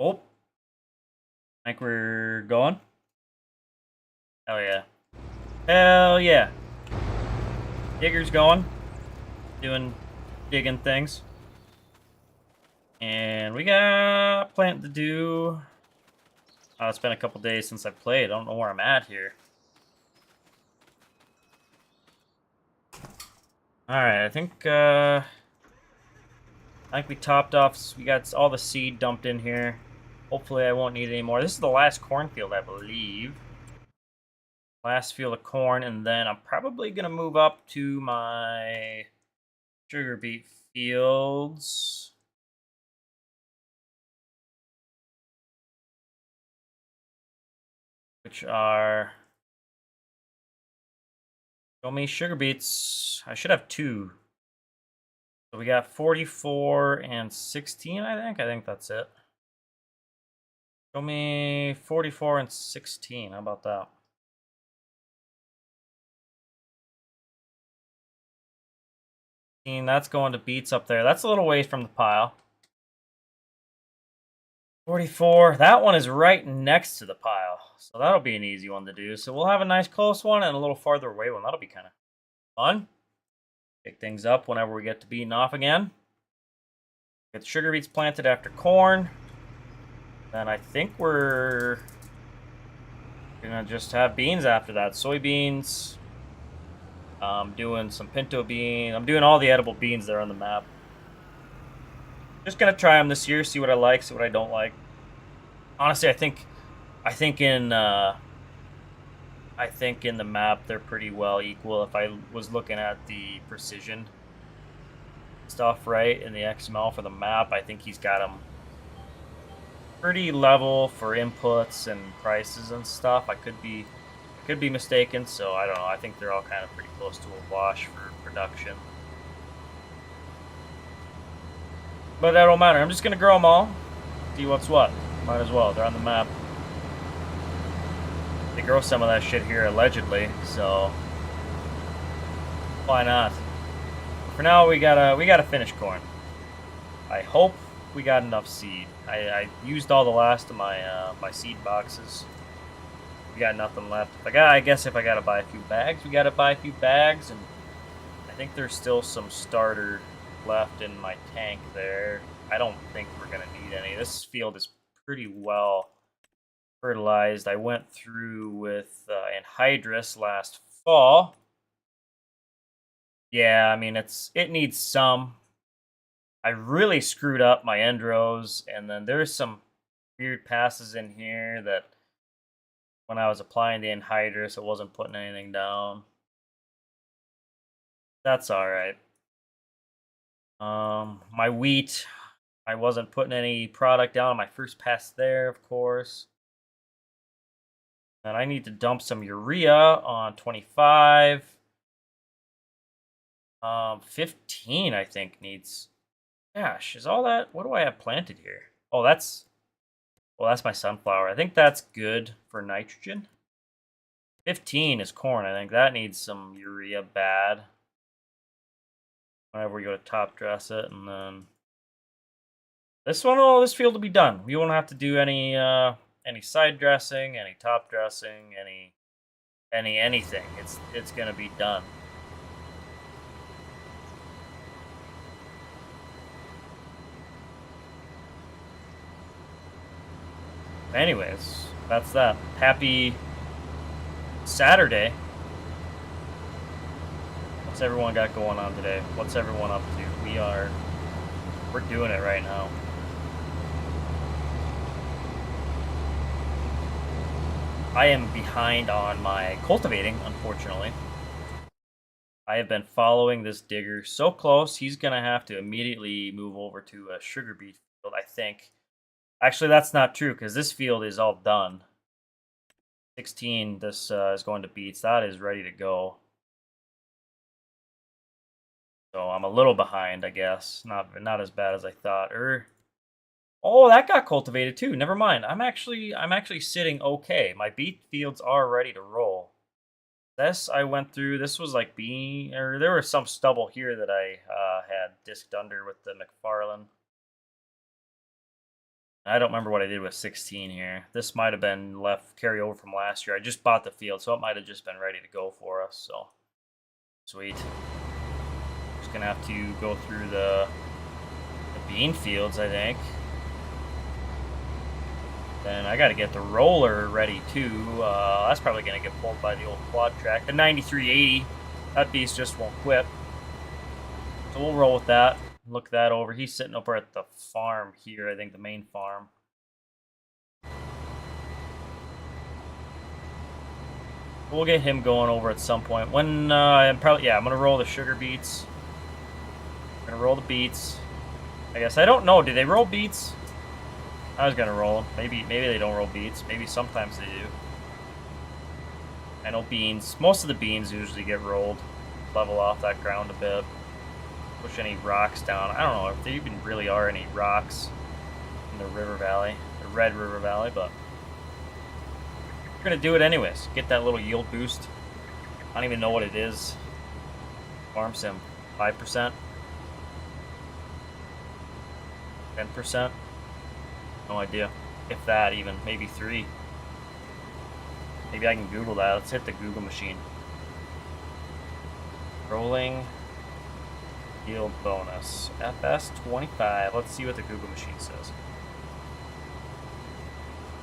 Oh, I think we're going. Hell yeah. Hell yeah. Digger's going. Digging things. And we got plant to do. Oh, it's been a couple days since I played. I don't know where I'm at here. Alright, I think we topped off. We got all the seed dumped in here. Hopefully I won't need any more. This is the last cornfield, I believe. Last field of corn, and then I'm probably gonna move up to my sugar beet fields. Which are... Show me sugar beets. I should have two. So we got 44 and 16, I think. I think that's it. Show me 44 and 16. How about that? That's going to beets up there. That's a little ways from the pile. 44. That one is right next to the pile. So that'll be an easy one to do. So we'll have a nice close one and a little farther away one. That'll be kind of fun. Pick things up whenever we get to beating off again. Get sugar beets planted after corn. Then I think we're gonna just have beans after that. Soybeans. I'm doing some pinto bean. I'm doing all the edible beans there on the map. Just gonna try them this year, see what I like, see what I don't like. Honestly, I think in the map they're pretty well equal. If I was looking at the precision stuff right in the XML for the map, I think he's got them pretty level for inputs and prices and stuff. I could be mistaken, so I don't know. I think they're all kind of pretty close to a wash for production. But that don't matter. I'm just gonna grow them all. See what's what. Might as well. They're on the map. They grow some of that shit here allegedly, so why not? For now, we gotta finish corn. I hope we got enough seed. I used all the last of my my seed boxes. We got nothing left. I guess if I gotta buy a few bags, we gotta buy a few bags, and I think there's still some starter left in my tank there. I don't think we're gonna need any. This field is pretty well fertilized. I went through with anhydrous last fall. Yeah, I mean it needs some. I really screwed up my end rows, and then there's some weird passes in here that when I was applying the anhydrous, it wasn't putting anything down. That's all right. My wheat, I wasn't putting any product down on my first pass there, of course. And I need to dump some urea on 25. 15, I think, needs... Gosh, is all that... What do I have planted here? Oh, that's... Well, that's my sunflower. I think that's good for nitrogen. 15 is corn. I think that needs some urea bad. Whenever we go to top dress it, and then... This field will be done. We won't have to do any side dressing, any top dressing, anything. It's gonna be done. Anyways, that's that. Happy Saturday. What's everyone got going on today? What's everyone up to? We're doing it right now. I am behind on my cultivating, unfortunately. I have been following this digger so close, he's gonna have to immediately move over to a sugar beet field, I think. Actually, that's not true, because this field is all done. 16, this is going to beets. That is ready to go. So I'm a little behind, I guess. Not as bad as I thought. Oh, that got cultivated too. Never mind. I'm actually sitting okay. My beet fields are ready to roll. This I went through. This was like there was some stubble here that I, had disked under with the McFarlane. I don't remember what I did with 16 here. This might have been left carry over from last year. I just bought the field, so it might have just been ready to go for us. So sweet. Just gonna have to go through the bean fields, I think. Then I got to get the roller ready too. That's probably gonna get pulled by the old quad track. The 9380. That beast just won't quit. So we'll roll with that. Look that over. He's sitting over at the farm here, I think, the main farm. We'll get him going over at some point. When I'm gonna roll the sugar beets. I'm gonna roll the beets. I guess I don't know. Do they roll beets? I was gonna roll them. Maybe they don't roll beets. Maybe sometimes they do. I know beans. Most of the beans usually get rolled. Level off that ground a bit. Push any rocks down. I don't know if there even really are any rocks in the river valley, the Red River Valley, but we're gonna do it anyways. Get that little yield boost. I don't even know what it is. Farm sim, 5%, 10%. No idea. If that even, maybe 3. Maybe I can Google that. Let's hit the Google machine. Rolling yield bonus. FS25. Let's see what the Google machine says.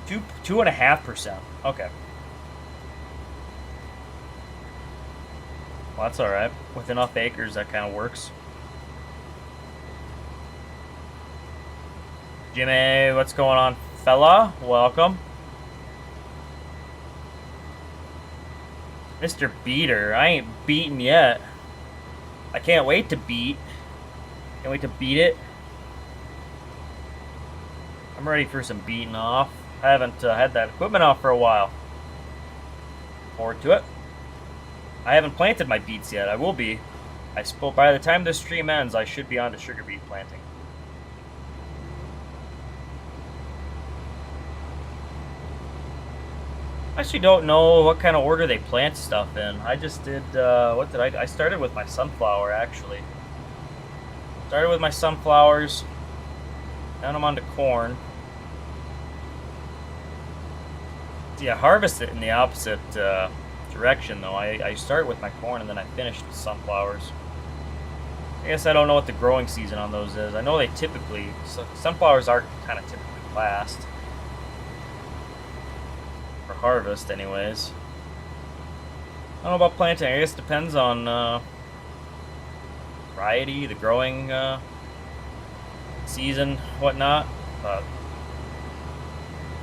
2.5%. Okay. Well, that's alright. With enough acres, that kind of works. Jimmy, what's going on, fella? Welcome. Mr. Beater. I ain't beaten yet. I can't wait to beat. Can't wait to beat it. I'm ready for some beating off. I haven't had that equipment off for a while. Forward to it. I haven't planted my beets yet. I will be. I suppose by the time this stream ends, I should be on to sugar beet planting. I actually don't know what kind of order they plant stuff in. I just did, what did I started with my sunflower, actually. Started with my sunflowers. Now I'm on to corn. See, I harvest it in the opposite direction, though. I started with my corn, and then I finished with sunflowers. I guess I don't know what the growing season on those is. I know they typically, sunflowers are kind of typically last. For harvest, anyways. I don't know about planting. I guess it depends on variety, the growing season, whatnot. But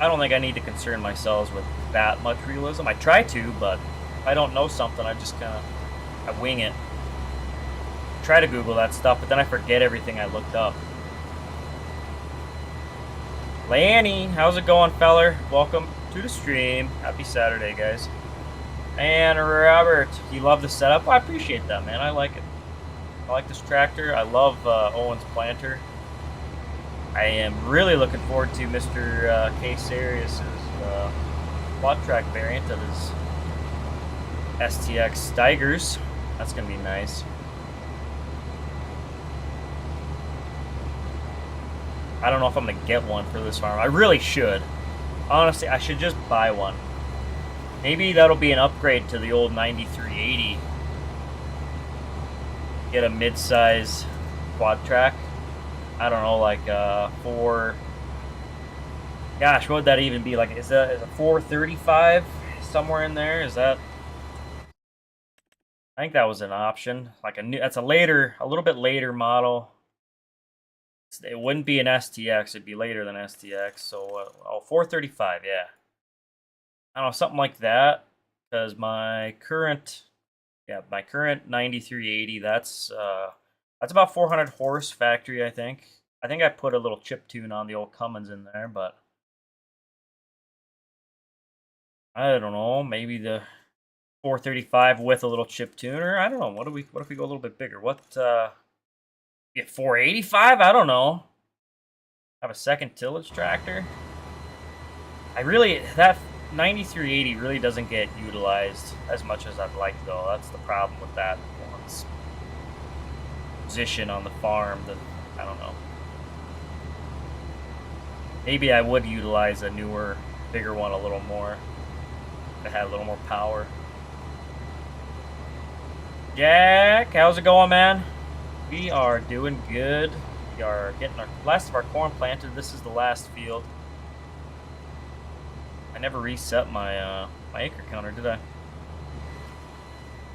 I don't think I need to concern myself with that much realism. I try to, but if I don't know something, I just kind of I wing it. Try to Google that stuff, but then I forget everything I looked up. Lanny, how's it going, feller? Welcome to the stream. Happy Saturday, guys. And Robert, you love the setup? Well, I appreciate that, man. I like it. I like this tractor. I love Owen's planter. I am really looking forward to Mr. K. Sirius's quad track variant of his STX Steigers. That's going to be nice. I don't know if I'm going to get one for this farm. I really should. Honestly, I should just buy one. Maybe that'll be an upgrade to the old 9380. Get a mid-size quad track. I don't know, like for... Gosh, what would that even be? Like, is a 435 somewhere in there? Is that... I think that was an option. Like a new... That's a little bit later model. It wouldn't be an STX. It'd be later than STX. So, 435, yeah. I don't know, something like that. Because my current 9380, that's about 400 horse factory, I think. I think I put a little chip tune on the old Cummins in there, but I don't know. Maybe the 435 with a little chip tuner. I don't know. What if we go a little bit bigger? What? Get 485? I don't know. Have a second tillage tractor. That 9380 really doesn't get utilized as much as I'd like, though. That's the problem with that one's position on the farm. That I don't know. Maybe I would utilize a newer, bigger one a little more. That had a little more power. Jack, how's it going, man? We are doing good. We are getting our last of our corn planted. This is the last field. I never reset my my acre counter, did I?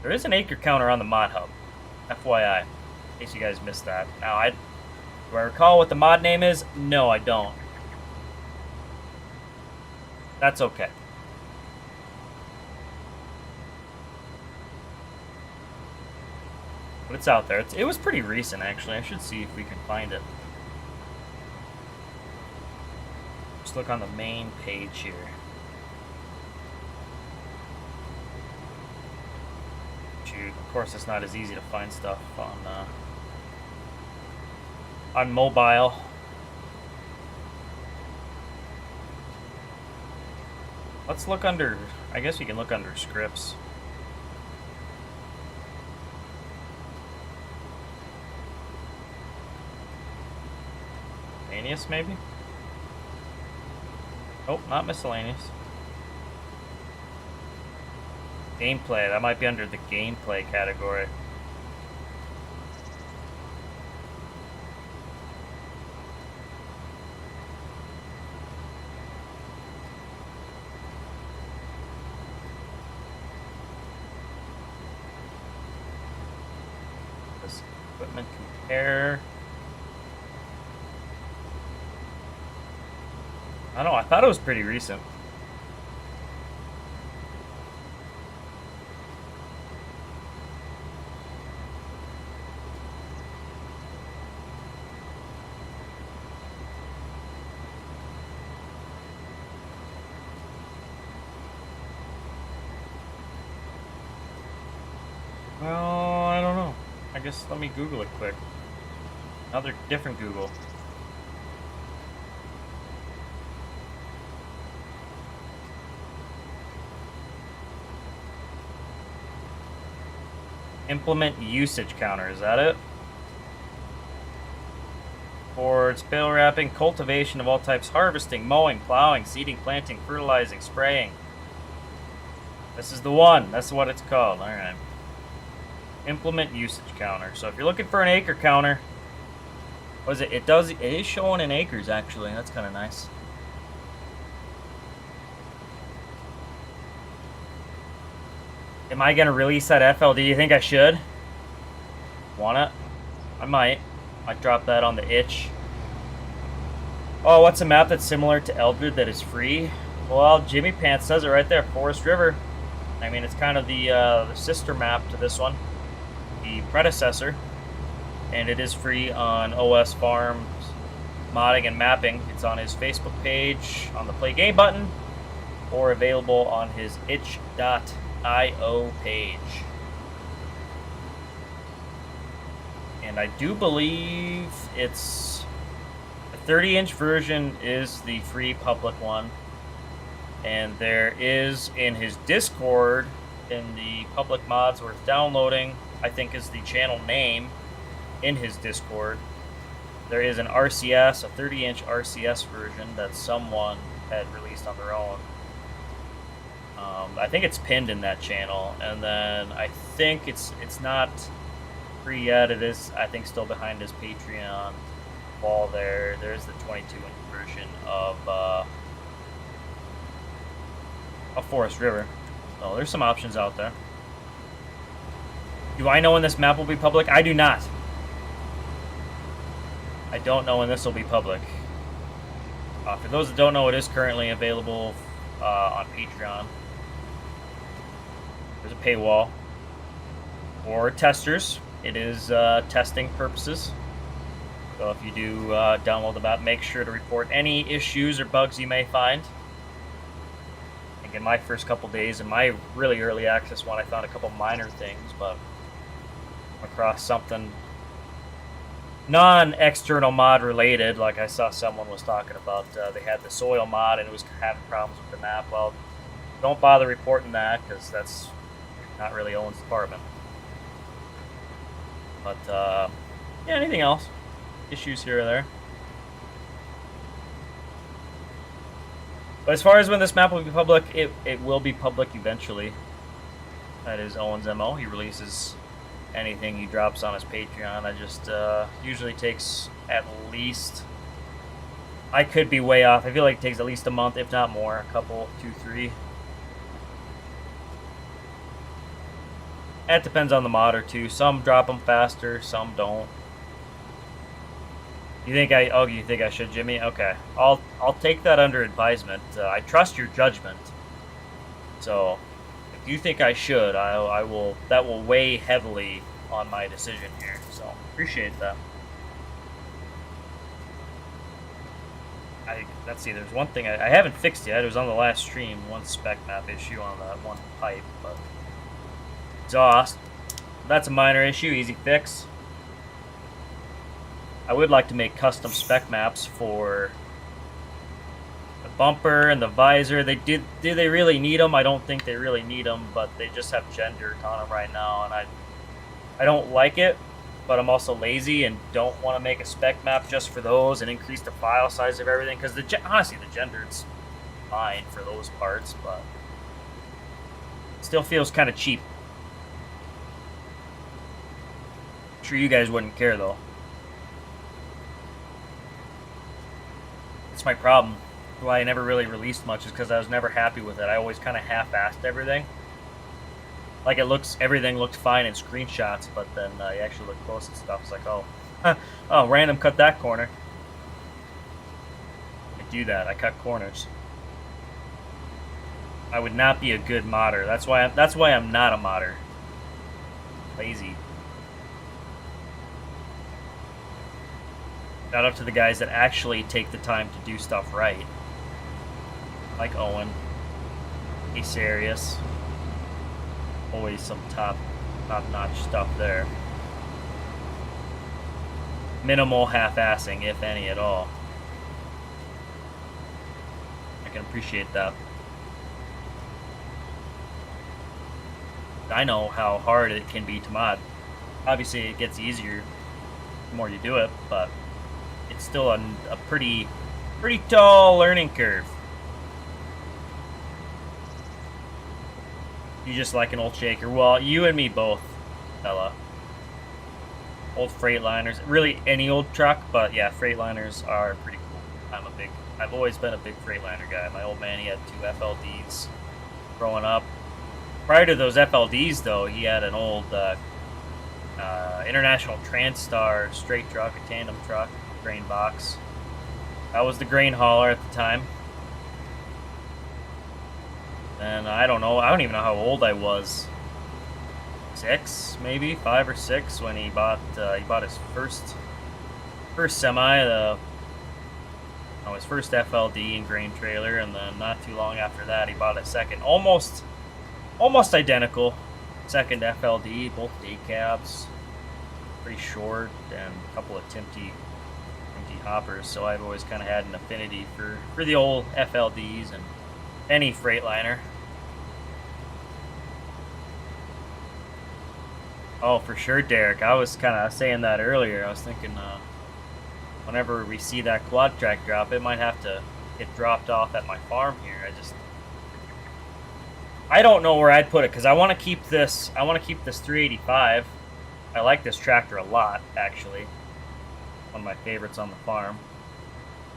There is an acre counter on the mod hub, FYI, in case you guys missed that. Now, do I recall what the mod name is? No, I don't. That's okay. But it's out there. It was pretty recent, actually. I should see if we can find it. Just look on the main page here. Shoot, of course, it's not as easy to find stuff on mobile. Let's look under. I guess we can look under scripts. Miscellaneous, maybe? Oh, not miscellaneous. Gameplay. That might be under the gameplay category. This equipment compare. I don't know, I thought it was pretty recent. Well, I don't know. I guess let me Google it quick. Another different Google. Implement usage counter, is that it? Boards, bale wrapping, cultivation of all types, harvesting, mowing, plowing, seeding, planting, fertilizing, spraying. This is the one. That's what it's called. Alright. Implement usage counter. So if you're looking for an acre counter, what is it? It is showing in acres, actually. That's kind of nice. Am I going to release that FLD? You think I should? Want it? I might. Might drop that on the itch. Oh, what's a map that's similar to Eldred that is free? Well, Jimmy Pants says it right there. Forest River. I mean, it's kind of the sister map to this one. The predecessor. And it is free on OS Farms Modding and Mapping. It's on his Facebook page on the Play Game button. Or available on his itch.io page. And I do believe it's the 30-inch version is the free public one. And there is in his Discord, in the public mods worth downloading, I think is the channel name in his Discord. There is an RCS, a 30-inch RCS version that someone had released on their own. I think it's pinned in that channel, and then I think it's not free yet. It is, I think, still behind his Patreon wall there. There's the 22-inch version of Forest River. So there's some options out there. Do I know when this map will be public? I do not. I don't know when this will be public. For those that don't know, it is currently available on Patreon. There's a paywall. For testers, it is testing purposes. So if you do download the map, make sure to report any issues or bugs you may find. I think in my first couple days, in my really early access one, I found a couple minor things, but across something non-external mod related, like I saw someone was talking about, they had the soil mod and it was having problems with the map. Well, don't bother reporting that, because that's not really Owen's department. But yeah, anything else? Issues here or there? But as far as when this map will be public, it will be public eventually. That is Owen's MO. He releases anything he drops on his Patreon. I just usually takes at least, I could be way off. I feel like it takes at least a month, if not more, a couple, 2, 3. That depends on the mod or two. Some drop them faster, some don't. You think you think I should, Jimmy? Okay, I'll take that under advisement. I trust your judgment. So, if you think I should, I will. That will weigh heavily on my decision here. So, appreciate that. Let's see. There's one thing I haven't fixed yet. It was on the last stream. One spec map issue on that one pipe, but. Exhaust. That's a minor issue, easy fix. I would like to make custom spec maps for the bumper and the visor. Do they really need them? I don't think they really need them, but they just have gender on them right now, and I don't like it, but I'm also lazy and don't want to make a spec map just for those and increase the file size of everything, because honestly the gender's fine for those parts, but it still feels kind of cheap. Sure you guys wouldn't care though. That's my problem. Why I never really released much is because I was never happy with it. I always kind of half-assed everything. Like everything looked fine in screenshots, but then you actually look close and stuff. It's like, oh, oh, random cut that corner. I do that. I cut corners. I would not be a good modder. That's why I'm not a modder. Lazy. Shout out to the guys that actually take the time to do stuff right. Like Owen. He's serious. Always some top-notch stuff there. Minimal half-assing, if any at all. I can appreciate that. I know how hard it can be to mod. Obviously, it gets easier the more you do it, but it's still a pretty tall learning curve. You just like an old shaker. Well, you and me both, fella. Old Freightliners. Really, any old truck, but yeah, Freightliners are pretty cool. I've always been a big Freightliner guy. My old man, he had 2 FLDs growing up. Prior to those FLDs, though, he had an old International Transstar straight truck, a tandem truck. Grain box. That was the grain hauler at the time. And I don't know. I don't even know how old I was. 6, maybe 5 or 6 when he bought his first semi. His first FLD and grain trailer, and then not too long after that, he bought a second, almost identical second FLD, both day cabs, pretty short, and a couple of Timpty hoppers, so I've always kind of had an affinity for the old FLDs and any Freightliner. Oh, for sure, Derek. I was kind of saying that earlier. I was thinking whenever we see that quad track drop, it might have to get dropped off at my farm here. I don't know where I'd put it because I want to keep this 385. I like this tractor a lot, actually. One of my favorites on the farm.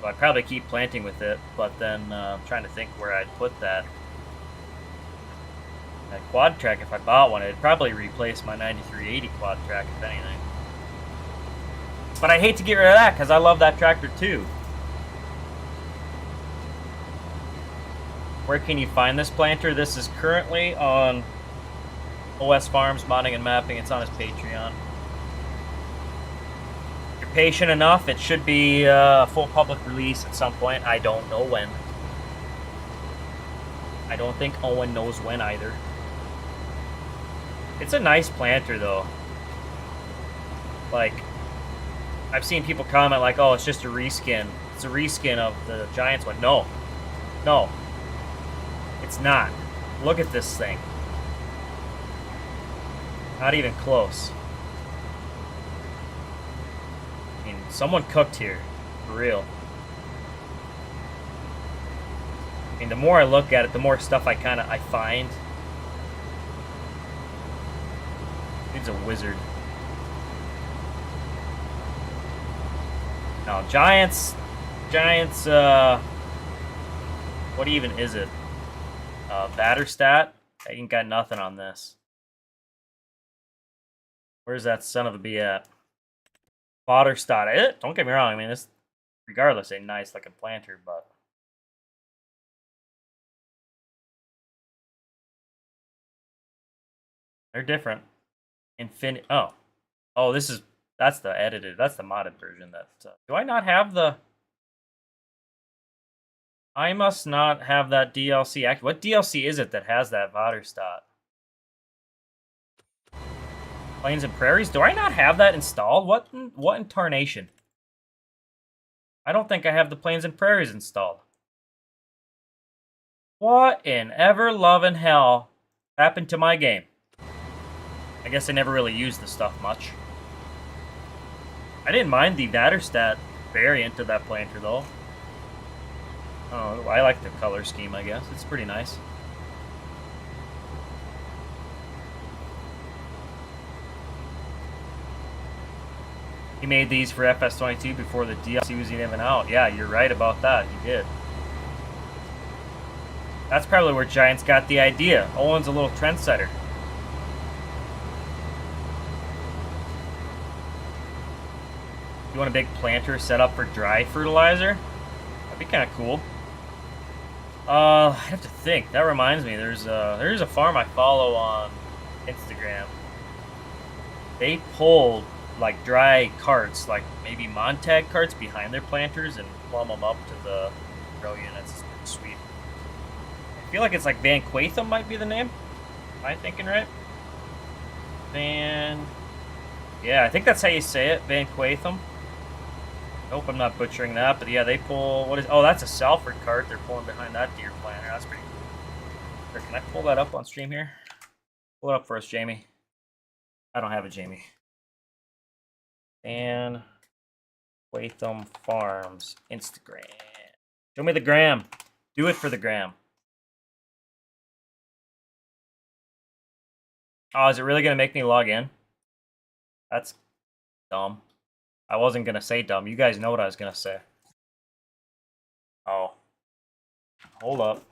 So I'd probably keep planting with it, but then I'm trying to think where I'd put that quad track. If I bought one, it'd probably replace my 9380 quad track, if anything. But I'd hate to get rid of that because I love that tractor too. Where can you find this planter? This is currently on OS Farms Modding and Mapping. It's on his Patreon. If you're patient enough, it should be a full public release at some point. I don't know when. I don't think Owen knows when either. It's a nice planter though. Like, I've seen people comment like, oh, it's just a reskin. It's a reskin of the Giants one. No. No. It's not. Look at this thing. Not even close. I mean, someone cooked here. For real. mean, the more I look at it, the more stuff I find. Dude's a wizard. Now, Giants, what even is it? Batter stat? I ain't got nothing on this. Where's that son of a B at? Fodder stat. Don't get me wrong, I mean, this, regardless, ain't nice like a planter, but... they're different. Oh, that's the edited, that's the modded version. Do I not have the... I must not have that DLC. What DLC is it that has that Vaterstadt? Plains and Prairies? Do I not have that installed? What in tarnation? I don't think I have the Plains and Prairies installed. What in ever-loving hell happened to my game? I guess I never really used the stuff much. I didn't mind the Vaterstadt variant of that planter, though. Oh, I like the color scheme, I guess. It's pretty nice. He made these for FS25 before the DLC was even out. Yeah, you're right about that. He did. That's probably where Giants got the idea. Owen's a little trendsetter. You want a big planter set up for dry fertilizer? That'd be kind of cool. I have to think. That reminds me, there's a farm I follow on Instagram. They pulled like dry carts, like maybe Montag carts behind their planters and plumb them up to the grow units. It's pretty sweet. I feel like it's like Van Quatham might be the name. Am I thinking right? Yeah, I think that's how you say it, Van Quatham. I hope I'm not butchering that, but yeah, they pull, that's a Salford cart they're pulling behind that deer planter. That's pretty cool. Here, can I pull that up on stream here? Pull it up for us, Jamie. I don't have it, Jamie. And Quatham Farms Instagram. Show me the gram. Do it for the gram. Oh, is it really going to make me log in? That's dumb. I wasn't going to say dumb. You guys know what I was going to say. Oh. Hold up.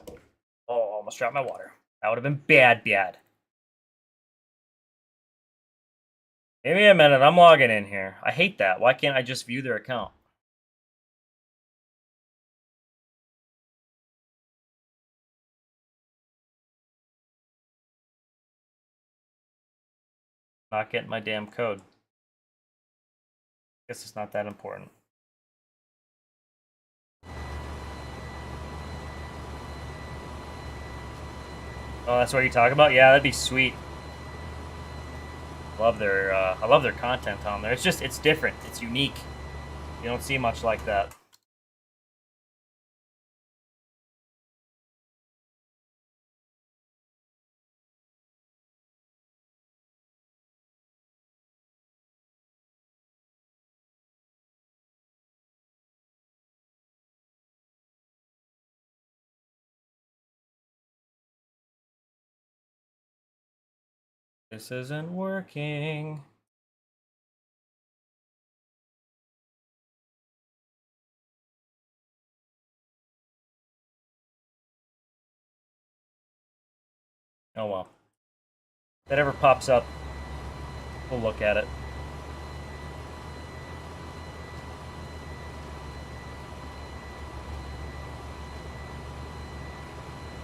Oh, almost dropped my water. That would have been bad. Give me a minute. I'm logging in here. I hate that. Why can't I just view their account? Not getting my damn code. Guess it's not that important. Oh, that's what you're talking about? Yeah, that'd be sweet. I love their content on there. It's different. It's unique. You don't see much like that. This isn't working. Oh well. If that ever pops up, we'll look at it.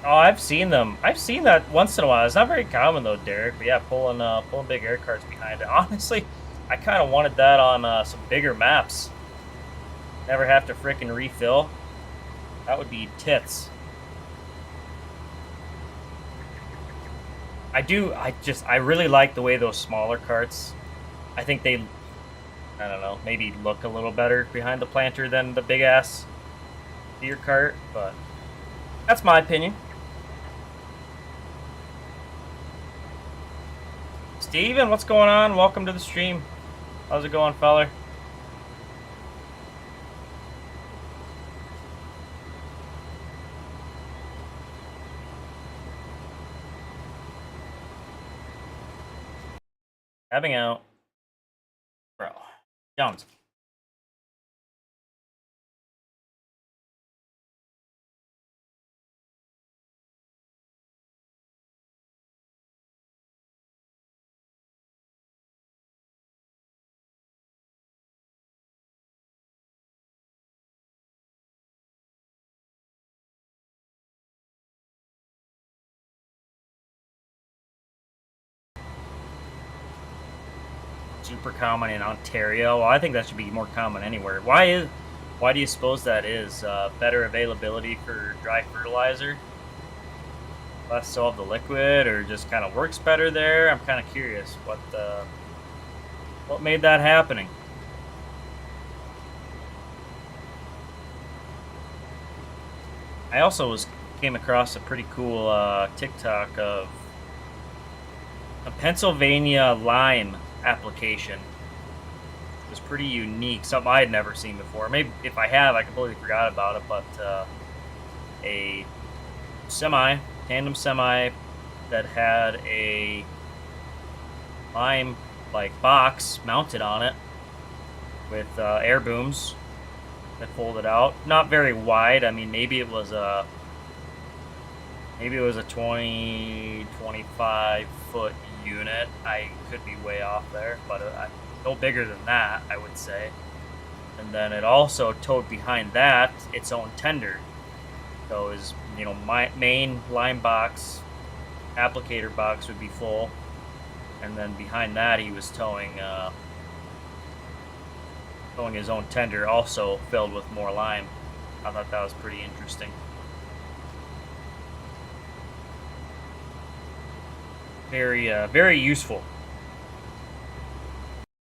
Oh, I've seen them. I've seen that once in a while. It's not very common though, Derek. But yeah, pulling big air carts behind it. Honestly, I kind of wanted that on some bigger maps. Never have to frickin' refill. That would be tits. I really like the way those smaller carts, I think they, I don't know, maybe look a little better behind the planter than the big ass deer cart, but that's my opinion. Steven, what's going on? Welcome to the stream. How's it going, feller? Tabbing out. Bro. Jones. Super common in Ontario. Well, I think that should be more common anywhere. Why do you suppose that is? Better availability for dry fertilizer? Less so of the liquid, or just kind of works better there? I'm kind of curious what made that happening. I also came across a pretty cool TikTok of a Pennsylvania lime application. It was pretty unique, something I had never seen before. Maybe if I have, I completely forgot about it. But a tandem semi that had a lime like box mounted on it with air booms that folded out. Not very wide. I mean, maybe it was a 20, 25 foot unit. I could be way off there, but no bigger than that, I would say. And then it also towed behind that its own tender. So his, my main line box, applicator box would be full, and then behind that he was towing his own tender, also filled with more lime. I thought that was pretty interesting. Very useful.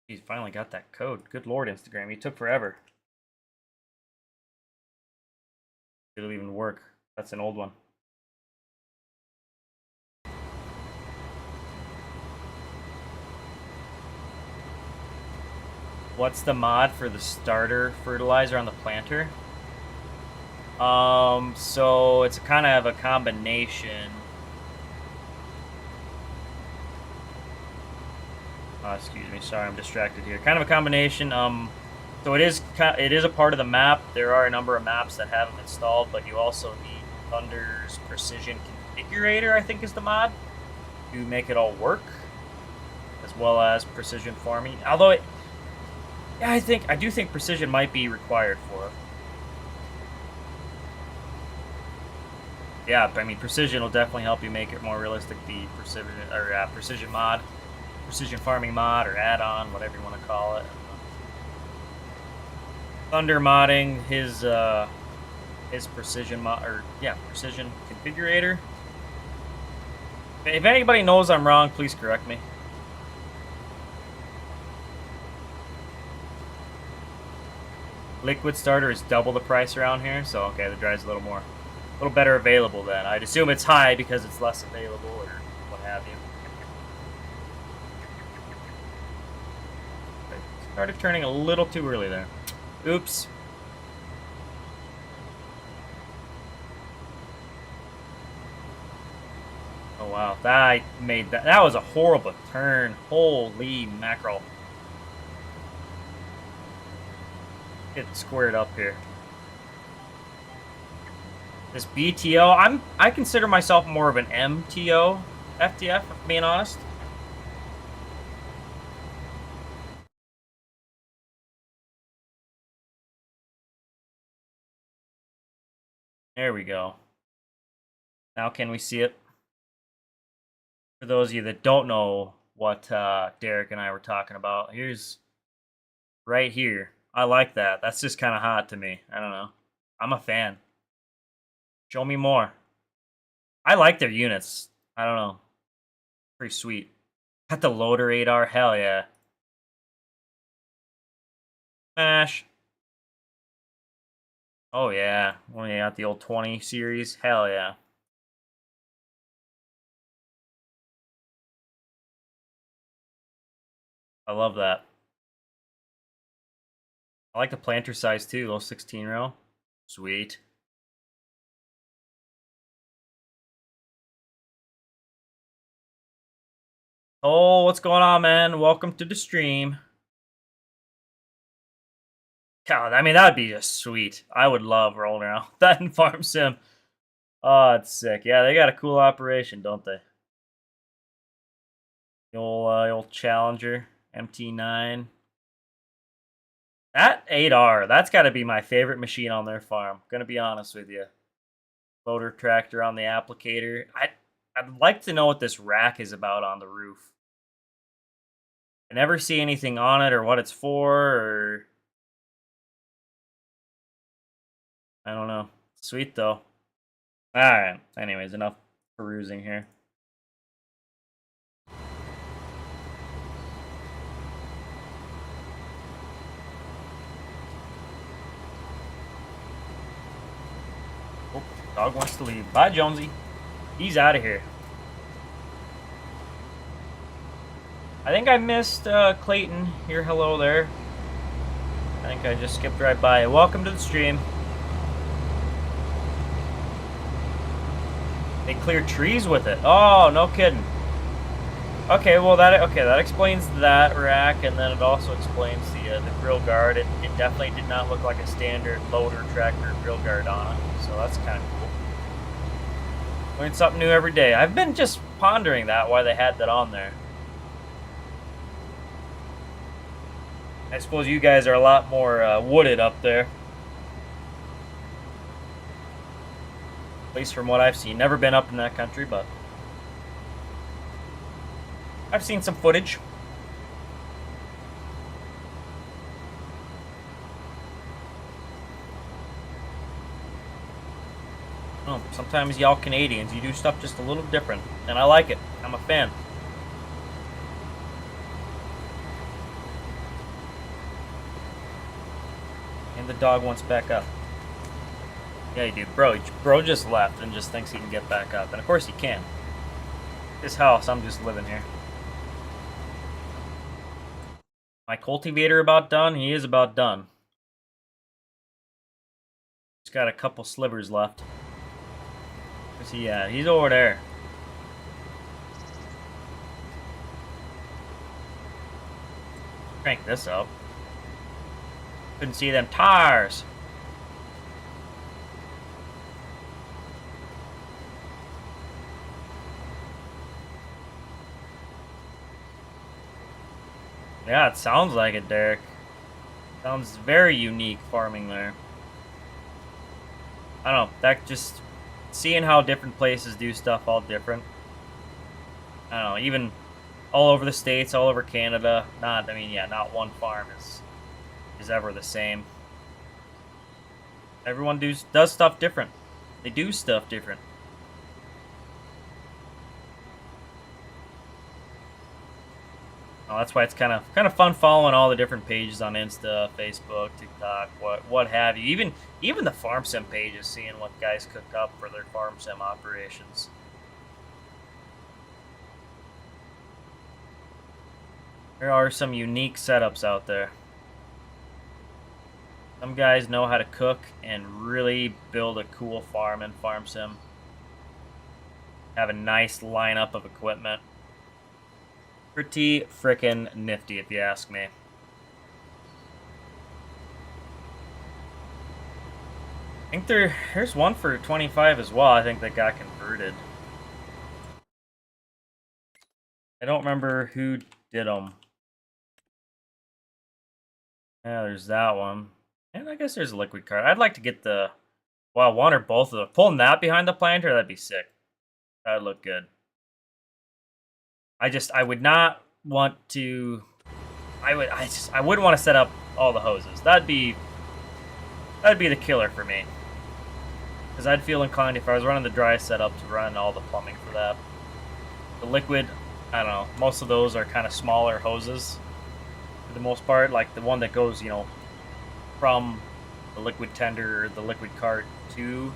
He's finally got that code. Good lord, Instagram, it took forever. It'll even work. That's an old one. What's the mod for the starter fertilizer on the planter? So it's kind of a combination. Excuse me, sorry, I'm distracted here. Kind of a combination. So it is a part of the map. There are a number of maps that have them installed, but you also need Thunder's Precision Configurator, I think is the mod, to make it all work, as well as Precision Farming. Although I do think Precision might be required for it. Yeah, I mean, Precision will definitely help you make it more realistic. The Precision mod, Precision Farming mod, or add-on, whatever you want to call it. Thunder modding his Precision mod, Precision Configurator. If anybody knows I'm wrong, please correct me. Liquid starter is double the price around here, so okay, the dry's a little better available then. I'd assume it's high because it's less available or what have you. I started turning a little too early there. Oops. Oh wow, that was a horrible turn. Holy mackerel. Get squared up here. This BTO, I consider myself more of an MTO FTF, if I'm being honest. There we go. Now can we see it? For those of you that don't know what Derek and I were talking about, here's right here. I like that. That's just kind of hot to me. I don't know. I'm a fan. Show me more. I like their units. I don't know. Pretty sweet. Got the loader radar. Hell yeah. Smash. Oh yeah. Oh yeah, the old 20 series. Hell yeah. I love that. I like the planter size too. Little 16 row. Sweet. Oh, what's going on, man? Welcome to the stream. God, I mean, that'd be just sweet. I would love rolling around that in Farm Sim. Oh, it's sick. Yeah, they got a cool operation, don't they? The old Challenger MT9. That 8R, that's got to be my favorite machine on their farm. Gonna be honest with you. Loader tractor on the applicator. I'd like to know what this rack is about on the roof. I never see anything on it or what it's for, or I don't know. Sweet though. Alright, anyways, enough perusing here. Oh, dog wants to leave. Bye, Jonesy. He's out of here. I think I missed Clayton. Here, hello there. I think I just skipped right by. Welcome to the stream. They clear trees with it. Oh, no kidding. Okay, well that explains that rack, and then it also explains the grill guard. It definitely did not look like a standard loader tractor grill guard on it, so that's kind of cool. Learn something new every day. I've been just pondering that, why they had that on there. I suppose you guys are a lot more wooded up there. At least from what I've seen. Never been up in that country, but I've seen some footage. Oh, sometimes y'all Canadians, you do stuff just a little different, and I like it. I'm a fan. And the dog wants back up. Yeah, you do. Bro just left and just thinks he can get back up. And of course he can. This house, I'm just living here. My cultivator about done? He is about done. He's got a couple slivers left. Where's he at? He's over there. Crank this up. Couldn't see them tires. Yeah, it sounds like it, Derek. Sounds very unique farming there. I don't know, that just seeing how different places do stuff all different. I don't know, even all over the States, all over Canada. Not one farm is ever the same. Everyone does stuff different. They do stuff different. Oh, that's why it's kind of fun following all the different pages on Insta, Facebook, TikTok, what have you. Even the farm sim pages, seeing what guys cook up for their farm sim operations. There are some unique setups out there. Some guys know how to cook and really build a cool farm in farm sim. Have a nice lineup of equipment. Pretty frickin' nifty, if you ask me. I think there's one for 25 as well. I think that got converted. I don't remember who did them. Yeah, there's that one. And I guess there's a liquid card. I'd like to get the... Well, one or both of them. Pulling that behind the planter, that'd be sick. That'd look good. I would not want to... I wouldn't want to set up all the hoses. That'd be the killer for me. Because I'd feel inclined if I was running the dry setup to run all the plumbing for that. The liquid, I don't know. Most of those are kind of smaller hoses. For the most part, like the one that goes, from the liquid tender or the liquid cart to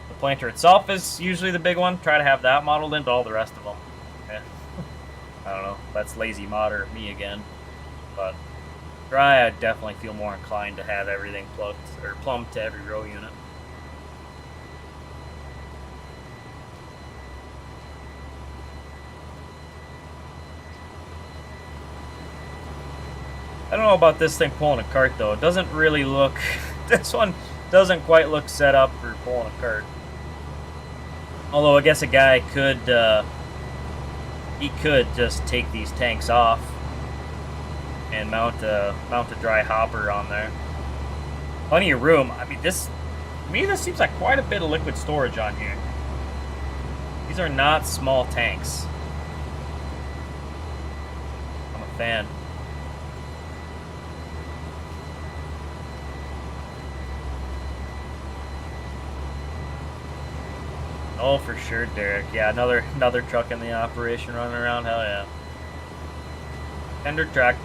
the planter itself is usually the big one. Try to have that modeled into all the rest of them. Yeah. I don't know. That's lazy modder me again. But dry, I'd definitely feel more inclined to have everything plumbed to every row unit. don't know about this thing pulling a cart though. It doesn't really look. This one doesn't quite look set up for pulling a cart. Although I guess a guy could, he could just take these tanks off and mount a dry hopper on there. Plenty of room. I mean, to me, this seems like quite a bit of liquid storage on here. These are not small tanks. I'm a fan. Oh, for sure, Derek. Yeah, another truck in the operation running around. Hell yeah. Tender track.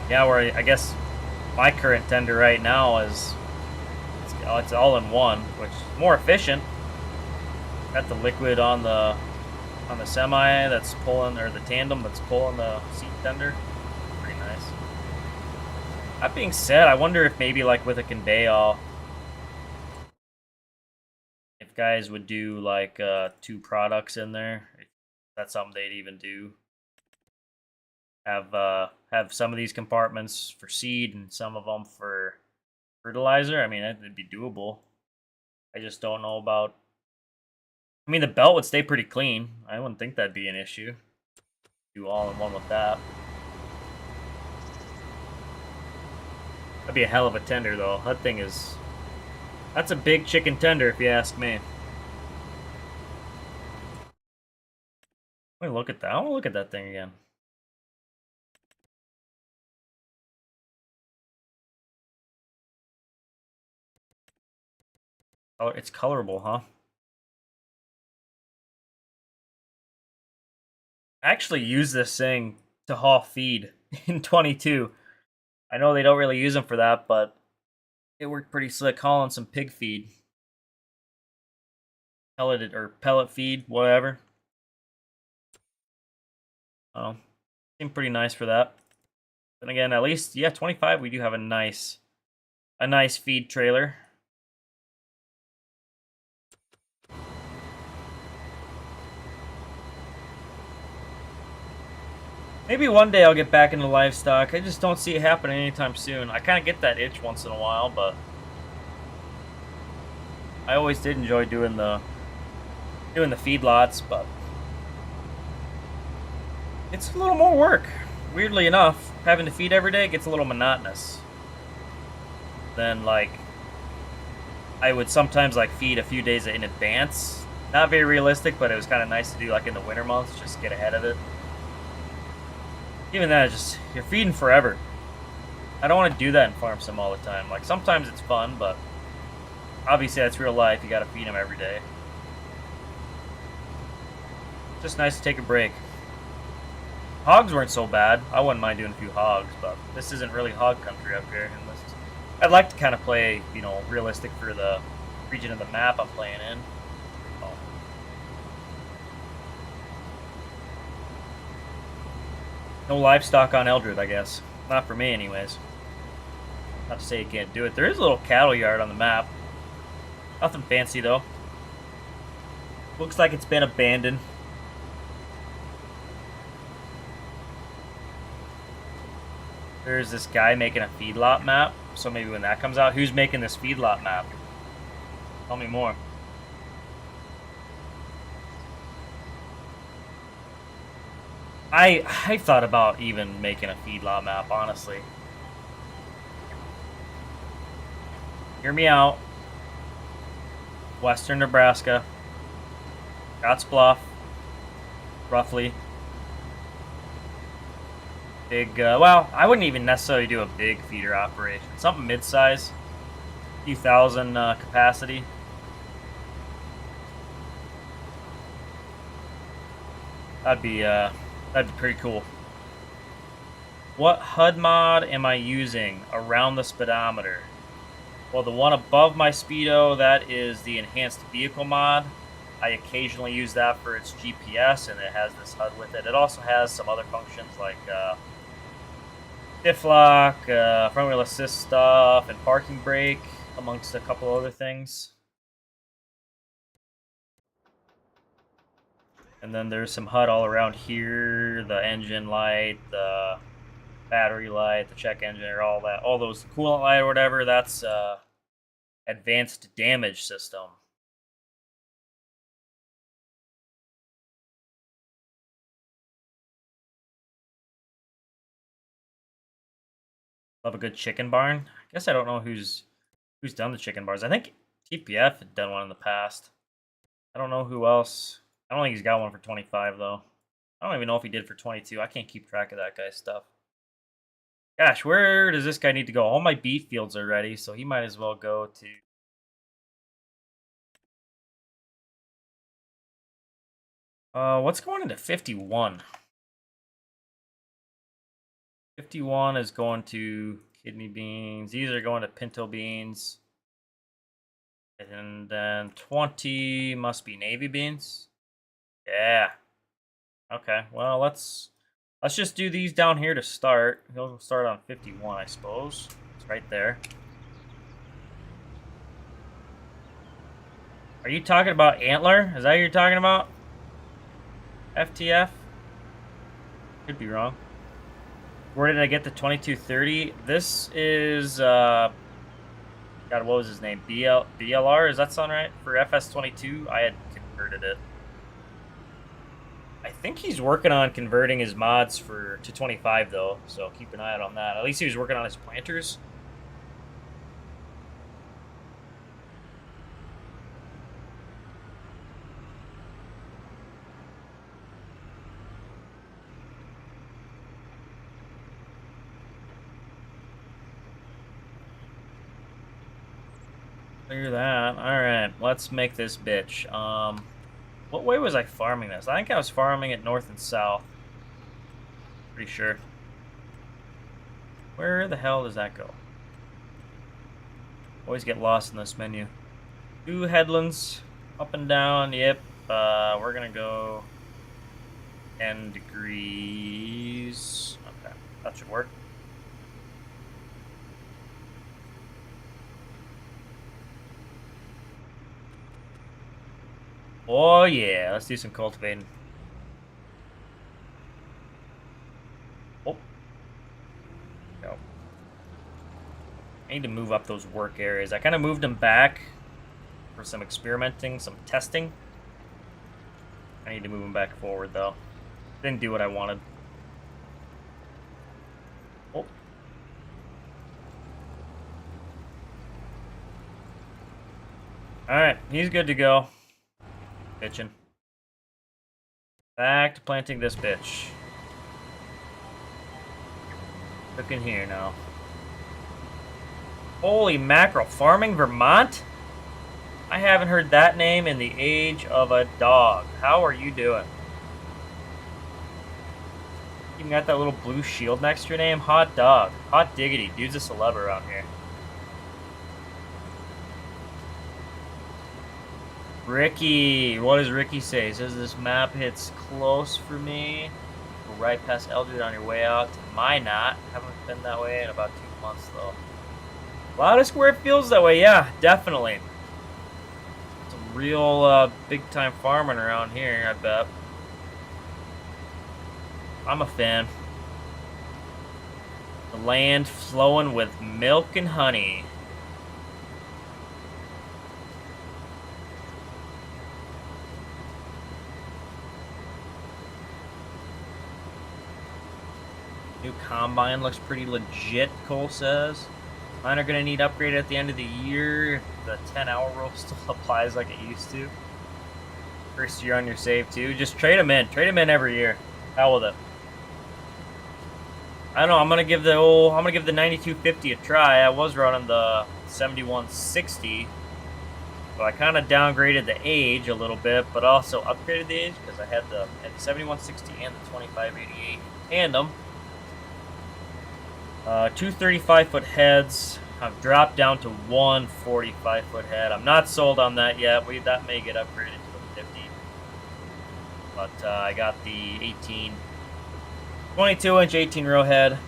Yeah, where I guess my current tender right now is it's all in one, which is more efficient. Got the liquid on the semi that's pulling, or the tandem that's pulling the seat tender. Pretty nice. That being said, I wonder if maybe like with a conveyor, if guys would do like 2 products in there. If that's something they'd even do. Have some of these compartments for seed and some of them for fertilizer. I mean, it'd be doable. I just don't know about. I mean, the belt would stay pretty clean. I wouldn't think that'd be an issue. Do all in one with that. That'd be a hell of a tender, though. That thing is. That's a big chicken tender, if you ask me. Let me look at that. I want to look at that thing again. Oh, it's colorable, huh? I actually use this thing to haul feed in 22. I know they don't really use them for that, but it worked pretty slick hauling some pig feed. Pelleted or pellet feed, whatever. Oh, seemed pretty nice for that. Then again, at least, yeah, 25, we do have a nice feed trailer. Maybe one day I'll get back into livestock. I just don't see it happening anytime soon. I kind of get that itch once in a while, but I always did enjoy doing the feedlots, but it's a little more work. Weirdly enough, having to feed every day gets a little monotonous. Then, like, I would sometimes like feed a few days in advance. Not very realistic, but it was kind of nice to do like in the winter months, just get ahead of it. Even that, just you're feeding forever. I don't want to do that in farm sim all the time. Like sometimes it's fun, but obviously that's real life. You got to feed them every day. Just nice to take a break. Hogs weren't so bad. I wouldn't mind doing a few hogs, but this isn't really hog country up here. I'd like to kind of play, you know, realistic for the region of the map I'm playing in. Oh. No livestock on Eldred, I guess. Not for me, anyways. Not to say you can't do it. There is a little cattle yard on the map. Nothing fancy, though. Looks like it's been abandoned. There's this guy making a feedlot map. So maybe when that comes out, who's making this feedlot map? Tell me more. I thought about even making a feedlot map, honestly. Hear me out. Western Nebraska. Scotts Bluff. Roughly. Big, well, I wouldn't even necessarily do a big feeder operation. Something mid-size. A few thousand capacity. That'd be pretty cool. What HUD mod am I using around the speedometer? Well, the one above my speedo, that is the enhanced vehicle mod. I occasionally use that for its GPS, and it has this HUD with it. It also has some other functions like diff lock, front wheel assist stuff, and parking brake, amongst a couple other things. And then there's some HUD all around here, the engine light, the battery light, the check engine, or all that, all those coolant light or whatever. That's advanced damage system. Love a good chicken barn. I guess I don't know who's done the chicken bars. I think TPF had done one in the past. I don't know who else. I don't think he's got one for 25 though. I don't even know if he did for 22. I can't keep track of that guy's stuff. Gosh, where does this guy need to go? All my beef fields are ready, so he might as well go to... what's going into 51? 51 is going to kidney beans. These are going to pinto beans. And then 20 must be navy beans. Yeah. Okay, well, let's just do these down here to start. He'll start on 51, I suppose. It's right there. Are you talking about Antler? Is that what you're talking about? FTF? Could be wrong. Where did I get the 2230? This is, God, what was his name? BLR? Does that sound right? For FS22, I had converted it. I think he's working on converting his mods to 25 though, so keep an eye out on that. At least he was working on his planters. Clear that. Alright, let's make this bitch. What way was I farming this? I think I was farming it north and south. Pretty sure. Where the hell does that go? Always get lost in this menu. 2 headlands, up and down, yep. We're gonna go 10 degrees. Okay, that should work. Oh yeah, let's do some cultivating. Oh. No. I need to move up those work areas. I kind of moved them back for some experimenting, some testing. I need to move them back forward though. Didn't do what I wanted. Oh. Alright, he's good to go. Bitchin'. Back to planting this bitch. Cooking here now. Holy mackerel. Farming Vermont? I haven't heard that name in the age of a dog. How are you doing? Even got that little blue shield next to your name? Hot dog. Hot diggity. Dude's a celeb around here. Ricky, what does Ricky say? He says this map hits close for me. Go right past Eldred on your way out to Minot. Haven't been that way in about 2 months though. A lot of square feels that way, yeah, definitely. Some real big time farming around here, I bet. I'm a fan. The land flowing with milk and honey. New combine looks pretty legit, Cole says. Mine are going to need upgraded at the end of the year. The 10-hour rule still applies like it used to. First year on your save too. Just trade them in. Trade them in every year. Hell with it. I don't know. I'm gonna give the 9250 a try. I was running the 7160, so I kind of downgraded the age a little bit, but also upgraded the age because I had the 7160 and the 2588 tandem. 2 35-foot heads. I've dropped down to 1 45-foot head. I'm not sold on that yet. That may get upgraded to a 50. But I got the 22-inch 18-row head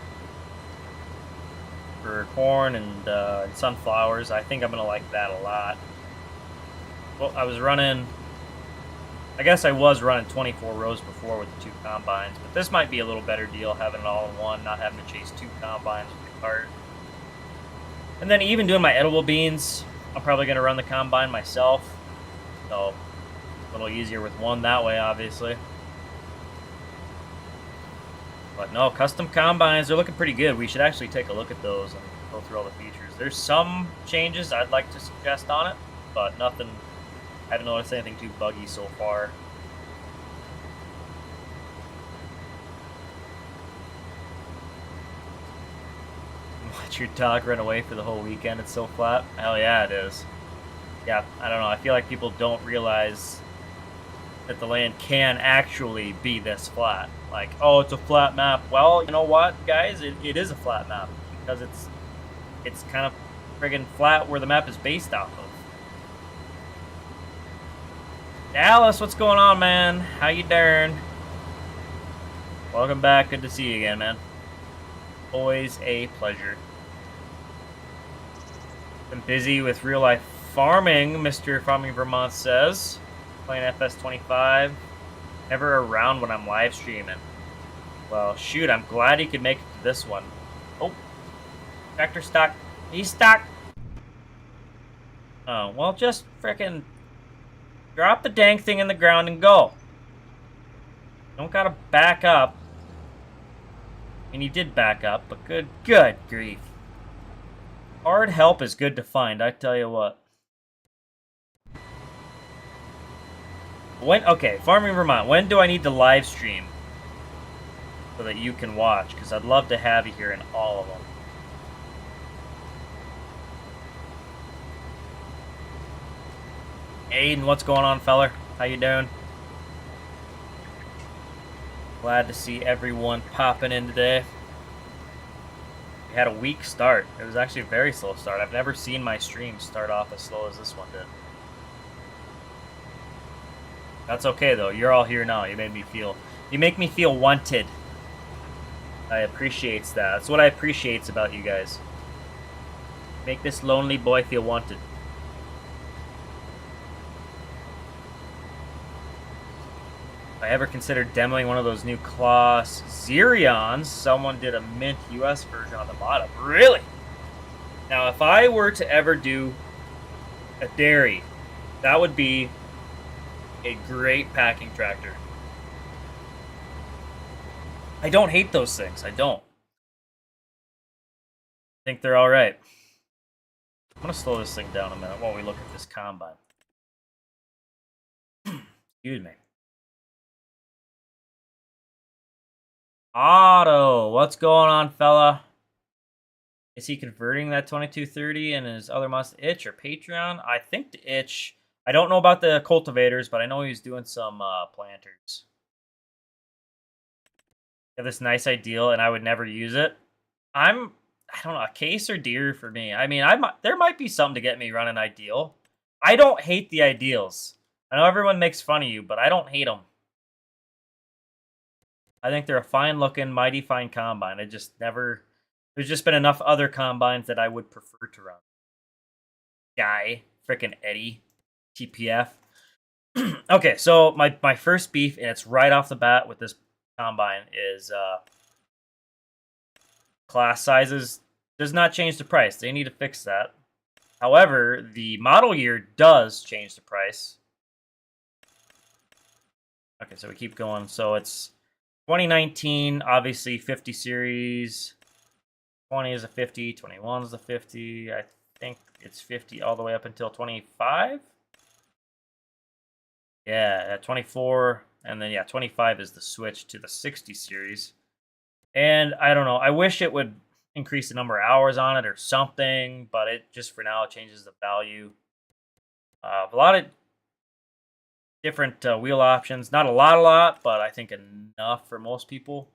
for corn and sunflowers. I think I'm going to like that a lot. Well, I was running I guess I was running 24 rows before with the 2 combines, but this might be a little better deal, having it all in one, not having to chase 2 combines with the cart. And then even doing my edible beans, I'm probably going to run the combine myself. So, a little easier with one that way, obviously. But no, custom combines, they're looking pretty good. We should actually take a look at those and go through all the features. There's some changes I'd like to suggest on it, but nothing, I haven't noticed anything too buggy so far. Watch your dog run away for the whole weekend, it's so flat. Hell yeah, it is. Yeah, I don't know, I feel like people don't realize that the land can actually be this flat. Like, oh, it's a flat map. Well, you know what, guys? It is a flat map because it's kind of friggin' flat where the map is based off of. Dallas, what's going on, man? How you doing? Welcome back. Good to see you again, man. Always a pleasure. Been busy with real life farming, Mr. Farming Vermont says. Playing FS25. Never around when I'm live streaming. Well, shoot, I'm glad he could make it to this one. Oh, tractor stock. He's stock. Oh, well, just frickin' drop the dang thing in the ground and go. Don't gotta back up. And he did back up, but good grief. Hard help is good to find, I tell you what. Okay, Farming Vermont, when do I need to live stream so that you can watch? Because I'd love to have you here in all of them. Aiden, what's going on, feller? How you doing? Glad to see everyone popping in today. We had a weak start. It was actually a very slow start. I've never seen my stream start off as slow as this one did. That's okay though. You're all here now. You make me feel wanted. I appreciates that. That's what I appreciates about you guys. Make this lonely boy feel wanted. If I ever considered demoing one of those new Kloss Xerions, someone did a mint US version on the bottom. Really? Now, if I were to ever do a dairy, that would be a great packing tractor. I don't hate those things. I don't. I think they're all right. I'm going to slow this thing down a minute while we look at this combine. Excuse me. Otto, what's going on, fella? Is he converting that 2230 and his other mods to itch or Patreon? I think the itch. I don't know about the cultivators, but I know he's doing some planters. I have this nice ideal, and I would never use it. I don't know, a case or deer for me. I mean, there might be something to get me running ideal. I don't hate the ideals. I know everyone makes fun of you, but I don't hate them. I think they're a fine-looking, mighty fine combine. There's just been enough other combines that I would prefer to run. Guy, frickin' Eddie, TPF. Okay, so my first beef, and it's right off the bat with this combine, is class sizes does not change the price. They need to fix that. However, the model year does change the price. Okay, so we keep going. So it's 2019, obviously 50 series. 20 is a 50, 21 is a 50. I think it's 50 all the way up until 25. Yeah, 24, and then yeah, 25 is the switch to the 60 series. And I don't know, I wish it would increase the number of hours on it or something, but it just for now it changes the value. A lot of different wheel options, not a lot, but I think enough for most people.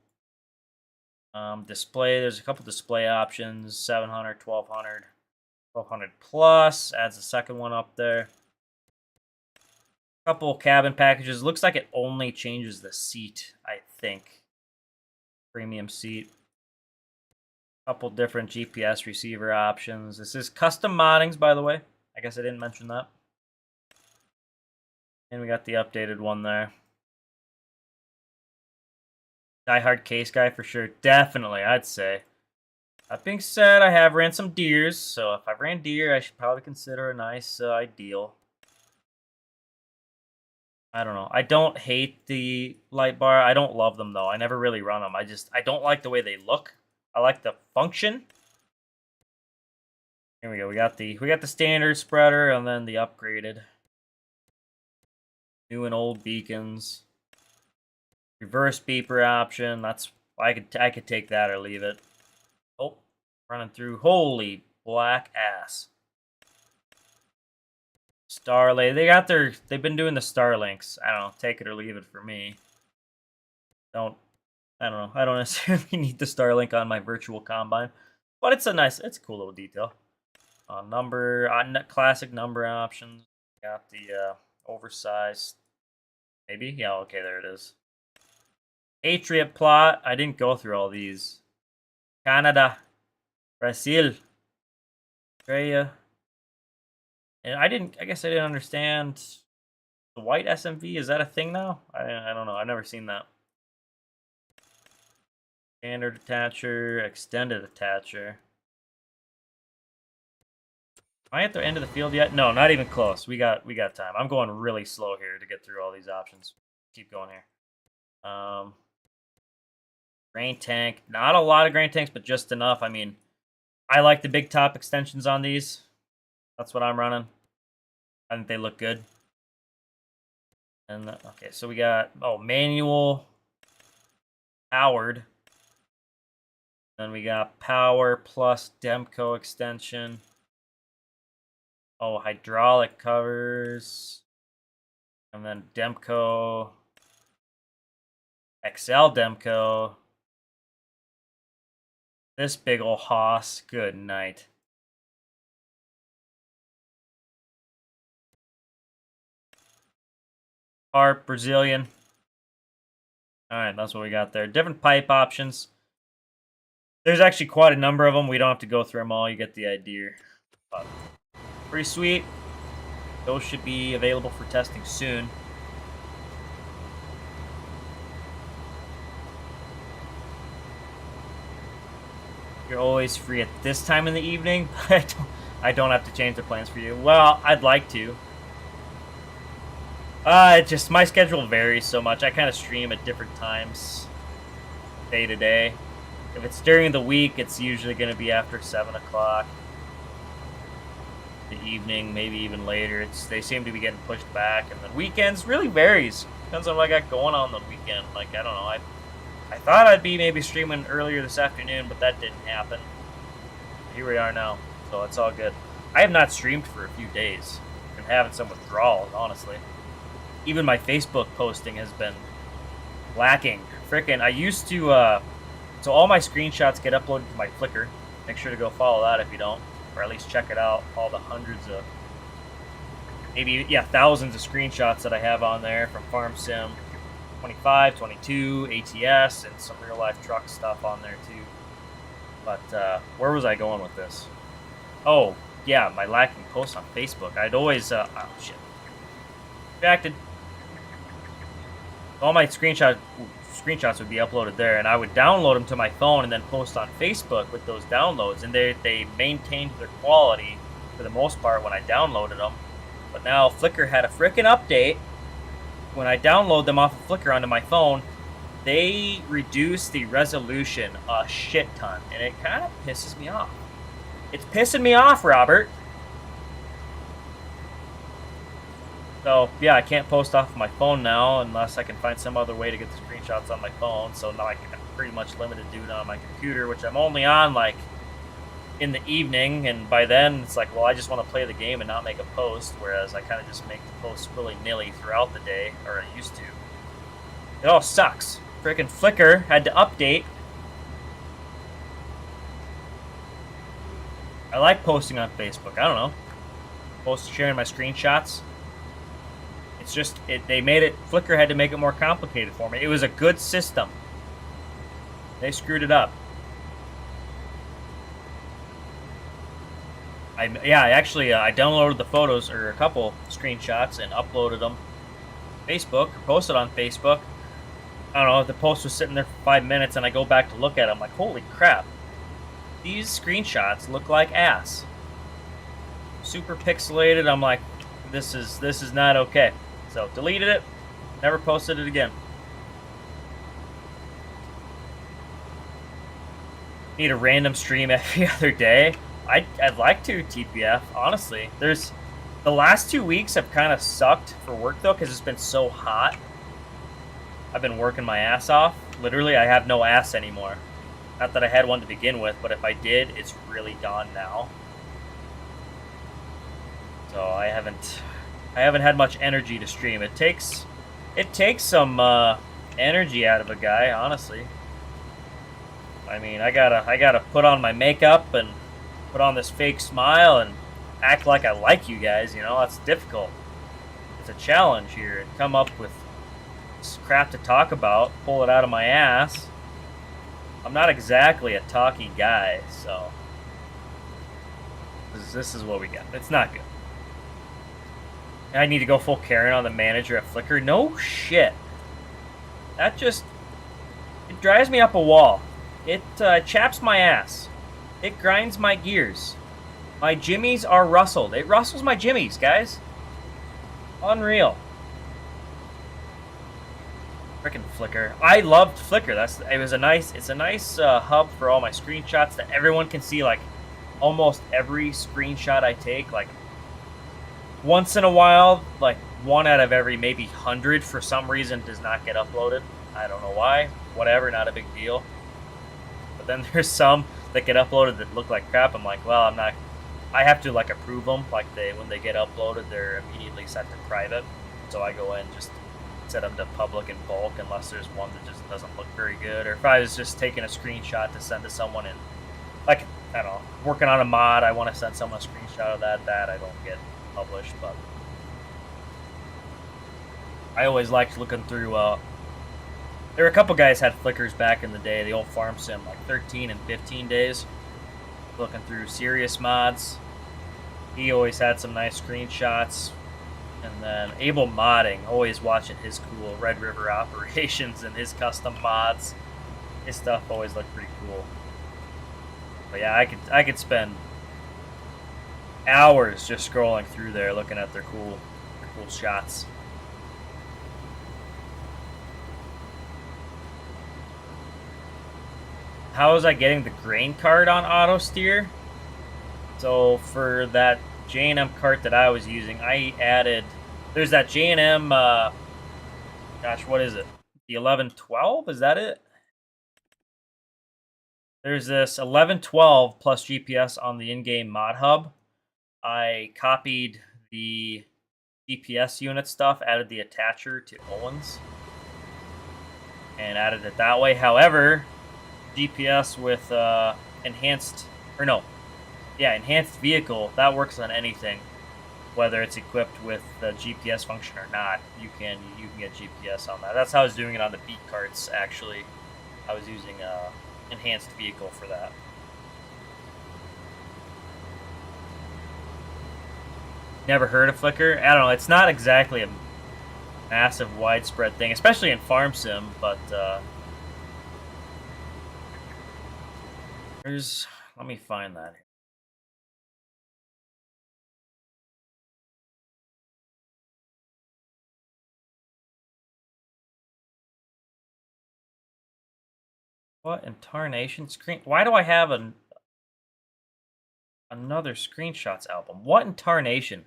Display, there's a couple display options, 700, 1200, 1200 plus, adds a second one up there. Couple cabin packages. Looks like it only changes the seat, I think. Premium seat. Couple different GPS receiver options. This is custom moddings, by the way. I guess I didn't mention that. And we got the updated one there. Die-hard case guy for sure. Definitely, I'd say. That being said, I have ran some deers, so if I ran deer, I should probably consider a nice ideal. I don't know. I don't hate the light bar. I don't love them though. I never really run them. I don't like the way they look. I like the function. Here we go. We got the standard spreader and then the upgraded. New and old beacons. Reverse beeper option. That's I could take that or leave it. Oh, running through. Holy black ass. Starlink. They've been doing the Starlinks. I don't know, take it or leave it for me. I don't know. I don't necessarily need the Starlink on my virtual combine, but it's a cool little detail. Classic number options. Got the oversized. Maybe? Yeah, okay, there it is. Patriot plot. I didn't go through all these. Canada. Brazil. Australia. And I guess I didn't understand the white SMV. Is that a thing now? I don't know. I've never seen that. Standard attacher, extended attacher. Am I at the end of the field yet? No, not even close. We got time. I'm going really slow here to get through all these options. Keep going here. Grain tank. Not a lot of grain tanks, but just enough. I mean, I like the big top extensions on these. That's what I'm running. I think they look good. And okay, so we got manual, powered. Then we got power plus Demco extension. Oh, hydraulic covers. And then Demco. XL Demco. This big ol' hoss. Good night. Harp, Brazilian. Alright, that's what we got there. Different pipe options. There's actually quite a number of them. We don't have to go through them all. You get the idea. But pretty sweet. Those should be available for testing soon. You're always free at this time in the evening. I don't have to change the plans for you. Well, I'd like to. Just my schedule varies so much. I kind of stream at different times, day to day. If it's during the week, it's usually going to be after 7 o'clock. The evening, maybe even later. They seem to be getting pushed back, and then weekends really varies. Depends on what I got going on the weekend. Like, I don't know. I thought I'd be maybe streaming earlier this afternoon, but that didn't happen. Here we are now, so it's all good. I have not streamed for a few days. Been having some withdrawals, honestly. Even my Facebook posting has been lacking. Frickin', I used to, so all my screenshots get uploaded to my Flickr. Make sure to go follow that if you don't, or at least check it out. All the hundreds of, maybe, yeah, thousands of screenshots that I have on there from Farm Sim 25, 22, ATS, and some real-life truck stuff on there too. But where was I going with this? Oh, yeah, my lacking posts on Facebook. I'd always, oh, shit. Distracted. All my screenshots would be uploaded there, and I would download them to my phone and then post on Facebook with those downloads, and they maintained their quality for the most part when I downloaded them. But now Flickr had a frickin' update. When I download them off of Flickr onto my phone, they reduce the resolution a shit ton, and it kind of pisses me off. It's pissing me off, Robert. So, yeah, I can't post off of my phone now unless I can find some other way to get the screenshots on my phone. So now I'm pretty much limited to do it on my computer, which I'm only on, like, in the evening. And by then, it's like, well, I just want to play the game and not make a post, whereas I kind of just make the posts willy-nilly throughout the day, or I used to. It all sucks. Frickin' Flickr had to update. I like posting on Facebook. I don't know. Sharing my screenshots. It's just, they made it, Flickr had to make it more complicated for me. It was a good system. They screwed it up. I downloaded the photos, or a couple screenshots, and uploaded them Facebook or posted on Facebook. I don't know if the post was sitting there for 5 minutes and I go back to look at it. I'm like, holy crap. These screenshots look like ass. Super pixelated. I'm like, this is not okay. So deleted it. Never posted it again. Need a random stream every other day. I'd like to, TPF, honestly. There's the last 2 weeks have kind of sucked for work though, because it's been so hot. I've been working my ass off. Literally, I have no ass anymore. Not that I had one to begin with, but if I did, it's really gone now. So I haven't had much energy to stream. It takes some energy out of a guy, honestly. I mean, I gotta put on my makeup and put on this fake smile and act like I like you guys. You know, that's difficult. It's a challenge here, and come up with crap to talk about, pull it out of my ass. I'm not exactly a talky guy, so this is what we got. It's not good. I need to go full Karen on the manager at Flickr. No shit. That just, it drives me up a wall. It chaps my ass. It grinds my gears. My jimmies are rustled. It rustles my jimmies, guys. Unreal. Frickin' Flickr. I loved Flickr. It's a nice hub for all my screenshots that everyone can see. Like almost every screenshot I take. Like once in a while, like 1 out of every maybe 100 for some reason does not get uploaded. I don't know why. Whatever, not a big deal. But then there's some that get uploaded that look like crap. I'm like, well, I have to like approve them. Like when they get uploaded, they're immediately set to private. So I go in, just set them to public in bulk unless there's one that just doesn't look very good. Or if I was just taking a screenshot to send to someone in, like, I don't know, working on a mod, I want to send someone a screenshot of that I don't get published. But I always liked looking through, there were a couple guys had Flickrs back in the day, the old farm sim, like 13 and 15 days, looking through serious mods. He always had some nice screenshots. And then Able Modding, always watching his cool Red River operations and his custom mods. His stuff always looked pretty cool. But yeah, I could spend hours just scrolling through there looking at their cool shots. How was I getting the grain card on auto steer? So for that J&M cart that I was using, I added, there's that J&M, gosh, what is it? The 1112, is that it? There's this 1112 plus GPS on the in-game mod hub. I copied the GPS unit stuff, added the attacher to Owens, and added it that way. However, GPS with enhanced vehicle, that works on anything, whether it's equipped with the GPS function or not. You can get GPS on that. That's how I was doing it on the beat carts. Actually, I was using enhanced vehicle for that. Never heard of Flickr? I don't know. It's not exactly a massive widespread thing, especially in farm sim. But let me find that. What in tarnation screen? Why do I have another screenshots album? What in tarnation?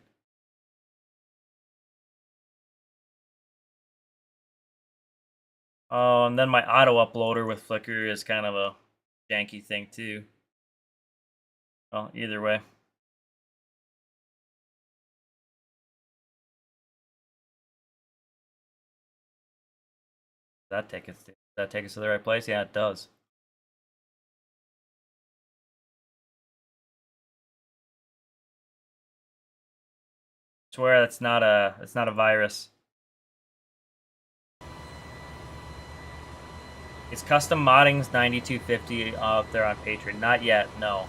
Oh, and then my auto uploader with Flickr is kind of a janky thing too. Well, either way. Does that take us to the right place? Yeah, it does. I swear it's not a virus. Is custom modding's 9250 up there on Patriot? Not yet, no.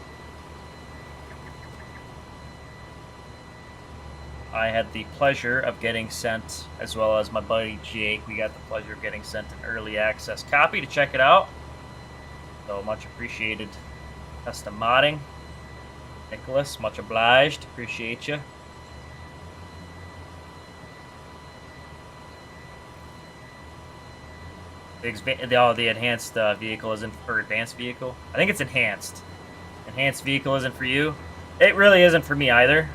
I had the pleasure of getting sent, as well as my buddy Jake, we got the pleasure of getting sent an early access copy to check it out. So much appreciated. Custom modding. Nicholas, much obliged. Appreciate you. The enhanced vehicle isn't for advanced vehicle. I think it's enhanced. Enhanced vehicle isn't for you. It really isn't for me either.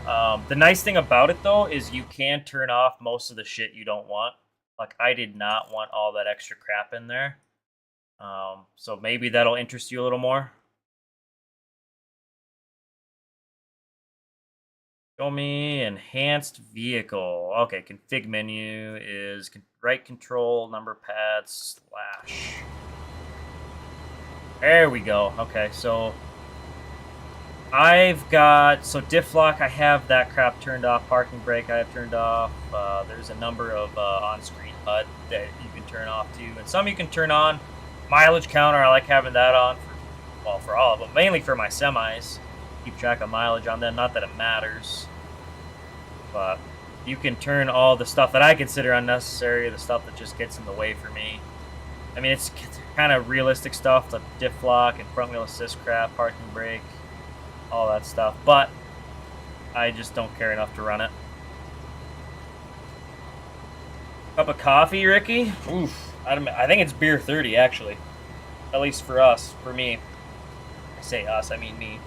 The nice thing about it, though, is you can turn off most of the shit you don't want. Like, I did not want all that extra crap in there. So maybe that'll interest you a little more. Show me enhanced vehicle. Okay, config menu is right control, number pad, slash. There we go. Okay, so I've got, so diff lock, I have that crap turned off. Parking brake I have turned off. There's a number of on-screen HUD that you can turn off too. And some you can turn on. Mileage counter, I like having that on for all of them. Mainly for my semis. Keep track of mileage on them. Not that it matters. But you can turn all the stuff that I consider unnecessary, the stuff that just gets in the way for me. I mean, it's kind of realistic stuff, the diff lock and front wheel assist crap, parking brake, all that stuff. But I just don't care enough to run it. Cup of coffee, Ricky? Oof. I think it's beer 30, actually. At least for us, for me. I say us, I mean me.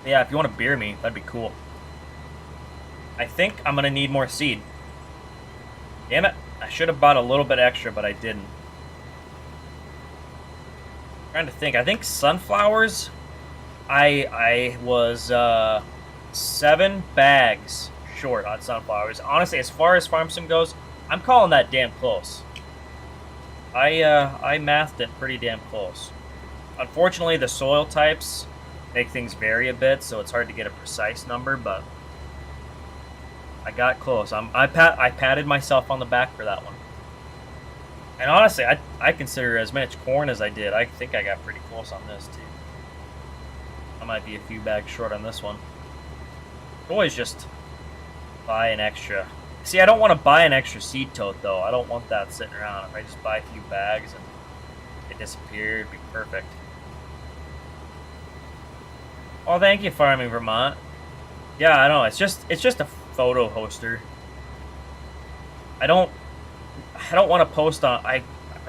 Yeah, if you want to beer me, that'd be cool. I think I'm going to need more seed. Damn it. I should have bought a little bit extra, but I didn't. I'm trying to think. I think sunflowers, I was 7 bags short on sunflowers. Honestly, as far as farm sim goes, I'm calling that damn close. I mathed it pretty damn close. Unfortunately, the soil types make things vary a bit, so it's hard to get a precise number, but I got close. I patted myself on the back for that one. And honestly, I consider as much corn as I did. I think I got pretty close on this too. I might be a few bags short on this one. Always just buy an extra. See, I don't want to buy an extra seed tote though. I don't want that sitting around. If I just buy a few bags and it disappeared, it'd be perfect. Oh, thank you, Farming Vermont. Yeah, I know. It's just a photo hoster. I don't want to post on. I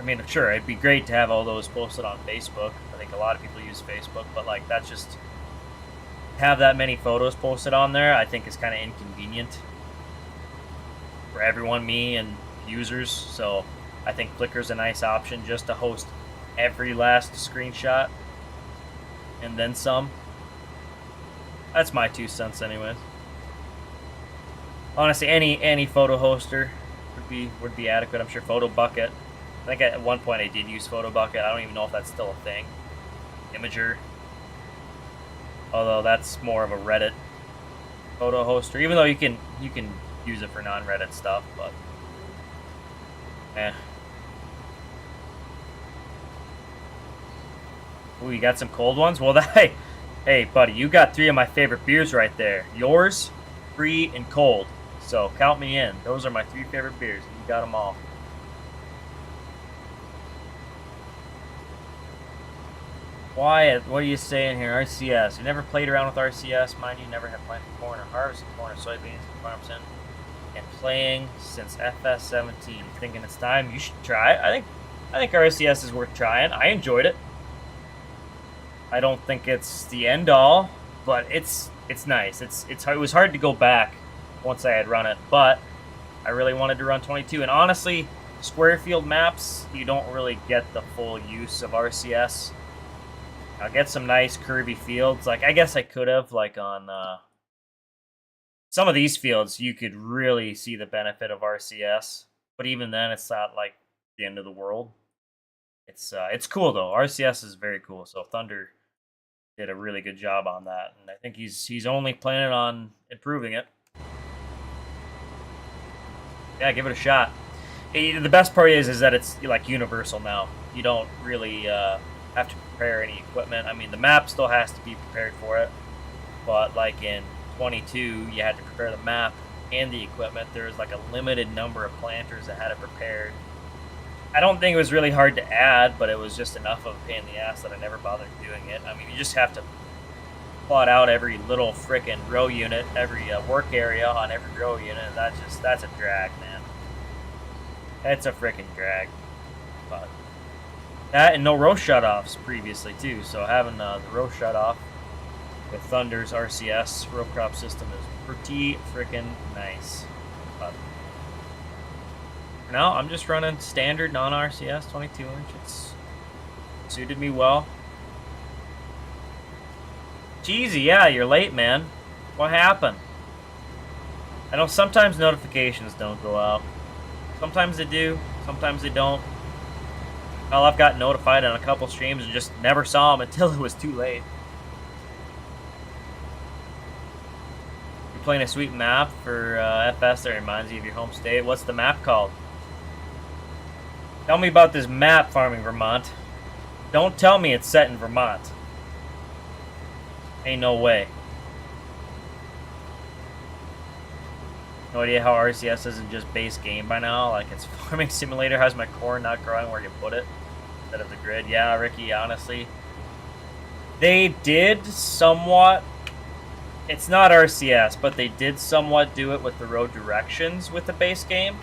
mean, sure, it'd be great to have all those posted on Facebook. I think a lot of people use Facebook, but like that's just have that many photos posted on there. I think is kind of inconvenient for everyone, me and users. So I think Flickr's a nice option just to host every last screenshot and then some. That's my 2 cents anyways. Honestly, any photo hoster would be adequate. I'm sure Photo Bucket. I think at one point I did use Photo Bucket. I don't even know if that's still a thing. Imager. Although that's more of a Reddit photo hoster. Even though you can use it for non-Reddit stuff, but Ooh, you got some cold ones? Well, hey, buddy, you got 3 of my favorite beers right there. Yours, free, and cold. So count me in. Those are my 3 favorite beers. You got them all. Wyatt, what are you saying here? RCS. You never played around with RCS, mind you. Never have planted corn or harvested corn or soybeans in farm sim. And playing since FS17. Thinking it's time? You should try it. I think RCS is worth trying. I enjoyed it. I don't think it's the end all, but it's nice. It was hard to go back once I had run it, but I really wanted to run 22. And honestly, square field maps, you don't really get the full use of RCS. I'll get some nice curvy fields. Like I guess I could have, like on some of these fields, you could really see the benefit of RCS. But even then, it's not like the end of the world. It's cool though. RCS is very cool. So Thunder did a really good job on that, and I think he's only planning on improving it. Yeah, give it a shot. The best part is that it's like universal now. You don't really have to prepare any equipment. I mean, the map still has to be prepared for it, but like in 22, you had to prepare the map and the equipment. There was like a limited number of planters that had it prepared. I don't think it was really hard to add, but it was just enough of a pain in the ass that I never bothered doing it. I mean, you just have to plot out every little frickin' row unit, every work area on every row unit, and that's a drag, man. It's a frickin' drag. But that and no row shutoffs previously too, so having the row shutoff with Thunder's RCS row crop system is pretty frickin' nice. But for now, I'm just running standard non-RCS 22-inch. It's suited me well. Cheesy, yeah, you're late, man. What happened? I know sometimes notifications don't go out. Sometimes they do, sometimes they don't. Well, I've got notified on a couple streams and just never saw them until it was too late. You're playing a sweet map for FS that reminds you of your home state. What's the map called? Tell me about this map, Farming Vermont. Don't tell me it's set in Vermont. Ain't no way. No idea how RCS isn't just base game by now. Like, it's Farming Simulator. How's my corn not growing where you put it instead of the grid? Yeah, Ricky, honestly. They did somewhat. It's not RCS, but they did somewhat do it with the road directions with the base game.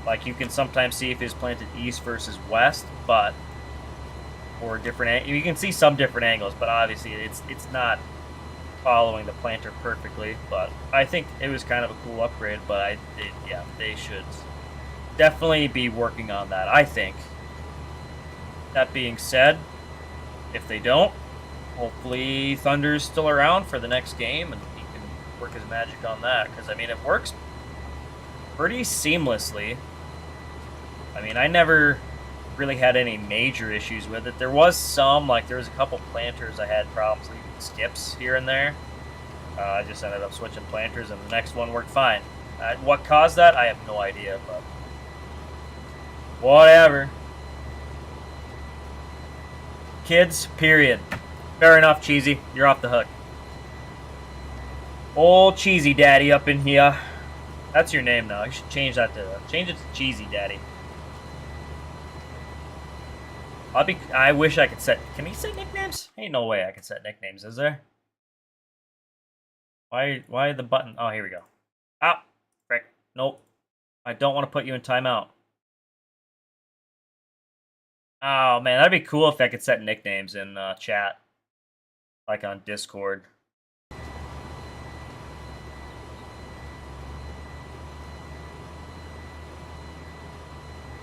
Like, you can sometimes see if it's planted east versus west, but or different. You can see some different angles, but obviously it's not following the planter perfectly. But I think it was kind of a cool upgrade. But yeah, they should definitely be working on that, I think. That being said, if they don't, hopefully Thunder's still around for the next game and he can work his magic on that. Because I mean, it works pretty seamlessly. I mean, I never really had any major issues with it. There was some, like there was a couple planters I had problems leaving skips here and there. I just ended up switching planters and the next one worked fine. What caused that, I have no idea, but whatever. Kids, period. Fair enough, Cheesy. You're off the hook. Old Cheesy Daddy up in here. That's your name now. You should change that to Cheesy Daddy. I wish I could set. Can he set nicknames? Ain't no way I can set nicknames, is there? Why the button? Oh, here we go. Ah, frick. Nope. I don't want to put you in timeout. Oh man, that'd be cool if I could set nicknames in chat, like on Discord.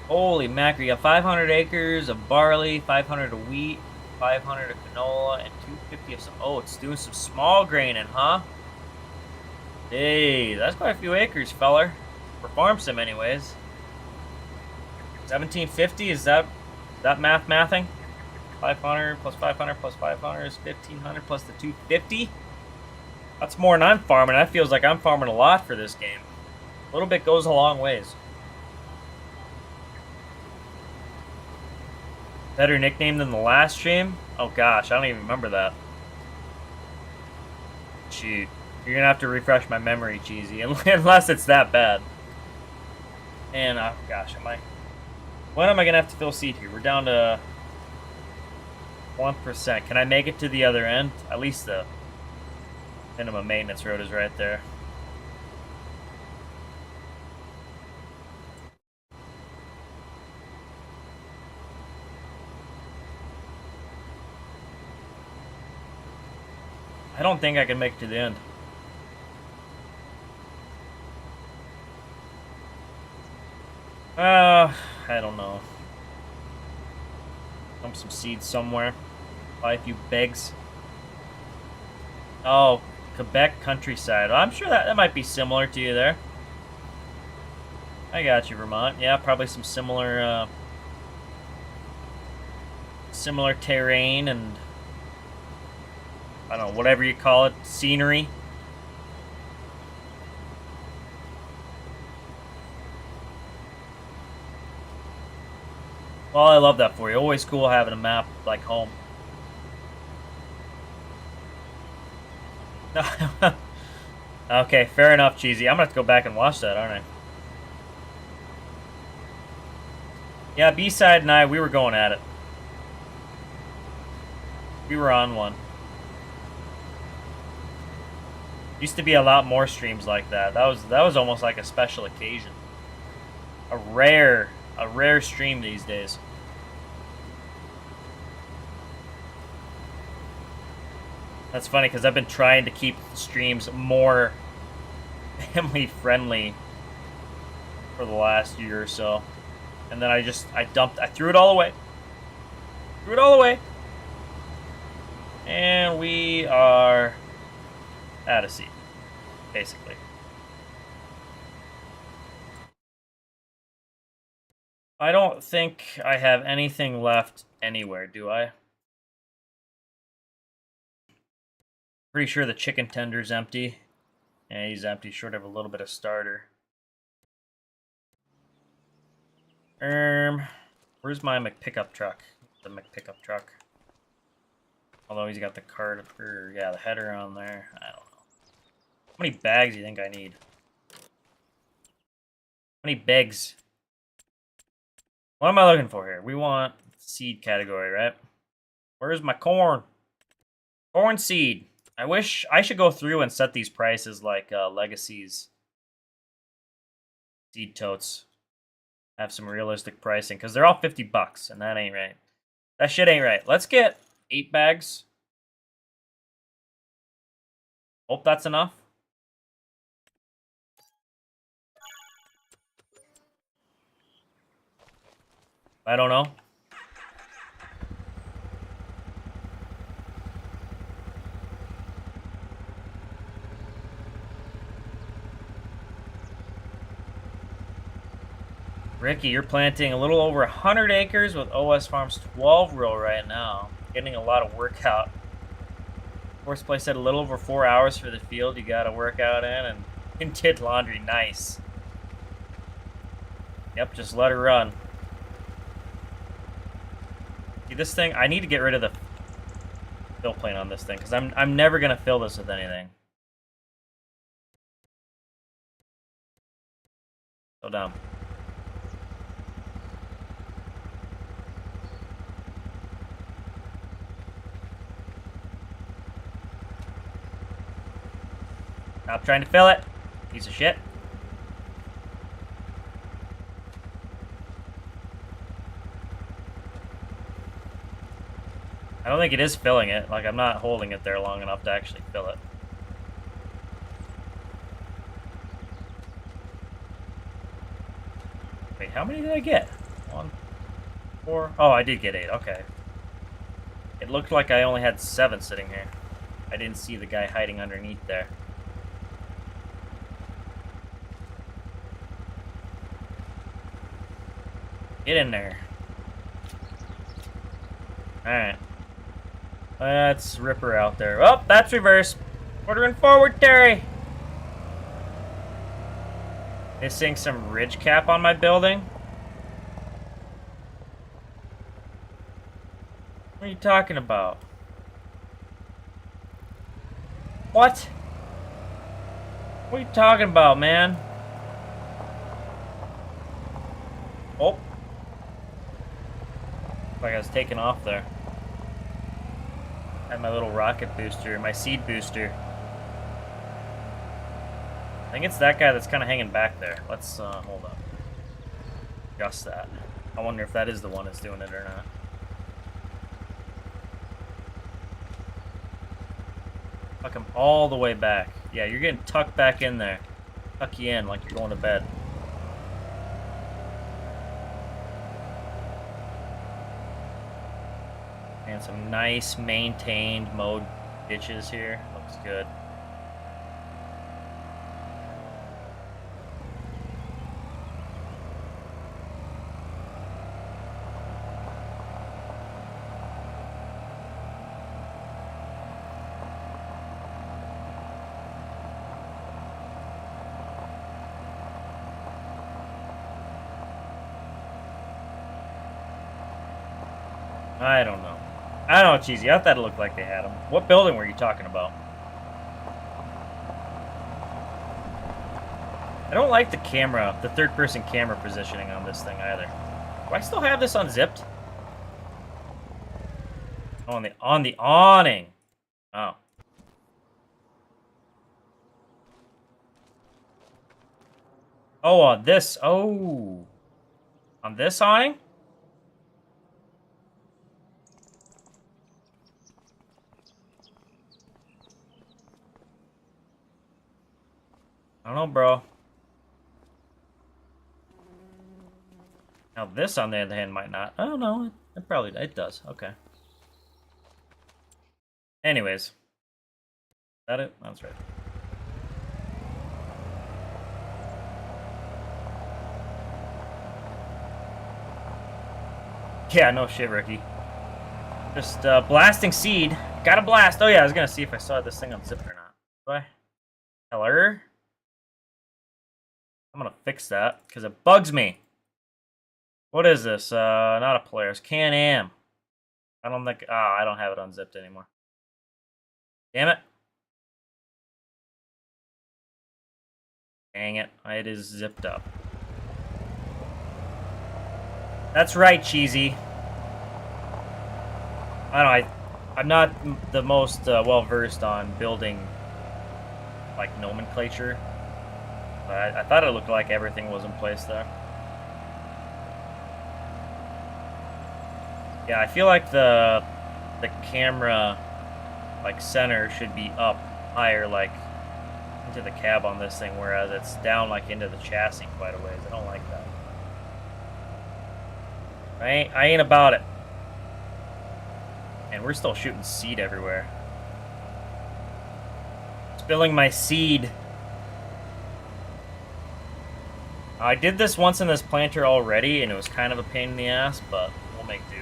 Holy mackerel, you got 500 acres of barley, 500 of wheat, 500 of canola, and 250 of some... Oh, it's doing some small graining, huh? Hey, that's quite a few acres, feller. For farm sim, anyways. 1750, is that mathing? 500 plus 500 plus 500 is 1500 plus the 250? That's more than I'm farming. That feels like I'm farming a lot for this game. A little bit goes a long ways. Better nickname than the last stream? Oh gosh, I don't even remember that. Shoot. You're gonna have to refresh my memory, Cheesy, unless it's that bad. And, oh gosh, when am I gonna have to fill seat here? We're down to 1%. Can I make it to the other end? At least the minimum maintenance road is right there. I don't think I can make it to the end. I don't know. Dump some seeds somewhere. Buy a few bags. Oh, Quebec countryside. I'm sure that might be similar to you there. I got you, Vermont. Yeah, probably some similar terrain and I don't know, whatever you call it, scenery. Well, I love that for you. Always cool having a map like home. Okay, fair enough, Cheesy. I'm gonna have to go back and watch that, aren't I? Yeah, B-Side and I, we were going at it. We were on one. Used to be a lot more streams like that. That was almost like a special occasion. A rare stream these days. That's funny because I've been trying to keep streams more family friendly for the last year or so. And then I threw it all away. Threw it all away. And we are out of seat, basically. I don't think I have anything left anywhere, do I? Pretty sure the chicken tender's empty. Yeah, he's empty, short of a little bit of starter. Where's my McPickup truck? The McPickup truck. Although he's got the card, or yeah, the header on there. I don't know. How many bags do you think I need? How many bags? What am I looking for here? We want seed category, right? Where's my corn? Corn seed. I wish I should go through and set these prices like Legacy's seed totes. Have some realistic pricing because they're all $50, and that ain't right. That shit ain't right. Let's get 8 bags. Hope that's enough. I don't know. Ricky, you're planting a little over 100 acres with OS Farms 12 row right now. Getting a lot of workout. Horse Play said a little over 4 hours for the field you got to work out in, and did laundry. Nice. Yep, just let her run. See, this thing, I need to get rid of the fill plane on this thing because I'm never gonna fill this with anything. So dumb. Stop trying to fill it, piece of shit. I don't think it is filling it. Like, I'm not holding it there long enough to actually fill it. Wait, how many did I get? 1, 4. Oh, I did get 8. Okay. It looked like I only had 7 sitting here. I didn't see the guy hiding underneath there. Get in there. Alright. Let's rip her out there. Oh, that's reverse. Ordering forward, Terry. Missing some ridge cap on my building. What are you talking about? What? What are you talking about, man? Oh. Like I was taking off there. Had my little rocket booster, my seed booster. I think it's that guy that's kind of hanging back there. Let's, hold up. Adjust that. I wonder if that is the one that's doing it or not. Tuck him all the way back. Yeah, you're getting tucked back in there. Tuck you in like you're going to bed. And some nice maintained mode ditches here. Looks good. I don't know. I don't know, Cheesy. I thought it looked like they had them. What building were you talking about? I don't like the camera, the third-person camera positioning on this thing either. Do I still have this unzipped? Oh, on the awning. Oh. Oh, on this. Oh. On this awning? I don't know, bro. Now this, on the other hand, might not. I don't know. It does. Okay. Anyways. Is that it? That's right. Yeah, no shit, Ricky. Just blasting seed. Got a blast. Oh yeah, I was gonna see if I saw this thing unzipped or not. Do I tell her? I'm gonna fix that because it bugs me. What is this? Not a Polaris. Can-Am. I don't think. Ah, I don't have it unzipped anymore. Damn it. Dang it. It is zipped up. That's right, Cheesy. I don't know. I'm not the most well-versed on building, like, nomenclature. But I thought it looked like everything was in place there. Yeah, I feel like the camera, like, center should be up higher, like, into the cab on this thing, whereas it's down, like, into the chassis quite a ways. I don't like that. I ain't about it. And we're still shooting seed everywhere. Spilling my seed. I did this once in this planter already, and it was kind of a pain in the ass, but we'll make do.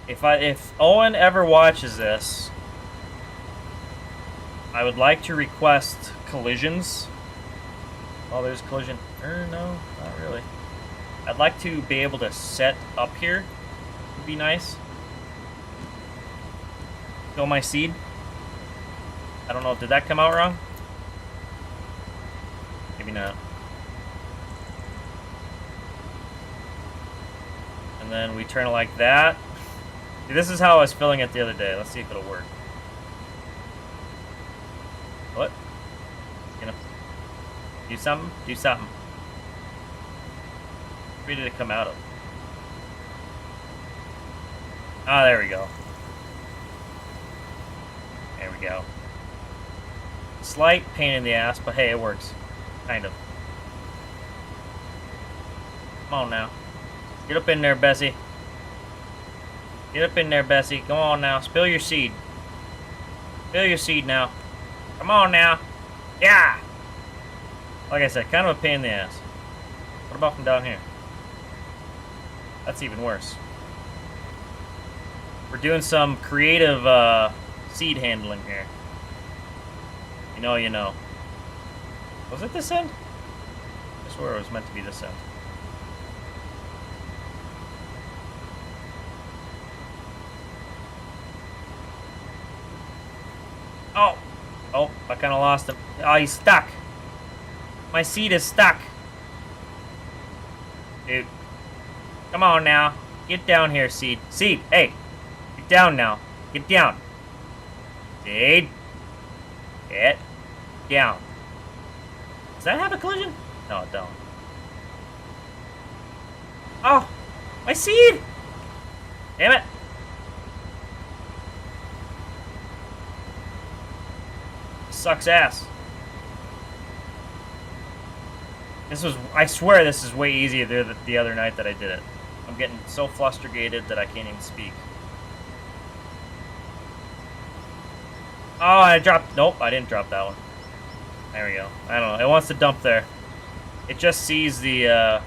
If Owen ever watches this, I would like to request collisions. Oh, there's collision. No, not really. I'd like to be able to set up here. Would be nice. Fill my seed. I don't know. Did that come out wrong? Maybe not. And then we turn it like that. See, this is how I was filling it the other day. Let's see if it'll work. What? You know, do something? Do something. Where did it come out of? Ah, there we go. There we go. Slight pain in the ass, but hey, it works. Kind of. Come on now. Get up in there, Bessie. Get up in there, Bessie. Come on now. Spill your seed. Spill your seed now. Come on now. Yeah! Like I said, kind of a pain in the ass. What about from down here? That's even worse. We're doing some creative seed handling here. You know, you know. Was it this end? I swear it was meant to be this end. Oh! Oh, I kind of lost him. Oh, he's stuck. My seed is stuck. Dude. Come on now. Get down here, seed. Seed, hey. Get down now. Get down. Seed. Get down. Does that have a collision? No, it don't. Oh! My seed! Damn it. Sucks ass. This was, I swear this is way easier the other night that I did it. I'm getting so flustergated that I can't even speak. Oh, I dropped, nope, I didn't drop that one. There we go. I don't know, it wants to dump there. It just sees the,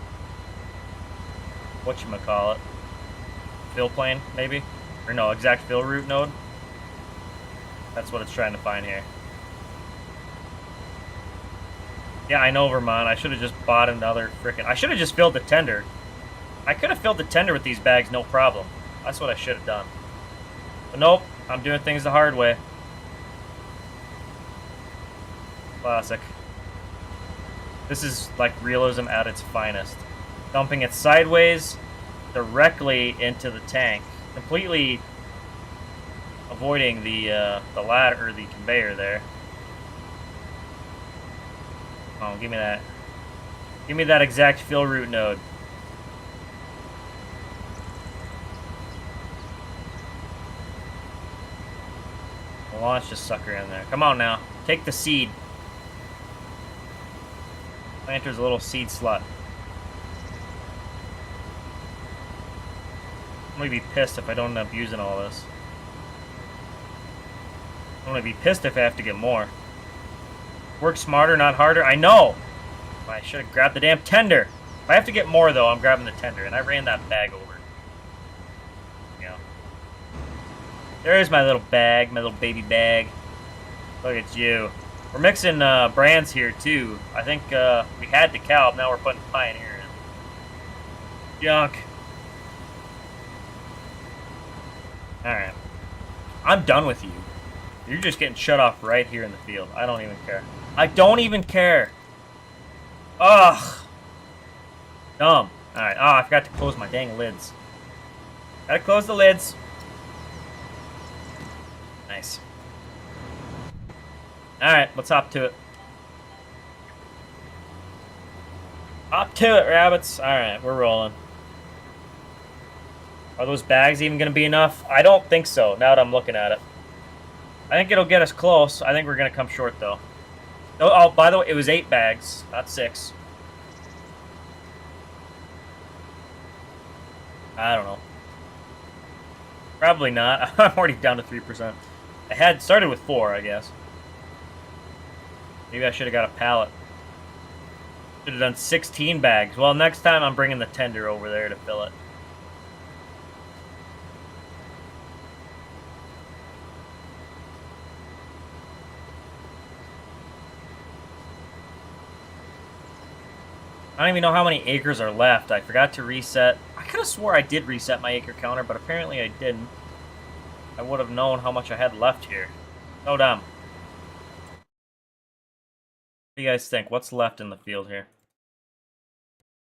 whatchamacallit, fill plane, maybe? Or no, exact fill route node. That's what it's trying to find here. Yeah, I know, Vermont. I should have just bought another frickin'... I should have just filled the tender. I could have filled the tender with these bags, no problem. That's what I should have done. But nope, I'm doing things the hard way. Classic. This is like realism at its finest. Dumping it sideways directly into the tank, completely avoiding the ladder or the conveyor there. Oh, give me that. Give me that exact fill route node. We'll launch this sucker in there. Come on now. Take the seed. Planter's a little seed slut. I'm gonna be pissed if I don't end up using all this. I'm gonna be pissed if I have to get more. Work smarter, not harder. I know! I should have grabbed the damn tender. If I have to get more, though, I'm grabbing the tender. And I ran that bag over. Yeah. There's my little bag, my little baby bag. Look at you. We're mixing brands here, too. I think we had DeKalb, now we're putting Pioneer in. Junk. Alright. I'm done with you. You're just getting shut off right here in the field. I don't even care. I don't even care. Ugh. Dumb. Alright. Oh, I forgot to close my dang lids. Gotta close the lids. Nice. Alright, let's hop to it. Hop to it, rabbits. Alright, we're rolling. Are those bags even going to be enough? I don't think so, now that I'm looking at it. I think it'll get us close. I think we're going to come short, though. Oh, by the way, it was 8 bags, not 6. I don't know. Probably not. I'm already down to 3%. I had started with 4, I guess. Maybe I should have got a pallet. Should have done 16 bags. Well, next time I'm bringing the tender over there to fill it. I don't even know how many acres are left. I forgot to reset. I could have swore I did reset my acre counter, but apparently I didn't. I would have known how much I had left here. So dumb. What do you guys think? What's left in the field here?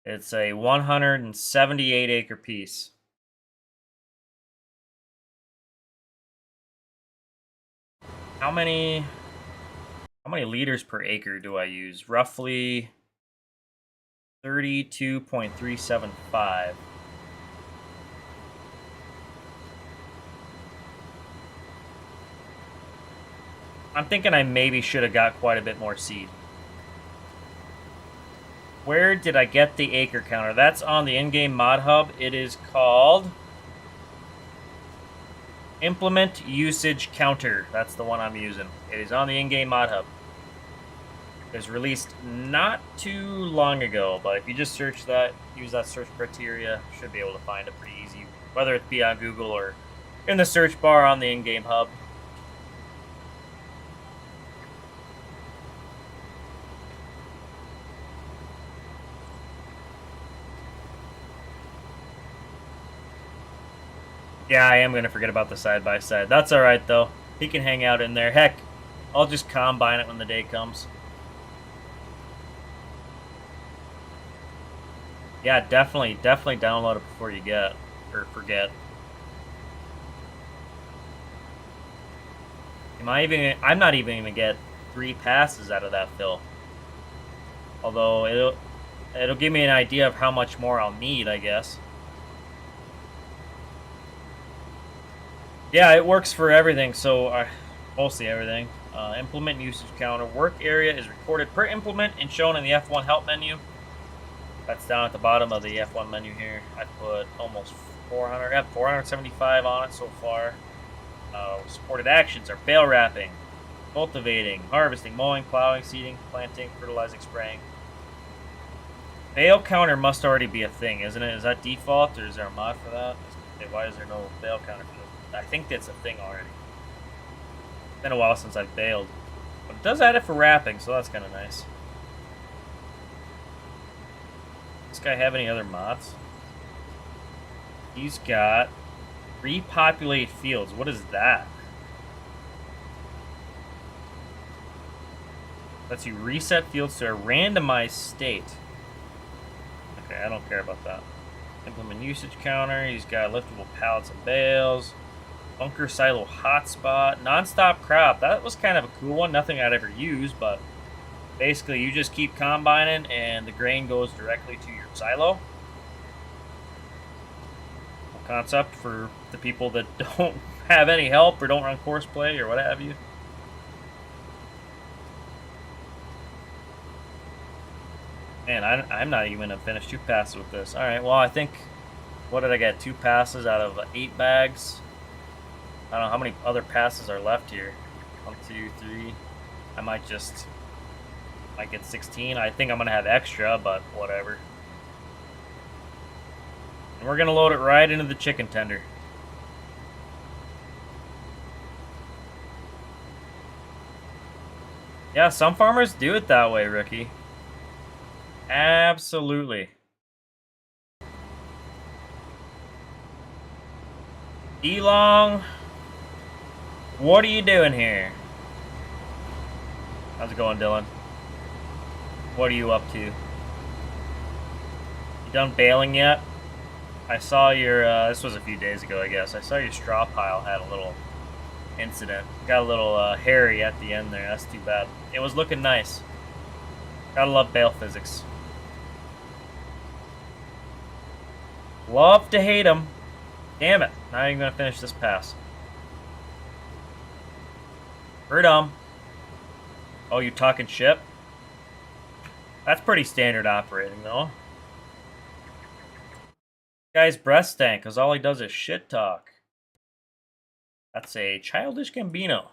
It's a 178 acre piece. How many liters per acre do I use? Roughly 32.375. I'm thinking I maybe should have got quite a bit more seed. Where did I get the acre counter? That's on the in-game mod hub. It is called Implement Usage Counter. That's the one I'm using. It is on the in-game mod hub. It was released not too long ago, but if you just search that, use that search criteria, you should be able to find it pretty easy, whether it be on Google or in the search bar on the in-game hub. Yeah, I am going to forget about the side-by-side. That's alright, though. He can hang out in there. Heck, I'll just combine it when the day comes. Yeah, definitely download it before you get, or forget. I'm not even going to get 3 passes out of that fill. Although, it'll give me an idea of how much more I'll need, I guess. Yeah, it works for everything, so mostly everything. Implement usage counter. Work area is recorded per implement and shown in the F1 help menu. That's down at the bottom of the F1 menu here. I put almost 475 on it so far. Supported actions are bale wrapping, cultivating, harvesting, mowing, plowing, seeding, planting, fertilizing, spraying. Bale counter must already be a thing, isn't it? Is that default, or is there a mod for that? Why is there no bale counter for this? I think that's a thing already. It's been a while since I've baled. But it does add it for wrapping, so that's kind of nice. Does this guy have any other mods? He's got repopulate fields. What is that? Lets you reset fields to a randomized state. Okay, I don't care about that. Implement usage counter. He's got liftable pallets and bales. Bunker silo hotspot. Non-stop crop. That was kind of a cool one. Nothing I'd ever use, but basically you just keep combining and the grain goes directly to your silo. Cool concept for the people that don't have any help or don't run course play or what have you. Man, I'm not even going to finish 2 passes with this. Alright, well, I think... What did I get? 2 passes out of 8 bags? I don't know how many other passes are left here. 1, 2, 3. I might get 16. I think I'm going to have extra, but whatever. And we're going to load it right into the chicken tender. Yeah, some farmers do it that way, Rookie. Absolutely. D-Long, what are you doing here? How's it going, Dylan? What are you up to? You done baling yet? I saw your, this was a few days ago, I guess. I saw your straw pile had a little incident. Got a little hairy at the end there. That's too bad. It was looking nice. Gotta love bale physics. Love to hate them. Damn it. Not even going to finish this pass. We're dumb. Oh, you talking ship? That's pretty standard operating, though. Guy's breath stank, because all he does is shit talk. That's a childish Gambino.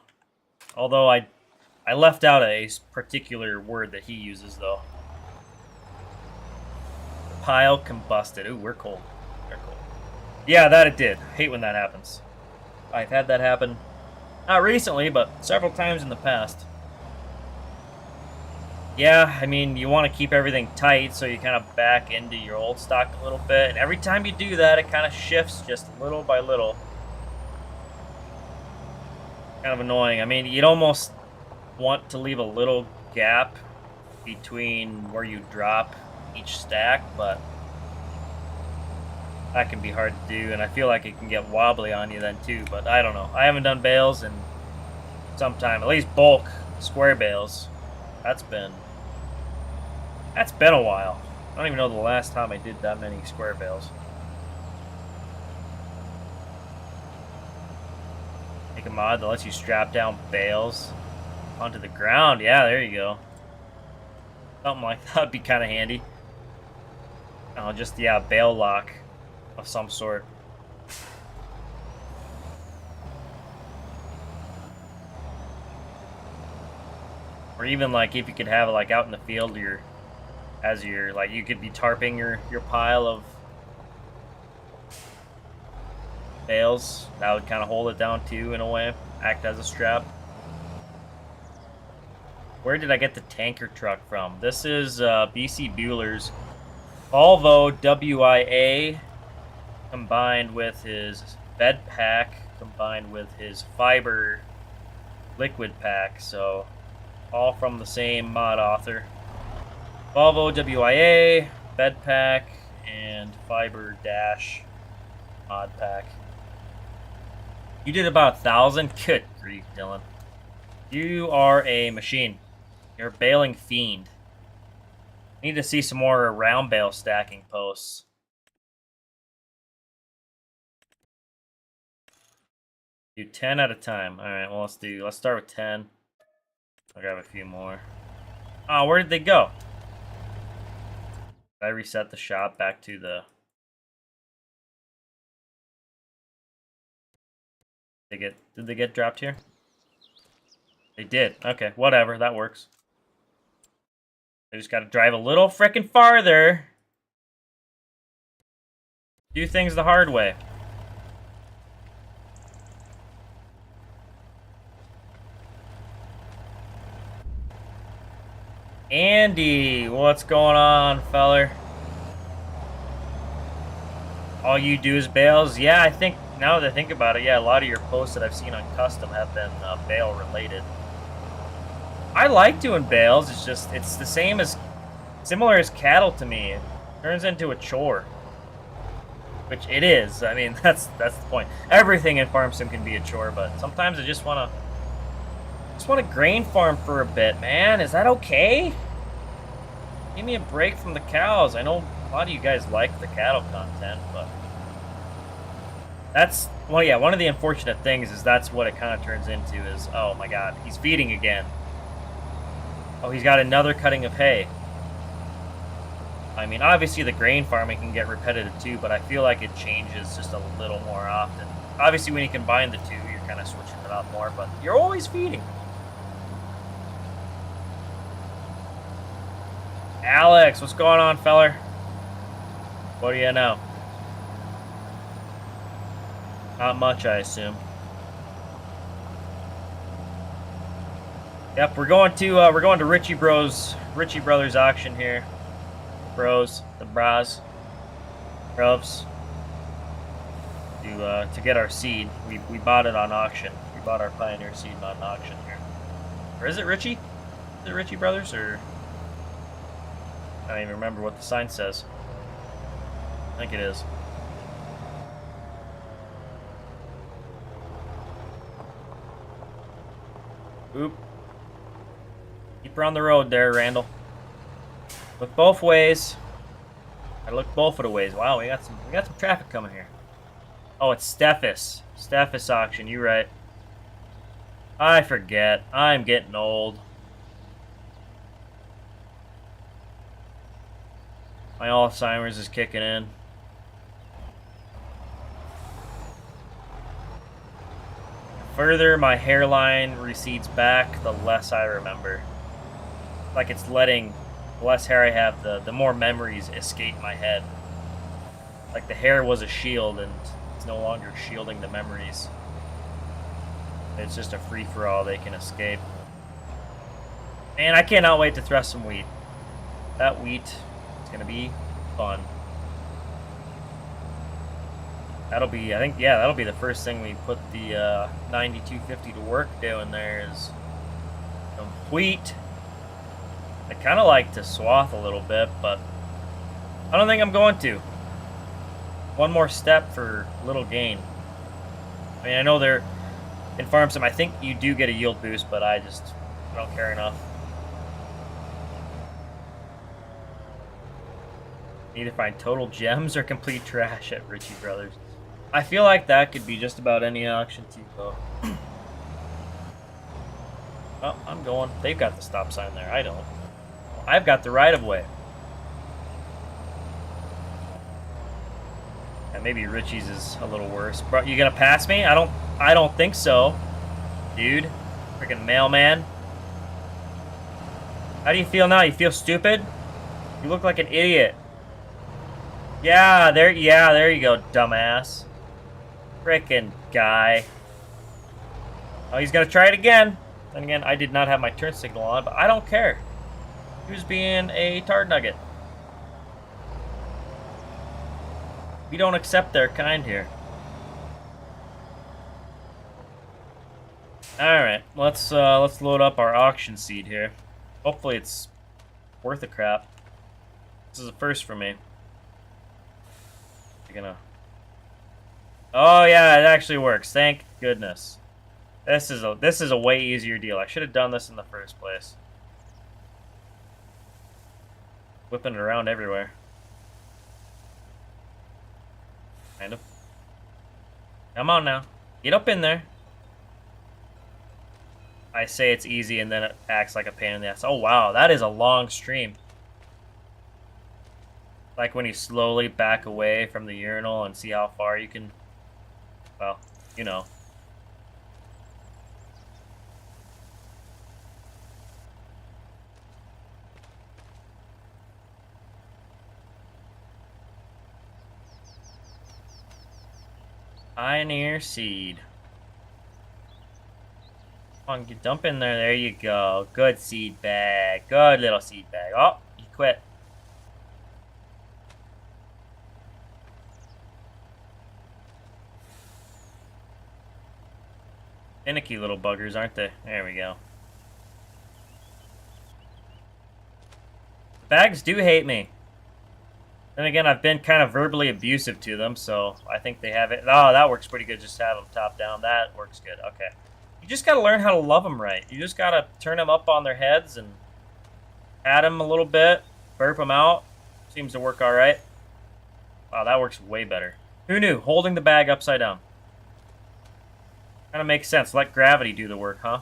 Although I left out a particular word that he uses, though. Pile combusted. Ooh, we're cold. We're cold. Yeah, that it did. Hate when that happens. I've had that happen, not recently, but several times in the past. Yeah, I mean, you want to keep everything tight, so you kind of back into your old stock a little bit. And every time you do that, it kind of shifts just little by little. Kind of annoying. I mean, you'd almost want to leave a little gap between where you drop each stack, but that can be hard to do, and I feel like it can get wobbly on you then too, but I don't know. I haven't done bales in some time, at least bulk square bales. That's been a while. I don't even know the last time I did that many square bales. Make a mod that lets you strap down bales onto the ground. Yeah, there you go. Something like that would be kind of handy. Oh, just, yeah, bale lock of some sort. Or even, like, if you could have it, like, out in the field, like, you could be tarping your pile of bales. That would kind of hold it down, too, in a way. Act as a strap. Where did I get the tanker truck from? This is BC Bueller's Volvo WIA combined with his bed pack combined with his fiber liquid pack. So all from the same mod author. Volvo WIA, bed pack, and fiber dash mod pack. You did about 1,000? Good grief, Dylan. You are a machine. You're a baling fiend. Need to see some more round bale stacking posts. Do 10 at a time. Alright, well let's start with 10. I'll grab a few more. Oh, where did they go? Did I reset the shop back to the... Did they get dropped here? They did. Okay, whatever, that works. I just gotta drive a little frickin' farther. Do things the hard way. Andy, what's going on, feller? All you do is bales? Yeah, I think, now that I think about it, yeah, a lot of your posts that I've seen on custom have been bale related. I like doing bales, it's just, it's the same as, similar as cattle to me. It turns into a chore. Which it is. I mean, that's the point. Everything in farm sim can be a chore, but sometimes I just want to grain farm for a bit, man. Is that okay? Give me a break from the cows. I know a lot of you guys like the cattle content, but that's, well, yeah, one of the unfortunate things is that's what it kind of turns into is, oh my god, he's feeding again. Oh, he's got another cutting of hay. I mean, obviously the grain farming can get repetitive too, but I feel like it changes just a little more often. Obviously, when you combine the two, you're kind of switching it up more, but you're always feeding. Alex, what's going on, feller? What do you know? Not much, I assume. Yep, we're going to Richie Brothers auction here. Bros, the bras, bruvs, to get our seed. We bought it on auction. We bought our Pioneer seed on auction here. Or is it Richie? Is it Richie Brothers, or I don't even remember what the sign says. I think it is. Oop. Keep her on the road there, Randall. Look both ways. I look both of the ways. Wow, we got some traffic coming here. Oh, it's Steffes. Steffes auction, you right. I forget. I'm getting old. My Alzheimer's is kicking in. The further my hairline recedes back, the less I remember. Like it's letting, the less hair I have, the more memories escape my head. Like the hair was a shield and it's no longer shielding the memories. It's just a free-for-all, they can escape. Man, I cannot wait to thrust some wheat. That wheat is going to be fun. That'll be, I think, yeah, that'll be the first thing we put the 9250 to work doing there is some wheat. I kind of like to swath a little bit, but I don't think I'm going to. One more step for little gain. I mean, I know they're in farm sim, I think you do get a yield boost, but I don't care enough. Either find total gems or complete trash at Richie Brothers. I feel like that could be just about any auction too, though. Oh, I'm going. They've got the stop sign there. I don't. I've got the right of way. And maybe Richie's is a little worse. Bro, you gonna pass me? I don't think so, dude. Freaking mailman. How do you feel now? You feel stupid? You look like an idiot. Yeah, there you go, dumbass. Frickin' guy. Oh, he's gonna try it again. Then again, I did not have my turn signal on, but I don't care. He was being a tard nugget. We don't accept their kind here. Alright, let's load up our auction seed here. Hopefully it's worth a crap. This is a first for me. You're gonna... Oh yeah, it actually works. Thank goodness. This is a way easier deal. I should have done this in the first place. Whipping it around everywhere. Kind of. Come on now. Get up in there. I say it's easy and then it acts like a pain in the ass. Oh wow, that is a long stream. Like when you slowly back away from the urinal and see how far you can... Well, you know. Pioneer seed. Come on, you dump in there. There you go. Good seed bag. Good little seed bag. Oh, you quit. Finicky little buggers, aren't they? There we go. Bags do hate me. Then again, I've been kind of verbally abusive to them, so I think they have it. Oh, that works pretty good. Just have them top down. That works good. Okay. You just got to learn how to love them right. You just got to turn them up on their heads and pat them a little bit, burp them out. Seems to work all right. Wow, that works way better. Who knew? Holding the bag upside down. Kind of makes sense. Let gravity do the work, huh?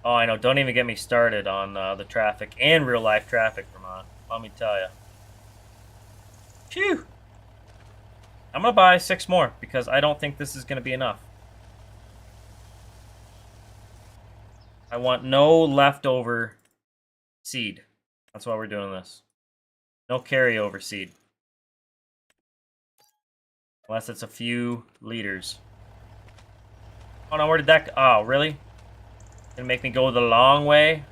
Oh, I know. Don't even get me started on the traffic and real-life traffic, Vermont. Let me tell you. Phew! I'm going to buy 6 more because I don't think this is going to be enough. I want no leftover seed. That's why we're doing this. No carryover seed. Unless it's a few liters. Oh no, where did that go? Oh, really? Gonna make me go the long way?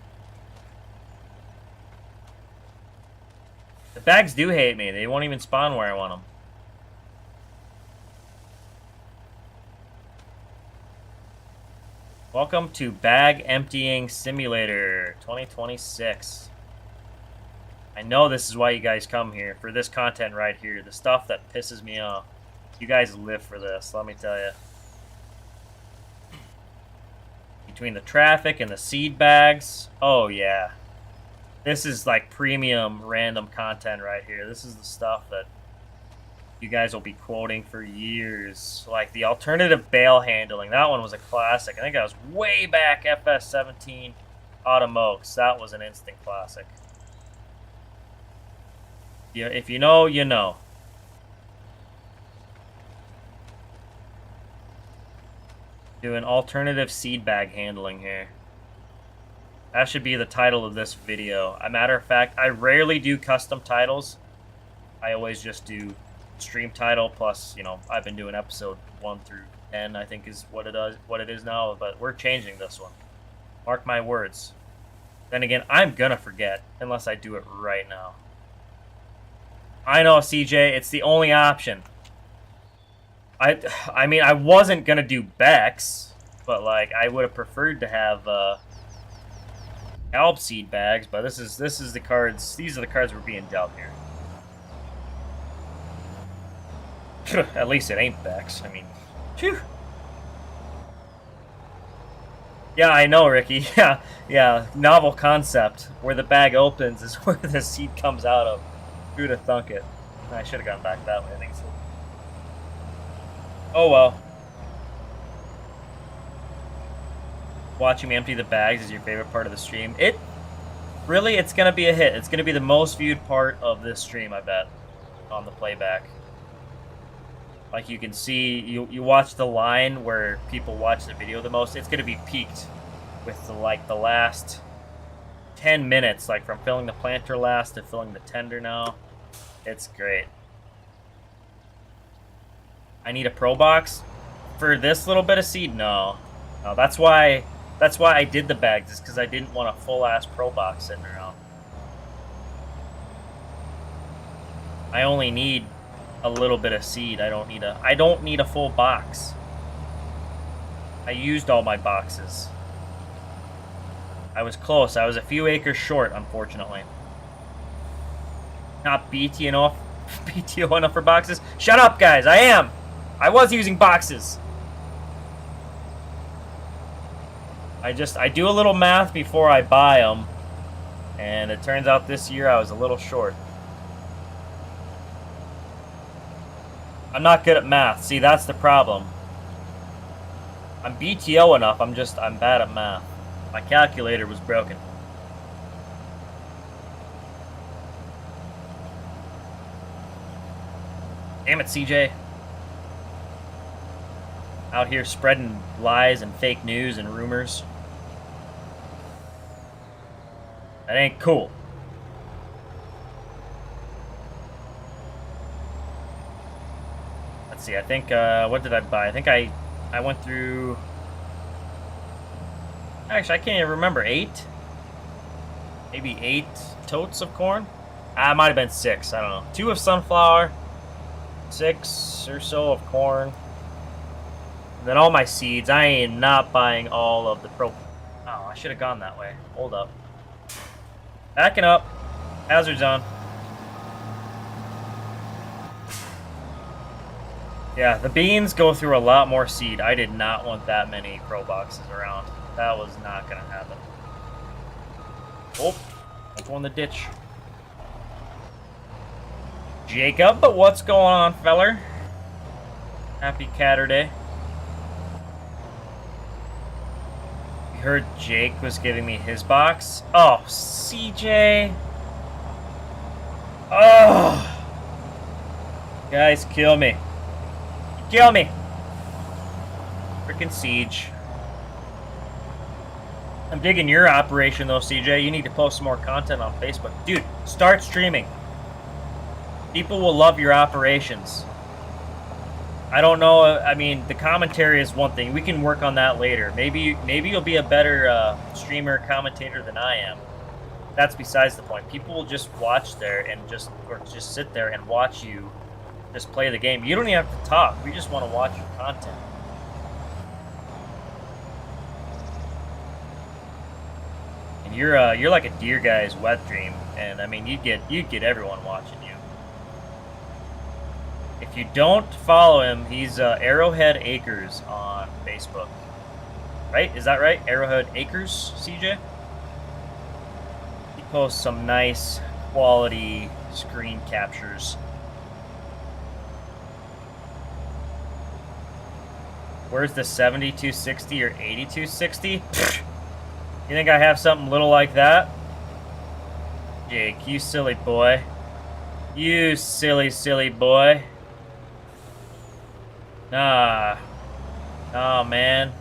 The bags do hate me. They won't even spawn where I want them. Welcome to Bag Emptying Simulator 2026. I know this is why you guys come here, for this content right here. The stuff that pisses me off. You guys live for this, let me tell you. Between the traffic and the seed bags, oh yeah. This is like premium random content right here. This is the stuff that you guys will be quoting for years. Like the alternative bale handling, that one was a classic. I think that was way back FS25 Automokes. That was an instant classic. Yeah, if you know, you know. Doing alternative seed bag handling here. That should be the title of this video. A matter of fact, I rarely do custom titles. I always just do stream title plus, you know, I've been doing episode 1 through 10, I think is what it is now, but we're changing this one. Mark my words. Then again, I'm gonna forget unless I do it right now. I know, CJ, it's the only option. I mean, I wasn't gonna do Bex, but like I would have preferred to have Alb seed bags. But this is the cards. These are the cards we're being dealt here. At least it ain't Bex. I mean, phew. Yeah, I know, Ricky. Yeah. Novel concept where the bag opens is where the seed comes out of. Who'd have thunk it? I should have gone back that way. I think so. Oh well. Watching me empty the bags is your favorite part of the stream. It's gonna be a hit. It's gonna be the most viewed part of this stream, I bet, on the playback. Like you can see, you watch the line where people watch the video the most. It's gonna be peaked with the last 10 minutes, like from filling the planter last to filling the tender now. It's great. I need a pro box for this little bit of seed. No, that's why I did the bags, is because I didn't want a full ass pro box sitting around. I only need a little bit of seed. I don't need a full box. I used all my boxes. I was close. I was a few acres short, unfortunately. Not BTO enough for boxes. Shut up, guys. I was using boxes. I do a little math before I buy them, and it turns out this year I was a little short. I'm not good at math. See, that's the problem. I'm BTO enough. I'm bad at math. My calculator was broken. Damn it, CJ. Out here spreading lies and fake news and rumors. That ain't cool. Let's see, I think, what did I buy? I think I went through... Actually, I can't even remember. 8? Maybe 8 totes of corn? It might have been 6, I don't know. 2 of sunflower, 6 or so of corn. And then all my seeds. I am not buying all of the pro. Oh, I should have gone that way. Hold up. Backing up. Hazards on. Yeah, the beans go through a lot more seed. I did not want that many pro boxes around. That was not going to happen. Oh, don't go in the ditch. Jacob, but what's going on, feller? Happy Catterday. You heard Jake was giving me his box? Oh, CJ. Oh. Guys, kill me. Kill me. Freaking Siege. I'm digging your operation though, CJ. You need to post some more content on Facebook. Dude, start streaming. People will love your operations. I don't know. I mean, the commentary is one thing. We can work on that later. Maybe you'll be a better streamer commentator than I am. That's besides the point. People will just watch there and just sit there and watch you just play the game. You don't even have to talk. We just want to watch your content. And you're like a deer guy's wet dream, and I mean you'd get everyone watching you. If you don't follow him, he's Arrowhead Acres on Facebook. Right? Is that right? Arrowhead Acres, CJ? He posts some nice quality screen captures. Where's the 7260 or 8260? You think I have something little like that? Jake, you silly boy. You silly, silly boy. Nah. Nah, man.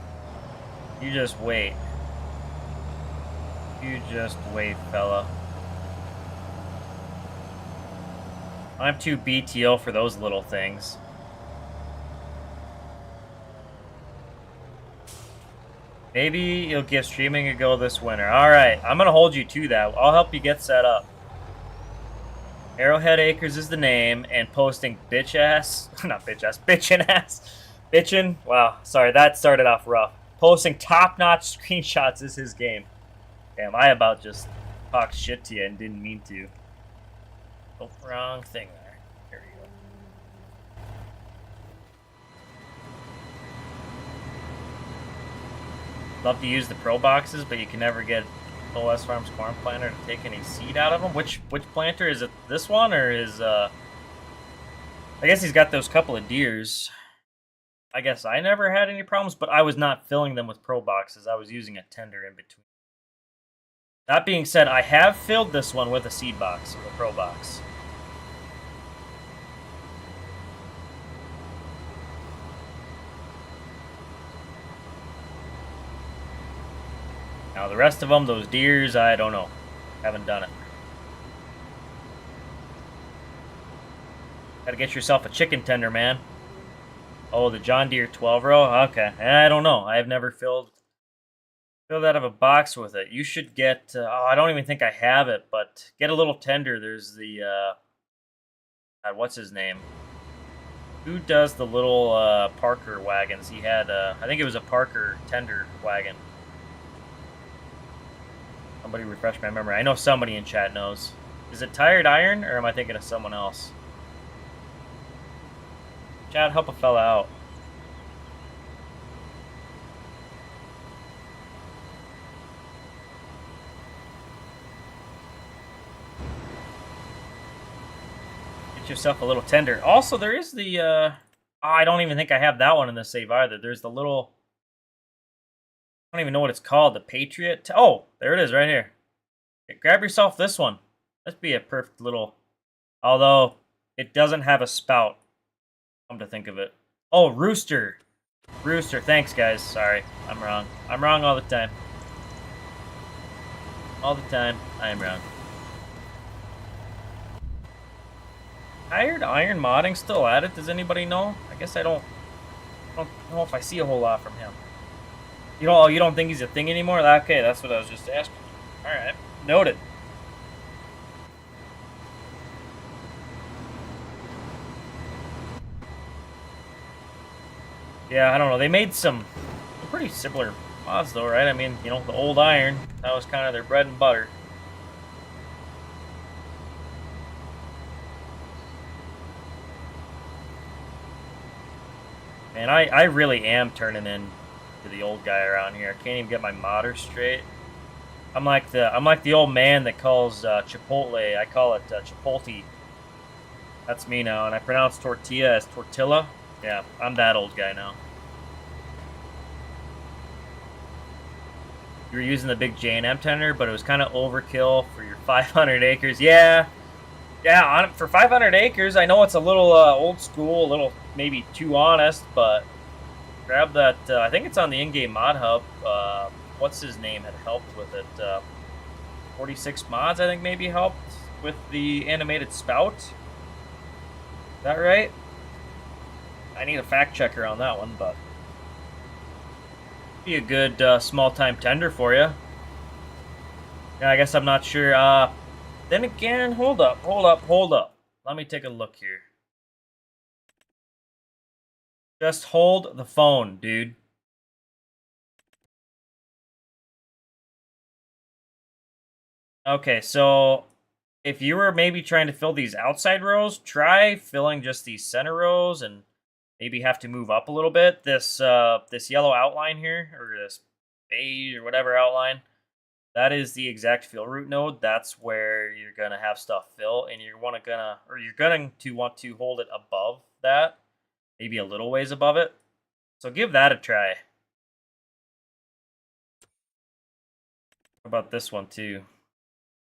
You just wait. You just wait, fella. I'm too BTO for those little things. Maybe you'll give streaming a go this winter. Alright, I'm going to hold you to that. I'll help you get set up. Arrowhead Acres is the name, and posting bitch ass. Not bitch ass, bitchin' ass. Bitchin'. Wow, sorry, that started off rough. Posting top-notch screenshots is his game. Damn, I about just talked shit to you and didn't mean to. Oh, wrong thing there. There you go. Love to use the pro boxes, but you can never get OS Farms corn planter to take any seed out of them. Which planter is it? This one or is I guess he's got those couple of deers. I guess I never had any problems, but I was not filling them with pro boxes. I was using a tender in between. That being said, I have filled this one with a seed box, a pro box. Now the rest of them, those deers, I don't know. Haven't done it. Gotta get yourself a chicken tender, man. Oh, the John Deere 12 row? Okay. I don't know. I have never filled out of a box with it. You should get, oh, I don't even think I have it, but get a little tender. There's the, God, what's his name? Who does the little Parker wagons? He had, I think it was a Parker tender wagon. Somebody refresh my memory. I know somebody in chat knows. Is it Tired Iron, or am I thinking of someone else? Chat, help a fella out. Get yourself a little tender. Also, there is the, oh, I don't even think I have that one in the save either. There's the little, I don't even know what it's called. The Patriot. Oh, there it is right here. Okay, grab yourself this one. That'd be a perfect little, although it doesn't have a spout. Come to think of it. Oh, Rooster. Rooster. Thanks, guys. Sorry. I'm wrong. I'm wrong all the time. All the time, I am wrong. Tired Iron modding still at it? Does anybody know? I guess I don't know if I see a whole lot from him. You don't think he's a thing anymore? Okay, that's what I was just asking. Alright. Noted. Yeah, I don't know. They made some pretty similar mods though, right? I mean, you know, the old iron, that was kind of their bread and butter. Man, I really am turning in to the old guy around here. I can't even get my modder straight. I'm like the old man that calls Chipotle. I call it Chipotle. That's me now, and I pronounce tortilla as tortilla. Yeah, I'm that old guy now. You were using the big J&M tender, but it was kind of overkill for your 500 acres. Yeah, for 500 acres, I know it's a little old school, a little maybe too honest, but grab that. I think it's on the in-game mod hub. What's his name had helped with it? 46 mods, I think, maybe helped with the animated spout. Is that right? I need a fact checker on that one, but be a good small-time tender for you. Yeah, I guess I'm not sure. Then again, hold up. Let me take a look here. Just hold the phone, dude. Okay, so if you were maybe trying to fill these outside rows, try filling just these center rows and maybe have to move up a little bit. This yellow outline here, or this beige or whatever outline, that is the exact fill root node. That's where you're gonna have stuff fill, and you're going to want to hold it above that, maybe a little ways above it. So give that a try. How about this one too?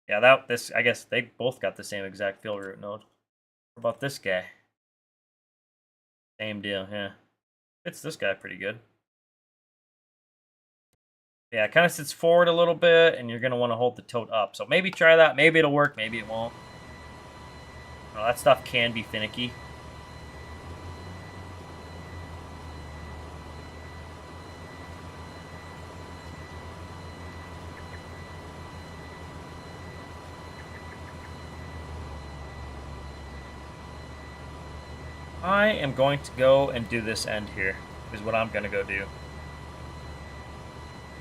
Yeah, I guess they both got the same exact fill root node. What about this guy? Same deal, yeah. Fits this guy pretty good. Yeah, it kind of sits forward a little bit, and you're going to want to hold the tote up. So maybe try that. Maybe it'll work. Maybe it won't. Well, that stuff can be finicky. I am going to go and do this end here, is what I'm going to go do.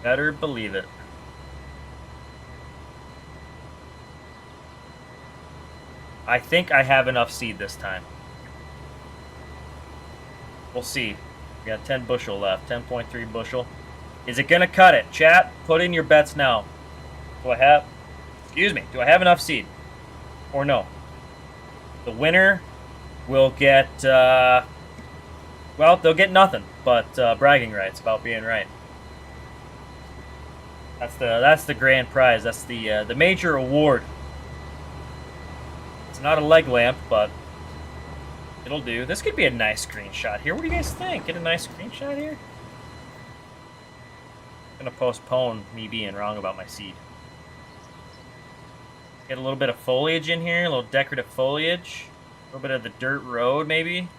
Better believe it. I think I have enough seed this time. We'll see. We got 10 bushel left, 10.3 bushel. Is it going to cut it? Chat, put in your bets now. Do I have enough seed? Or no? The winner will get, well, they'll get nothing but bragging rights about being right. That's the grand prize. That's the major award. It's not a leg lamp, but it'll do. This could be a nice screenshot here. What do you guys think? Get a nice screenshot here? I'm gonna postpone me being wrong about my seed. Get a little bit of foliage in here, a little decorative foliage. A little bit of the dirt road, maybe.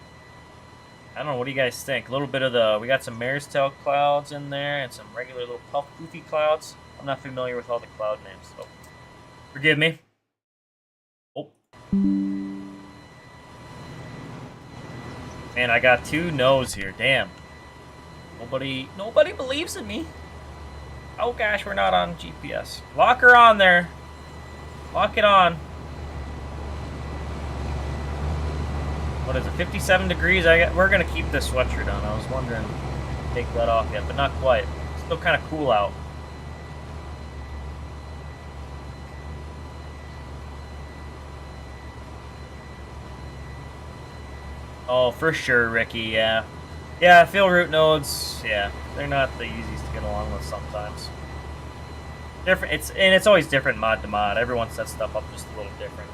I don't know, what do you guys think? A little bit of we got some mare's tail clouds in there and some regular little puff poofy clouds. I'm not familiar with all the cloud names, so forgive me. Oh. Man, I got 2 no's here, damn. Nobody believes in me. Oh gosh, we're not on GPS. Lock her on there. Lock it on. What is it, 57 degrees? We're going to keep this sweatshirt on. I was wondering to take that off yet, but not quite. It's still kind of cool out. Oh, for sure, Ricky, yeah. Yeah, fill root nodes, yeah. They're not the easiest to get along with sometimes. It's always different mod to mod. Everyone sets stuff up just a little different.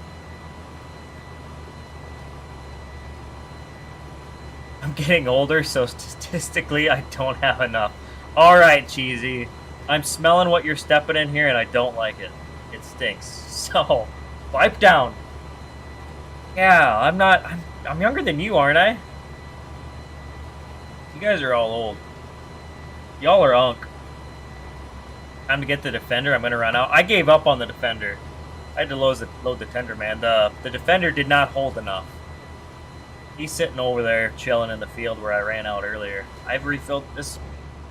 I'm getting older, so statistically, I don't have enough. Alright, Cheesy. I'm smelling what you're stepping in here, and I don't like it. It stinks. So, wipe down. Yeah, I'm younger than you, aren't I? You guys are all old. Y'all are unk. Time to get the Defender. I'm going to run out. I gave up on the Defender. I had to load the Tender, man. The Defender did not hold enough. He's sitting over there chilling in the field where I ran out earlier. I've refilled this.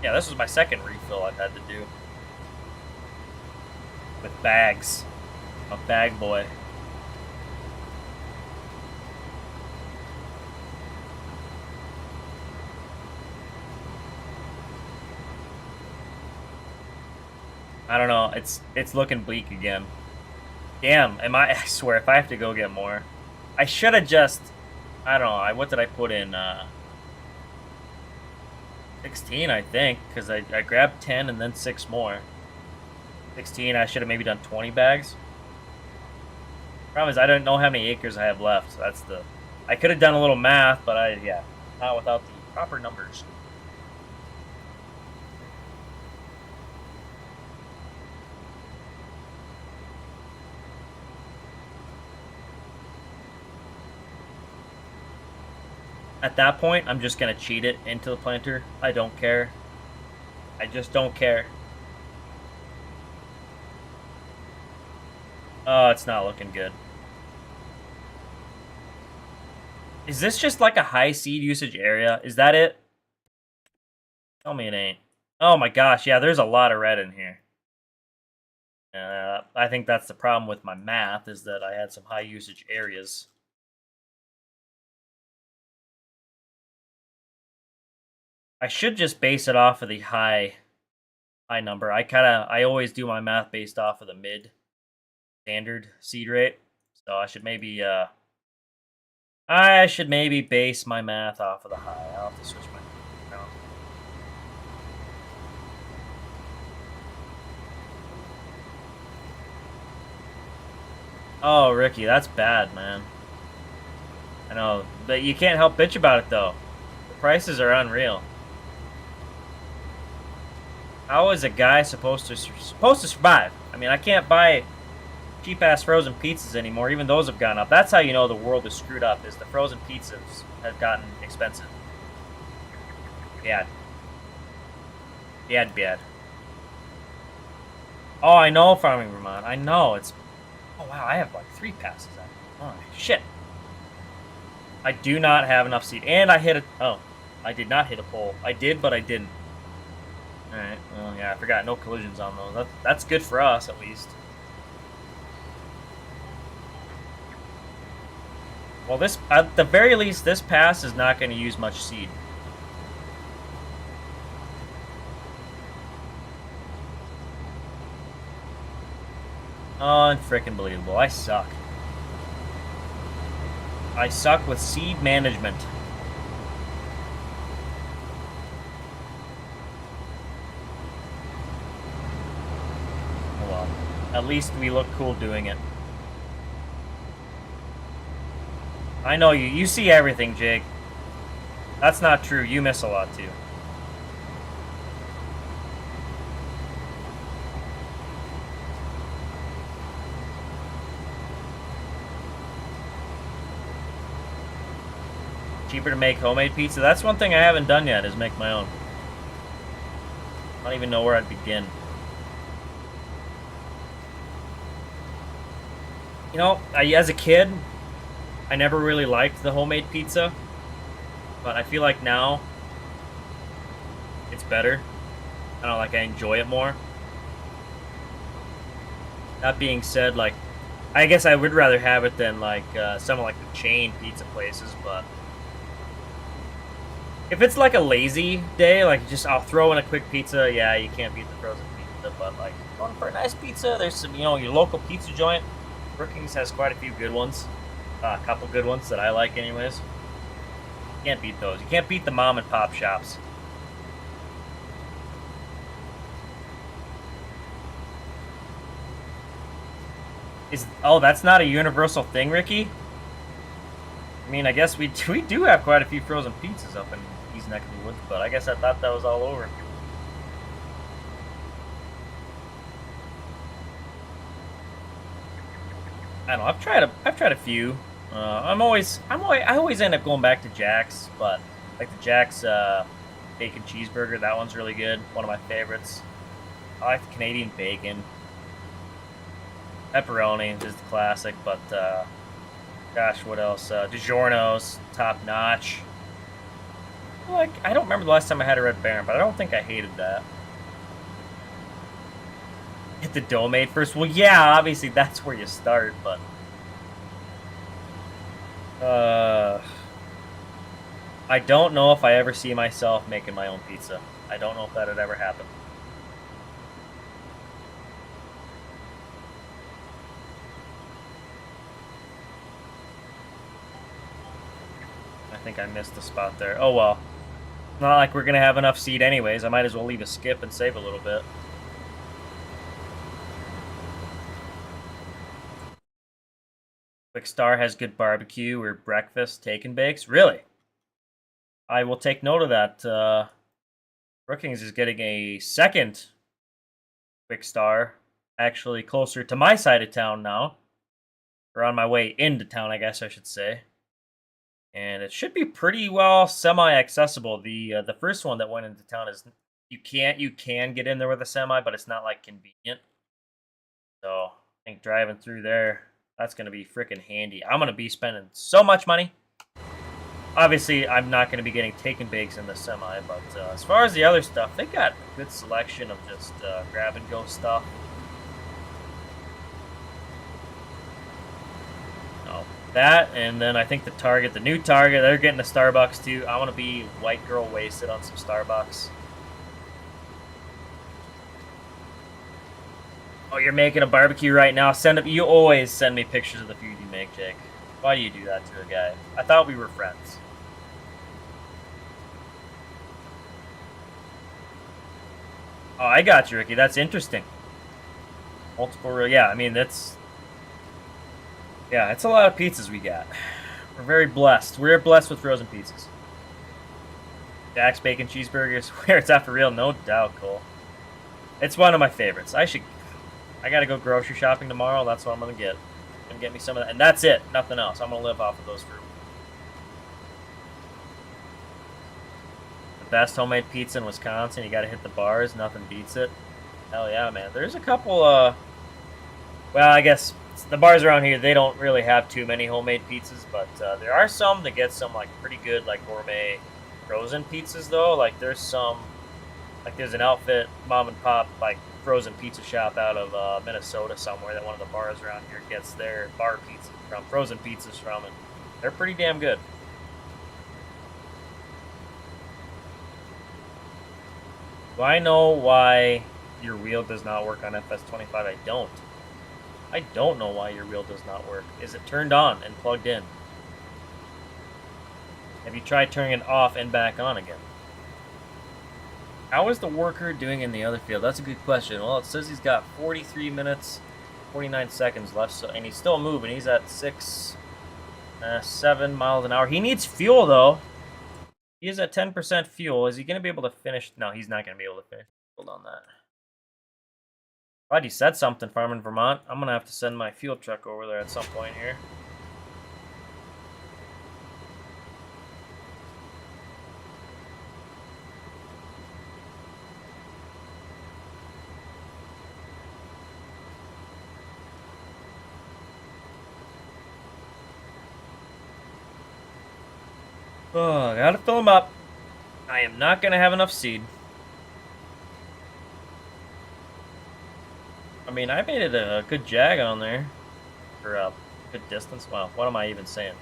Yeah, this was my second refill I've had to do. With bags. I'm a bag boy. I don't know. It's looking bleak again. Damn, I swear, if I have to go get more. I should have just... I don't know. What did I put in? 16, I think. Because I grabbed 10 and then 6 more. 16, I should have maybe done 20 bags. Problem is, I don't know how many acres I have left. So that's the... I could have done a little math, but yeah. Not without the proper numbers. At that point, I'm just going to cheat it into the planter. I don't care. I just don't care. Oh, it's not looking good. Is this just like a high seed usage area? Is that it? Tell me it ain't. Oh my gosh, yeah, there's a lot of red in here. I think that's the problem with my math, is that I had some high usage areas. I should just base it off of the high number. I always do my math based off of the mid standard seed rate. So I should maybe base my math off of the high. I'll have to switch my around. Oh, Ricky, that's bad, man. I know, but you can't help bitch about it though. The prices are unreal. How is a guy supposed to survive? I mean, I can't buy cheap-ass frozen pizzas anymore. Even those have gone up. That's how you know the world is screwed up, is the frozen pizzas have gotten expensive. Bad. Bad. Oh, I know, Farming Vermont. I know, it's... Oh, wow, I have like 3 passes. Oh, shit. I do not have enough seed. And I hit a... Oh, I did not hit a pole. I did, but I didn't. Alright, well, yeah, I forgot. No collisions on those. That's good for us, at least. Well, this, at the very least, this pass is not going to use much seed. Unfrickin' believable. I suck. I suck with seed management. Well, at least we look cool doing it. I know you. You see everything, Jake. That's not true. You miss a lot, too. Cheaper to make homemade pizza? That's one thing I haven't done yet, is make my own. I don't even know where I'd begin. You know, as a kid, I never really liked the homemade pizza, but I feel like now it's better. I don't know, like I enjoy it more. That being said, like, I guess I would rather have it than like some of like the chain pizza places, but if it's like a lazy day, like just I'll throw in a quick pizza, yeah, you can't beat the frozen pizza, but like going for a nice pizza, there's some, you know, your local pizza joint. Brookings has quite a few good ones. A couple good ones that I like anyways. You can't beat those. You can't beat the mom and pop shops. Oh, that's not a universal thing, Ricky? I mean, I guess we do have quite a few frozen pizzas up in East Neck of the Woods, but I guess I thought that was all over. I don't know. I've tried a few. I always end up going back to Jack's, but like the Jack's bacon cheeseburger, that one's really good. One of my favorites. I like the Canadian bacon. Pepperoni is the classic, but Gosh, what else? DiGiorno's, top notch. Like, I don't remember the last time I had a Red Baron, but I don't think I hated that. Hit the dough made first. Well, yeah, obviously that's where you start, but I don't know if I ever see myself making my own pizza. I don't know if that would ever happen. I think I missed the spot there. Oh well. Not like we're gonna have enough seed anyways. I might as well leave a skip and save a little bit. Quick Star has good barbecue or breakfast take and bakes. Really? I will take note of that. Brookings is getting a second Quick Star, actually closer to my side of town now. Or on my way into town, I guess I should say. And it should be pretty well semi-accessible. The first one that went into town is you can get in there with a semi, but it's not like convenient. So I think driving through there, that's gonna be freaking handy. I'm gonna be spending so much money. Obviously, I'm not gonna be getting take and bakes in the semi, but as far as the other stuff, they got a good selection of just grab and go stuff. That, and then I think the Target, the new Target, they're getting a Starbucks too. I want to be white girl wasted on some Starbucks. Oh, you're making a barbecue right now? You always send me pictures of the food you make, Jake. Why do you do that to a guy? I thought we were friends. Oh, I got you, Ricky. That's interesting. Multiple, yeah, I mean, yeah, it's a lot of pizzas we got. We're very blessed. We're blessed with frozen pizzas. Jack's Bacon Cheeseburgers, where it's at for real, no doubt, Cole. It's one of my favorites. I gotta go grocery shopping tomorrow. That's what I'm gonna get. I'm gonna get me some of that, and that's it. Nothing else. I'm gonna live off of those fruit. The best homemade pizza in Wisconsin. You gotta hit the bars. Nothing beats it. Hell yeah, man. There's a couple. Well, I guess the bars around here, they don't really have too many homemade pizzas, but there are some that get some like pretty good like gourmet frozen pizzas though. Like there's an Outfit mom and pop like frozen pizza shop out of Minnesota somewhere that one of the bars around here gets their bar pizza from, frozen pizzas from, and they're pretty damn good. Do I know why your wheel does not work on FS25? I don't. I don't know why your wheel does not work. Is it turned on and plugged in? Have you tried turning it off and back on again? How is the worker doing in the other field? That's a good question. Well, it says he's got 43 minutes, 49 seconds left, so, and he's still moving. He's at 7 miles an hour. He needs fuel, though. He is at 10% fuel. Is he going to be able to finish? No, he's not going to be able to finish. Hold on that. Glad you said something, Farming Vermont. I'm going to have to send my fuel truck over there at some point here. Oh, I gotta fill them up. I am not going to have enough seed. I mean, I made it a good jag on there for a good distance. Wow, what am I even saying?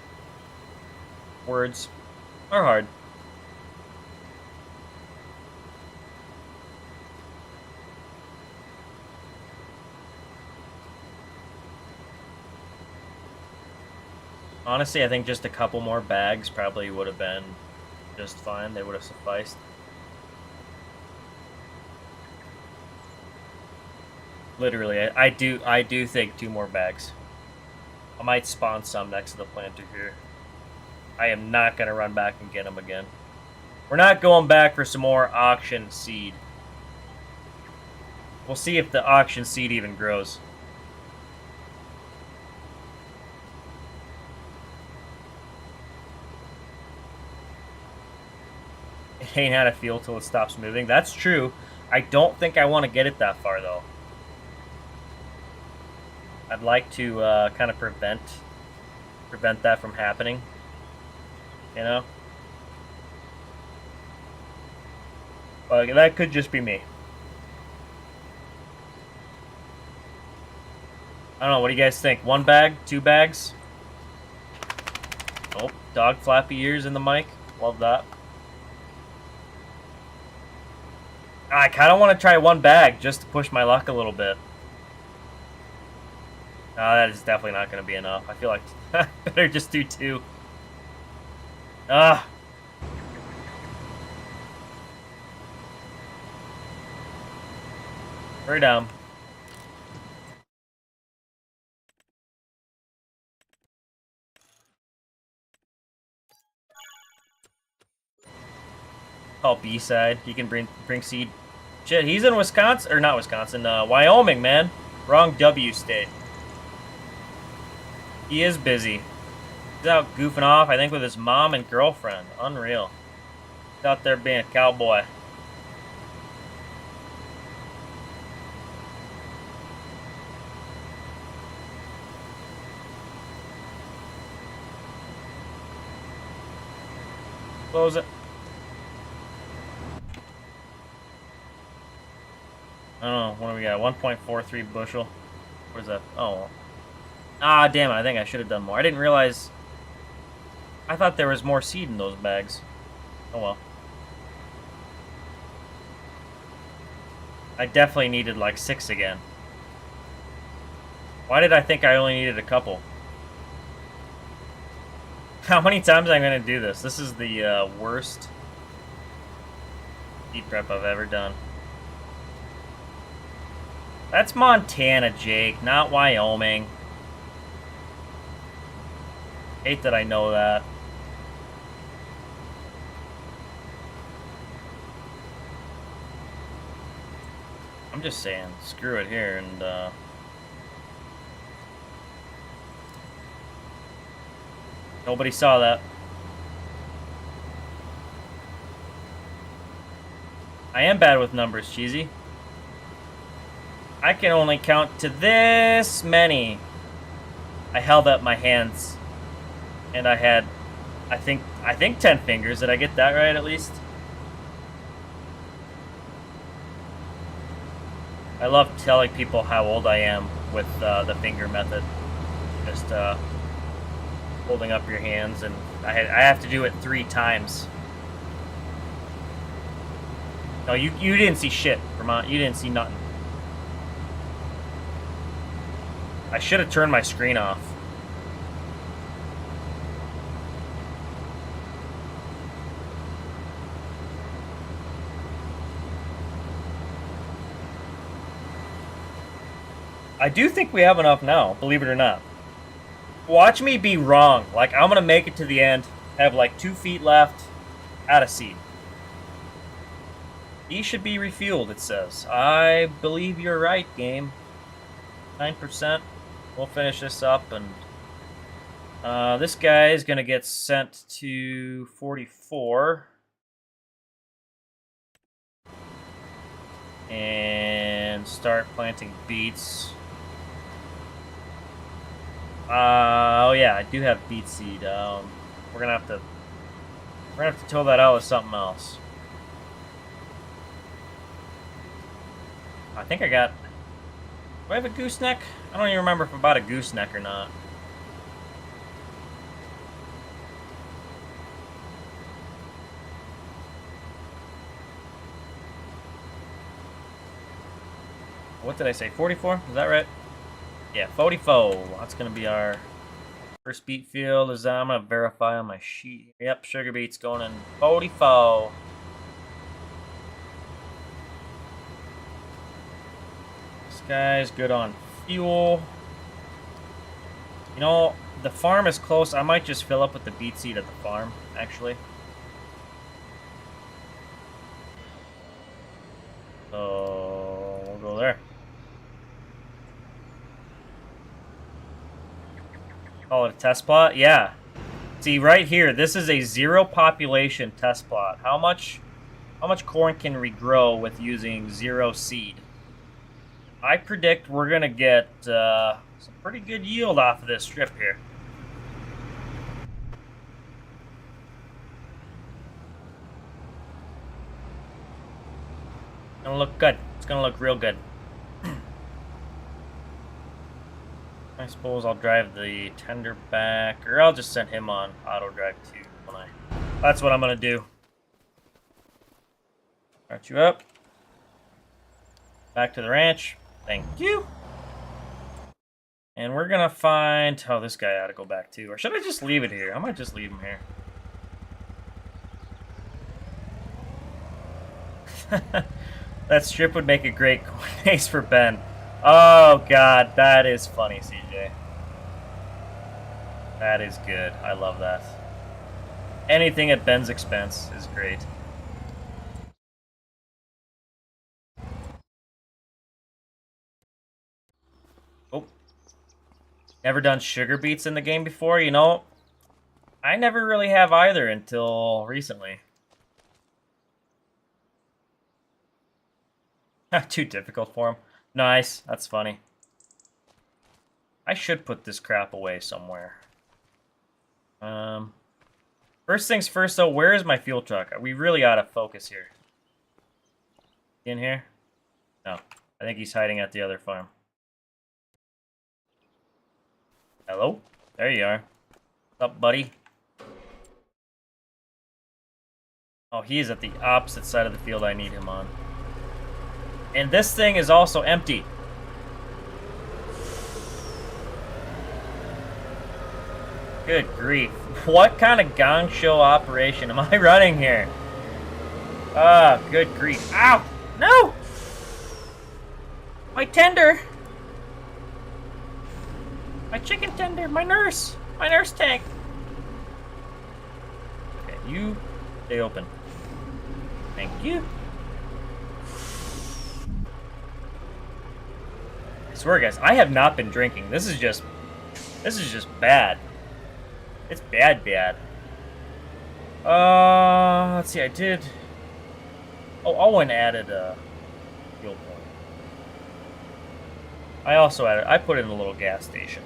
Words are hard. Honestly, I think just a couple more bags probably would have been just fine. They would have sufficed. Literally, I do think 2 more bags. I might spawn some next to the planter here. I am not going to run back and get them again. We're not going back for some more auction seed. We'll see if the auction seed even grows. It ain't out of fuel till it stops moving. That's true. I don't think I want to get it that far, though. I'd like to kind of prevent prevent that from happening. You know? But that could just be me. I don't know, what do you guys think? 1 bag? 2 bags? Oh, dog flappy ears in the mic. Love that. I kind of want to try 1 bag just to push my luck a little bit. That is definitely not going to be enough. I feel like I better just do 2. Ah. Hurry down. Call B-side. He can bring seed. Shit, he's in Wisconsin, or not Wisconsin, Wyoming, man. Wrong W state. He is busy. He's out goofing off, I think, with his mom and girlfriend. Unreal. He's out there being a cowboy. Close it. I don't know, what do we got? 1.43 bushel. Where's that? Oh. Ah, damn it, I think I should have done more. I didn't realize... I thought there was more seed in those bags. Oh well. I definitely needed like 6 again. Why did I think I only needed a couple? How many times am I going to do this? This is the worst seed prep I've ever done. That's Montana, Jake, not Wyoming. Hate that I know that. I'm just saying, screw it here and nobody saw that. I am bad with numbers, Cheesy. I can only count to this many. I held up my hands, and I had, I think 10 fingers. Did I get that right at least? I love telling people how old I am with the finger method. Just holding up your hands, and I have to do it 3 times. No, you didn't see shit, Vermont. You didn't see nothing. I should have turned my screen off. I do think we have enough now, believe it or not. Watch me be wrong. Like, I'm going to make it to the end, have like 2 feet left, out of seed. These should be refueled, it says. I believe you're right, game. 9%. We'll finish this up, and this guy is going to get sent to 44. And start planting beets. Oh yeah, I do have beet seed. We're gonna have to tow that out with something else. I think I got... Do I have a gooseneck? I don't even remember if I bought a gooseneck or not. What did I say? 44? Is that right? Yeah, 44. That's going to be our first beet field. I'm going to verify on my sheet. Yep, sugar beets going in 44. This guy's good on fuel. You know, the farm is close. I might just fill up with the beet seed at the farm, actually. So, we'll go there. Call it a test plot? Yeah. See, right here, this is a 0 population test plot. How much corn can regrow with using 0 seed? I predict we're going to get some pretty good yield off of this strip here. gonna look good. It's gonna look real good. I suppose I'll drive the tender back, or I'll just send him on auto drive too. That's what I'm gonna do. Start you up. Back to the ranch. Thank you. And we're gonna find... Oh, this guy ought to go back too. Or should I just leave it here? I might just leave him here. That strip would make a great case for Ben. Oh, God. That is funny, CJ. That is good. I love that. Anything at Ben's expense is great. Oh. Never done sugar beets in the game before? You know, I never really have either until recently. Too difficult for him. Nice. That's funny. I should put this crap away somewhere. First things first, though, where is my fuel truck? We really ought to focus here. In here? No. I think he's hiding at the other farm. Hello? There you are. What's up, buddy? Oh, he is at the opposite side of the field I need him on. And this thing is also empty. Good grief. What kind of gong show operation am I running here? Ah, good grief. Ow! No! My tender! My chicken tender! My nurse! My nurse tank! Okay, you stay open. Thank you. I swear, guys, I have not been drinking. This is just bad. It's bad. Let's see, I did... Oh, Owen added a fuel point. I also added... I put in a little gas station.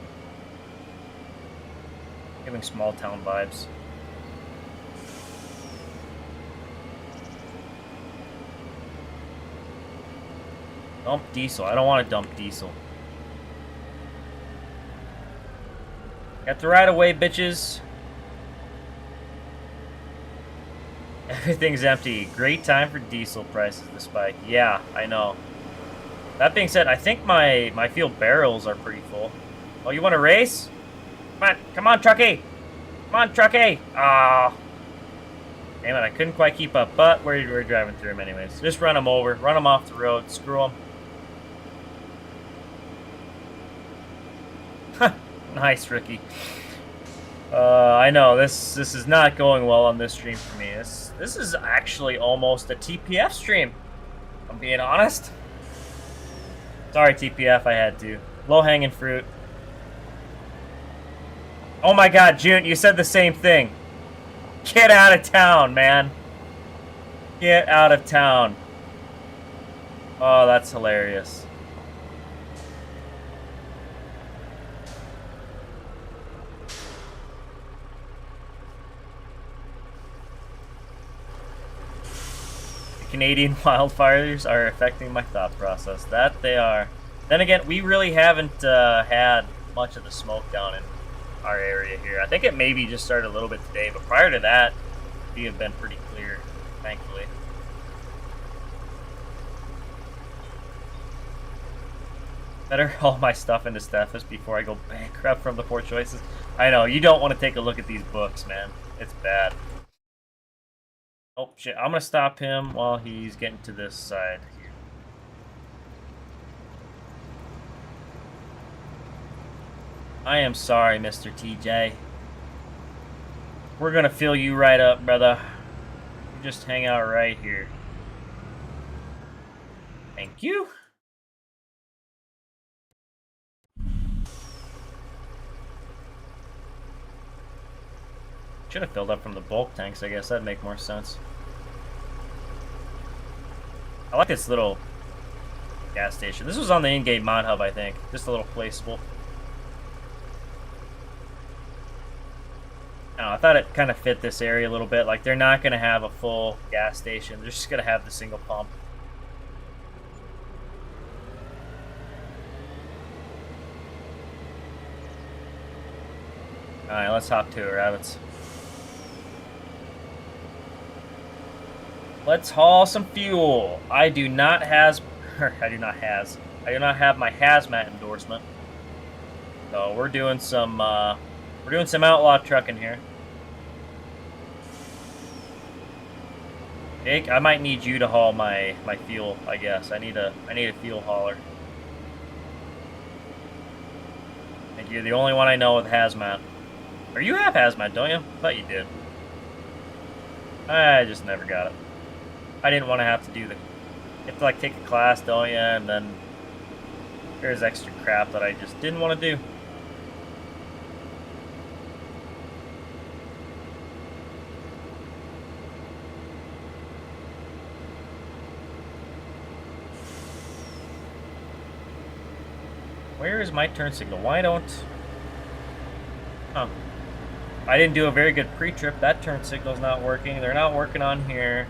Giving small town vibes. Dump diesel. I don't want to dump diesel. Got the right of way, bitches. Everything's empty. Great time for diesel prices to spike. Yeah, I know. That being said, I think my fuel barrels are pretty full. Oh, you want to race? Come on, Truckee! Come on, Truckee! Ah. Damn it, I couldn't quite keep up, but we're driving through them anyways. Just run them over. Run them off the road. Screw them. Nice, Ricky. I know, this is not going well on this stream for me. This is actually almost a TPF stream, if I'm being honest. Sorry, TPF, I had to. Low-hanging fruit. Oh my god, June, you said the same thing. Get out of town, man. Get out of town. Oh, that's hilarious. Canadian wildfires are affecting my thought process. That they are. Then again, we really haven't had much of the smoke down in our area here. I think it maybe just started a little bit today, but prior to that, we have been pretty clear, thankfully. Better haul my stuff into Steffes before I go bankrupt from the poor choices. I know, you don't want to take a look at these books, man. It's bad. Oh, shit. I'm going to stop him while he's getting to this side here. I am sorry, Mr. TJ. We're going to fill you right up, brother. You just hang out right here. Thank you. Should have filled up from the bulk tanks, I guess. That'd make more sense. I like this little gas station. This was on the in-game mod hub, I think. Just a little placeable. I thought it kind of fit this area a little bit. Like, they're not going to have a full gas station. They're just going to have the single pump. Alright, let's hop to it, rabbits. Let's haul some fuel. I do not have my hazmat endorsement. So we're doing some outlaw trucking here. Jake, I might need you to haul my fuel, I guess. I need a fuel hauler. And you're the only one I know with hazmat. Or you have hazmat, don't you? I thought you did. I just never got it. I didn't want to have to do the... You have to, like, take a class, don't you? And then there's extra crap that I just didn't want to do. Where is my turn signal? Why don't... Huh. I didn't do a very good pre-trip. That turn signal's not working. They're not working on here.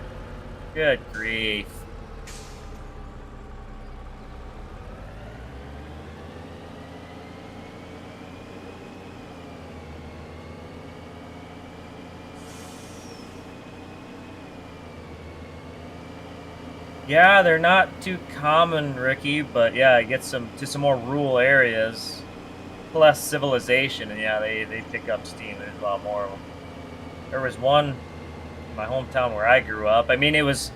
Good grief. Yeah, they're not too common, Ricky, but yeah, I get to some more rural areas. Less civilization, and yeah, they pick up steam. There's a lot more of them. There was one in my hometown where I grew up. I mean, it was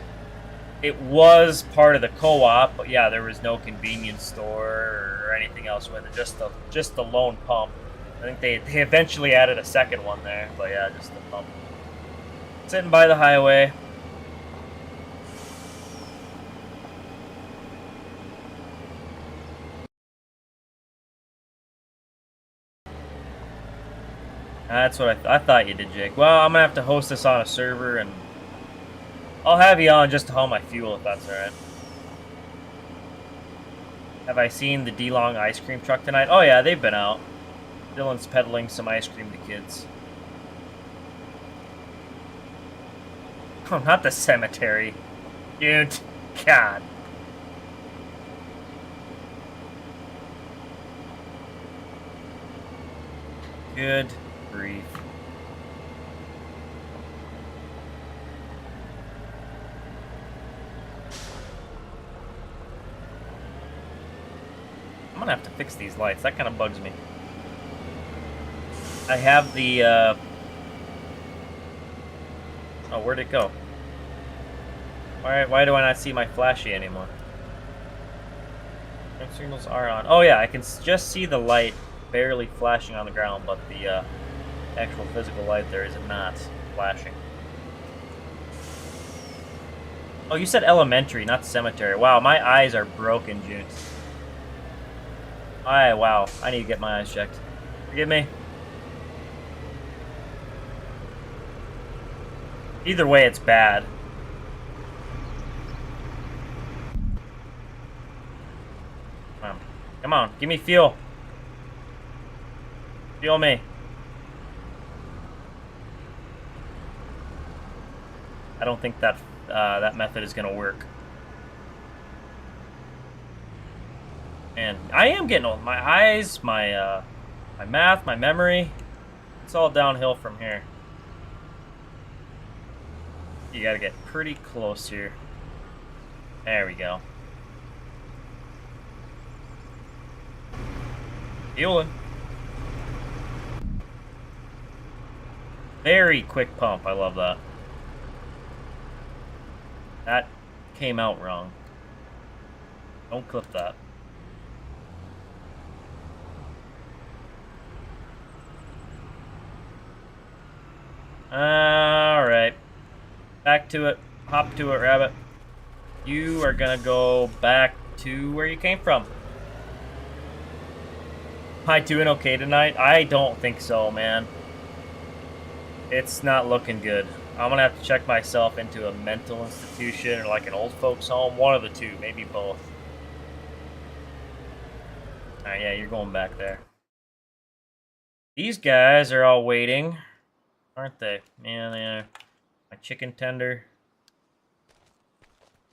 part of the co-op, but yeah, there was no convenience store or anything else with it. Just the lone pump. I think they eventually added a second one there, but yeah, just the pump. Sitting by the highway. That's what I thought you did, Jake. Well, I'm gonna have to host this on a server, and I'll have you on just to haul my fuel, if that's alright. Have I seen the DeLong ice cream truck tonight? Oh yeah, they've been out. Dylan's peddling some ice cream to kids. Oh, not the cemetery. Dude, God. Good grief. I'm gonna have to fix these lights. That kind of bugs me. I have the, Oh, where'd it go? Why do I not see my flashy anymore? Signals are on. Oh yeah, I can just see the light barely flashing on the ground, but the actual physical light there is not flashing. Oh, you said elementary, not cemetery. Wow, my eyes are broken, June. Wow, I need to get my eyes checked. Forgive me. Either way, it's bad. Come on, give me fuel. Fuel me. I don't think that that method is gonna work. And I am getting old. My eyes, my math, my memory, it's all downhill from here. You gotta get pretty close here. There we go. Fueling. Very quick pump. I love that. That came out wrong. Don't clip that. Alright. Back to it. Hop to it, rabbit. You are gonna go back to where you came from. Am I doing okay tonight? I don't think so, man. It's not looking good. I'm gonna have to check myself into a mental institution or like an old folks home. One of the two, maybe both. Alright, yeah, you're going back there. These guys are all waiting, aren't they? Yeah, they are. My chicken tender.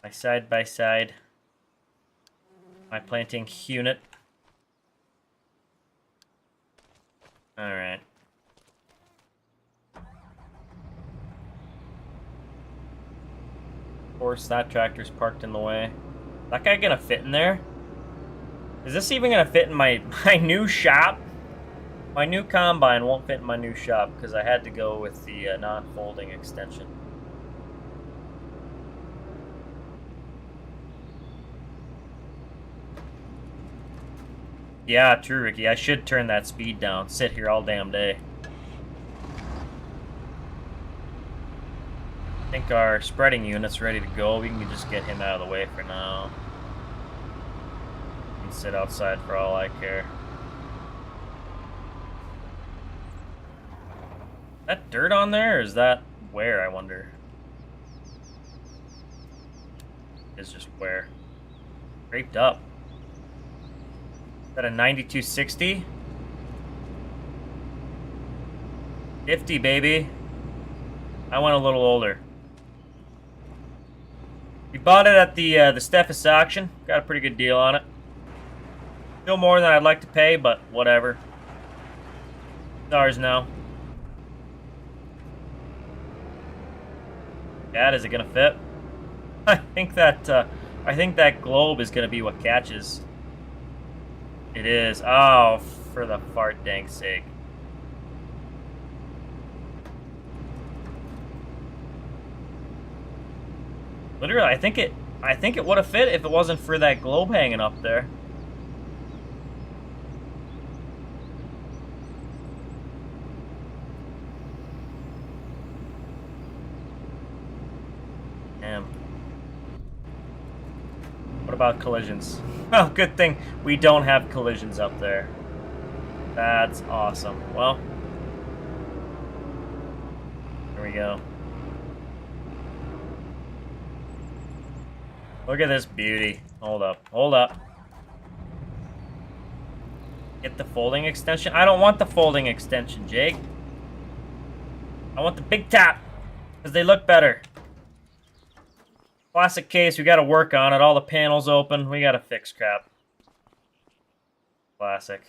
My side-by-side. My planting unit. Alright. course, that tractor's parked in the way. Is that guy gonna fit in there? Is this even gonna fit in my new shop? My new combine won't fit in my new shop because I had to go with the non-folding extension. Yeah, true, Ricky. I should turn that speed down. Sit here all damn day. I think our spreading unit's ready to go. We can just get him out of the way for now. He can sit outside for all I care. Is that dirt on there, or is that where, I wonder? It's just where. Scraped up. Is that a 9260? 50, baby. I went a little older. We bought it at the Steffes auction. Got a pretty good deal on it. Still more than I'd like to pay, but whatever. It's ours now. Dad, is it gonna fit? I think that globe is gonna be what catches. It is. Oh, for the fart dang sake. Literally, I think it would have fit if it wasn't for that globe hanging up there. Damn. What about collisions? Oh, good thing we don't have collisions up there. That's awesome. Well, here we go. Look at this beauty. Hold up. Hold up. Get the folding extension. I don't want the folding extension, Jake. I want the big top. Because they look better. Classic case. We got to work on it. All the panels open. We got to fix crap. Classic.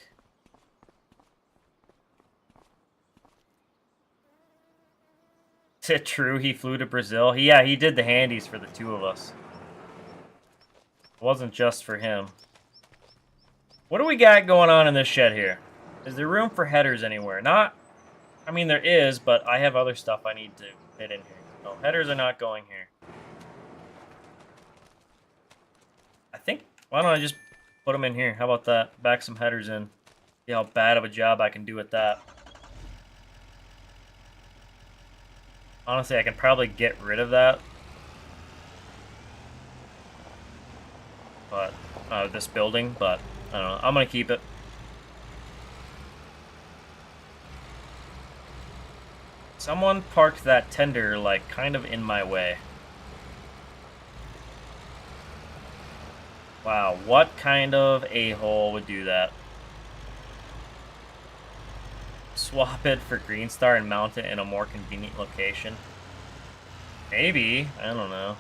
Is it true he flew to Brazil? Yeah, he did the handies for the two of us. It wasn't just for him. What do we got going on in this shed here? Is there room for headers anywhere? Not, I mean there is, but I have other stuff I need to fit in here. No, headers are not going here. I think, why don't I just put them in here? How about that? Back some headers in. See how bad of a job I can do with that. Honestly, I can probably get rid of that. But this building, but I don't know. I'm gonna keep it. Someone parked that tender like kind of in my way. Wow, what kind of a-hole would do that? Swap it for Green Star and mount it in a more convenient location. Maybe, I don't know.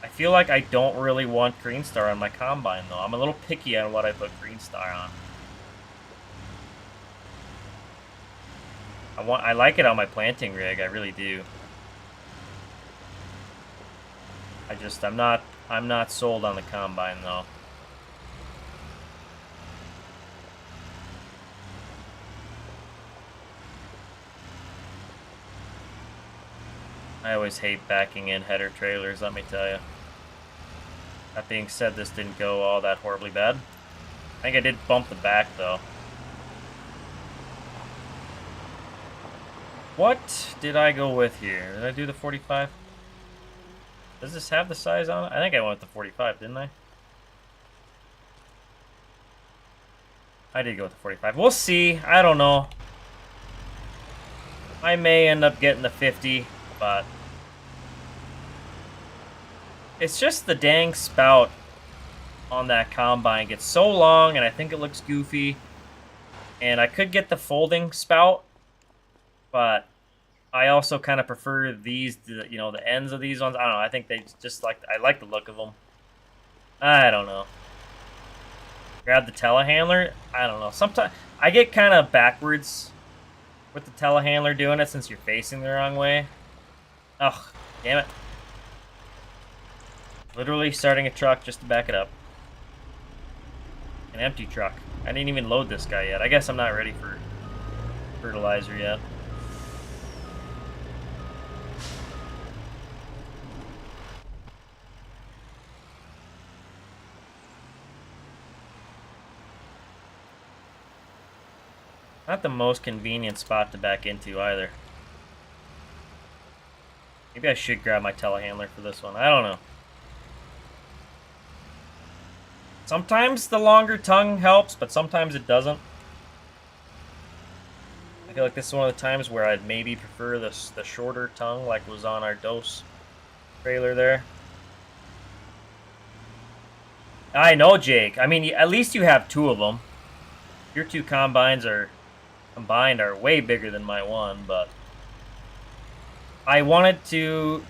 I feel like I don't really want Green Star on my Combine, though. I'm a little picky on what I put Green Star on. I like it on my planting rig, I really do. I'm not sold on the Combine, though. I always hate backing in header trailers, let me tell you. That being said, this didn't go all that horribly bad. I think I did bump the back, though. What did I go with here? Did I do the 45? Does this have the size on it? I think I went with the 45, didn't I? I did go with the 45. We'll see. I don't know. I may end up getting the 50, but it's just the dang spout on that Combine gets so long, and I think it looks goofy. And I could get the folding spout, but I also kind of prefer these, you know, the ends of these ones. I don't know. I think they just I like the look of them. I don't know. Grab the telehandler. I don't know. Sometimes I get kind of backwards with the telehandler doing it since you're facing the wrong way. Ugh. Damn it. Literally starting a truck just to back it up. An empty truck. I didn't even load this guy yet. I guess I'm not ready for fertilizer yet. Not the most convenient spot to back into either. Maybe I should grab my telehandler for this one. I don't know. Sometimes the longer tongue helps, but sometimes it doesn't. I feel like this is one of the times where I'd maybe prefer the shorter tongue, like was on our DOS trailer there. I know, Jake. I mean, at least you have two of them. Your two combined are way bigger than my one, but I wanted to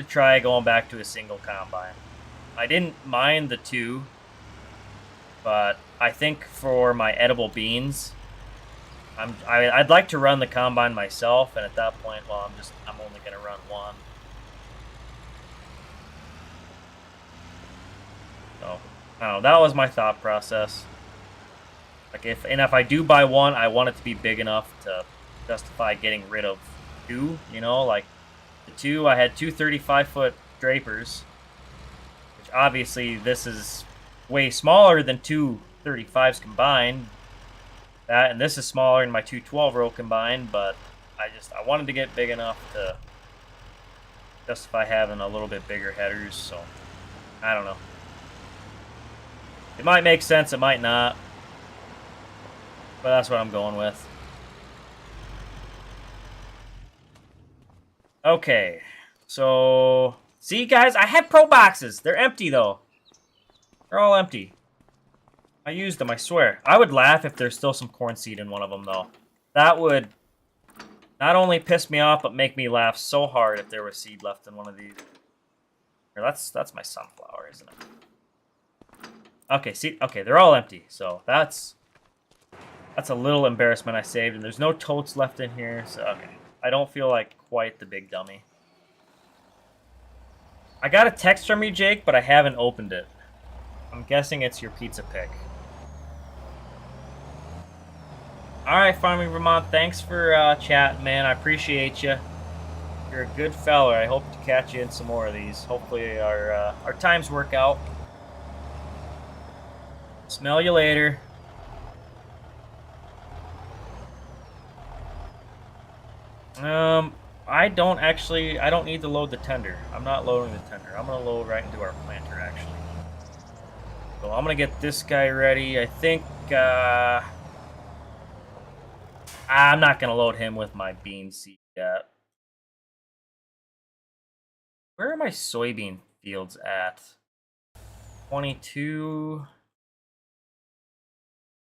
try going back to a single combine. I didn't mind the two, but I think for my edible beans, I'd like to run the combine myself, and at that point, well, I'm only gonna run one. So I don't know. That was my thought process. Like if I do buy one, I want it to be big enough to justify getting rid of two. You know, like the two, I had two 35-foot drapers, which obviously this is way smaller than two 35s combined. That and this is smaller than my two 12-row combined, but I wanted to get big enough to justify having a little bit bigger headers. So I don't know. It might make sense, it might not. But that's what I'm going with. Okay. So, see, guys, I had pro boxes. They're empty, though. They're all empty. I used them, I swear. I would laugh if there's still some corn seed in one of them, though. That would not only piss me off, but make me laugh so hard if there was seed left in one of these. Here, that's my sunflower, isn't it? Okay, see, okay, they're all empty. So, that's a little embarrassment I saved, and there's no totes left in here, so okay. I don't feel like quite the big dummy. I got a text from you, Jake, but I haven't opened it. I'm guessing it's your pizza pick. Alright, Farming Vermont, thanks for chatting, man. I appreciate you. You're a good fella. I hope to catch you in some more of these. Hopefully our times work out. Smell you later. I don't need to load the tender. I'm not loading the tender. I'm gonna load right into our planter, actually. So I'm gonna get this guy ready. I think, I'm not gonna load him with my bean seed yet. Where are my soybean fields at? 22.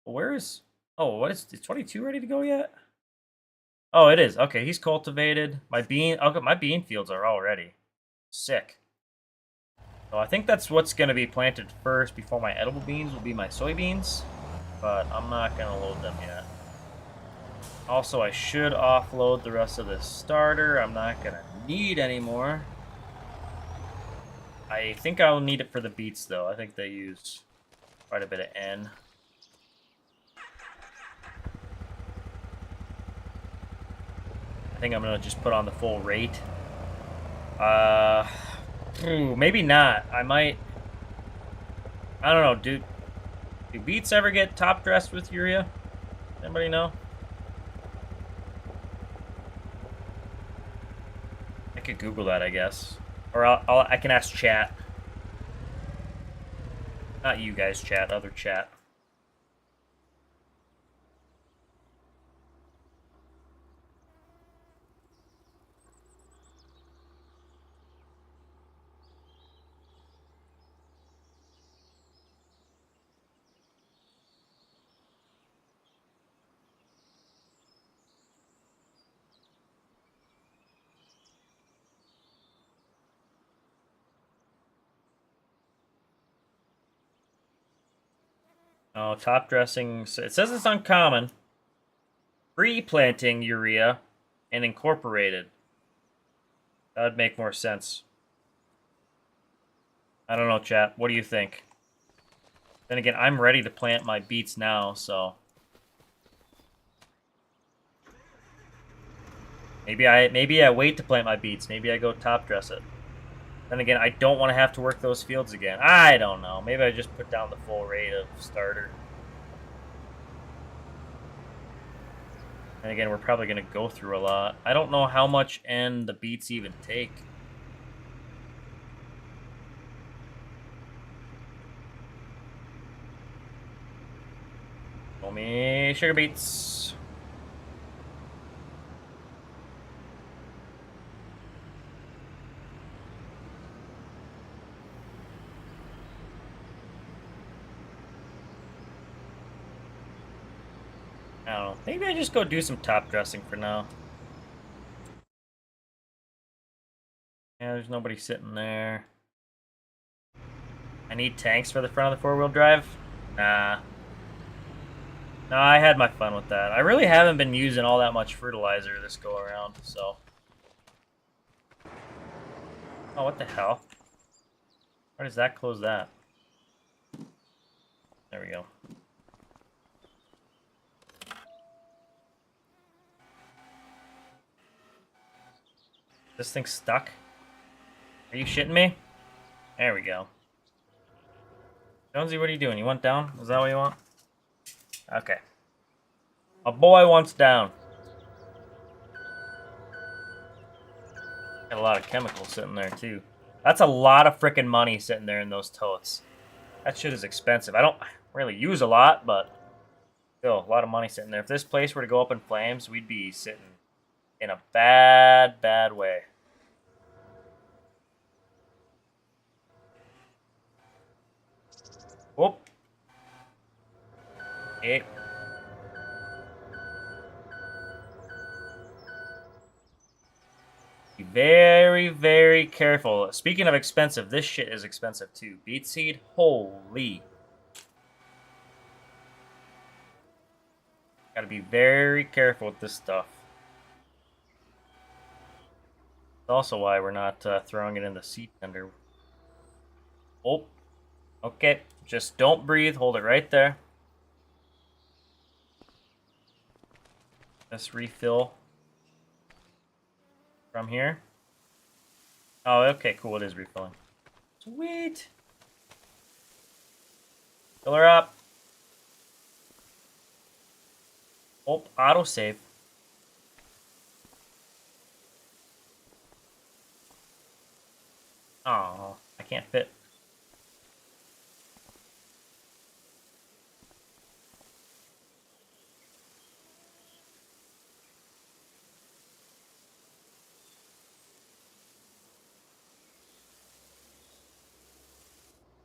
Where is, oh, is 22 ready to go yet? Oh, it is. Okay, he's cultivated. My bean fields are all ready. Sick. So I think that's what's going to be planted first before my edible beans will be my soybeans. But I'm not going to load them yet. Also, I should offload the rest of this starter. I'm not going to need any more. I think I'll need it for the beets, though. I think they use quite a bit of N. I think I'm gonna just put on the full rate. Maybe not. I might. I don't know. Do beets ever get top dressed with urea? Anybody know? I could Google that, I guess, or I can ask chat. Not you guys, chat. Other chat. Oh, top dressing. It says it's uncommon. Pre-planting urea and incorporated. That would make more sense. I don't know, chat. What do you think? Then again, I'm ready to plant my beets now, so... Maybe I wait to plant my beets. Maybe I go top dress it. Then again, I don't want to have to work those fields again. I don't know. Maybe I just put down the full rate of starter. And again, we're probably going to go through a lot. I don't know how much N the beets even take. Show me sugar beets. I don't know. Maybe I just go do some top dressing for now. Yeah, there's nobody sitting there. I need tanks for the front of the four-wheel drive? Nah. No, I had my fun with that. I really haven't been using all that much fertilizer this go-around, so... Oh, what the hell? Why does that close that? There we go. This thing's stuck? Are you shitting me? There we go. Jonesy, what are you doing? You want down? Is that what you want? Okay. A boy wants down. Got a lot of chemicals sitting there, too. That's a lot of freaking money sitting there in those totes. That shit is expensive. I don't really use a lot, but still, a lot of money sitting there. If this place were to go up in flames, we'd be sitting in a bad, bad way. Whoop. Okay. Be very, very careful. Speaking of expensive, this shit is expensive too. Beet seed? Holy. Gotta be very careful with this stuff. That's also why we're not throwing it in the seed tender. Oh. Okay. Just don't breathe. Hold it right there. Let's refill from here. Oh, okay, cool. It is refilling. Sweet. Fill her up. Oh, autosave. Oh, I can't fit.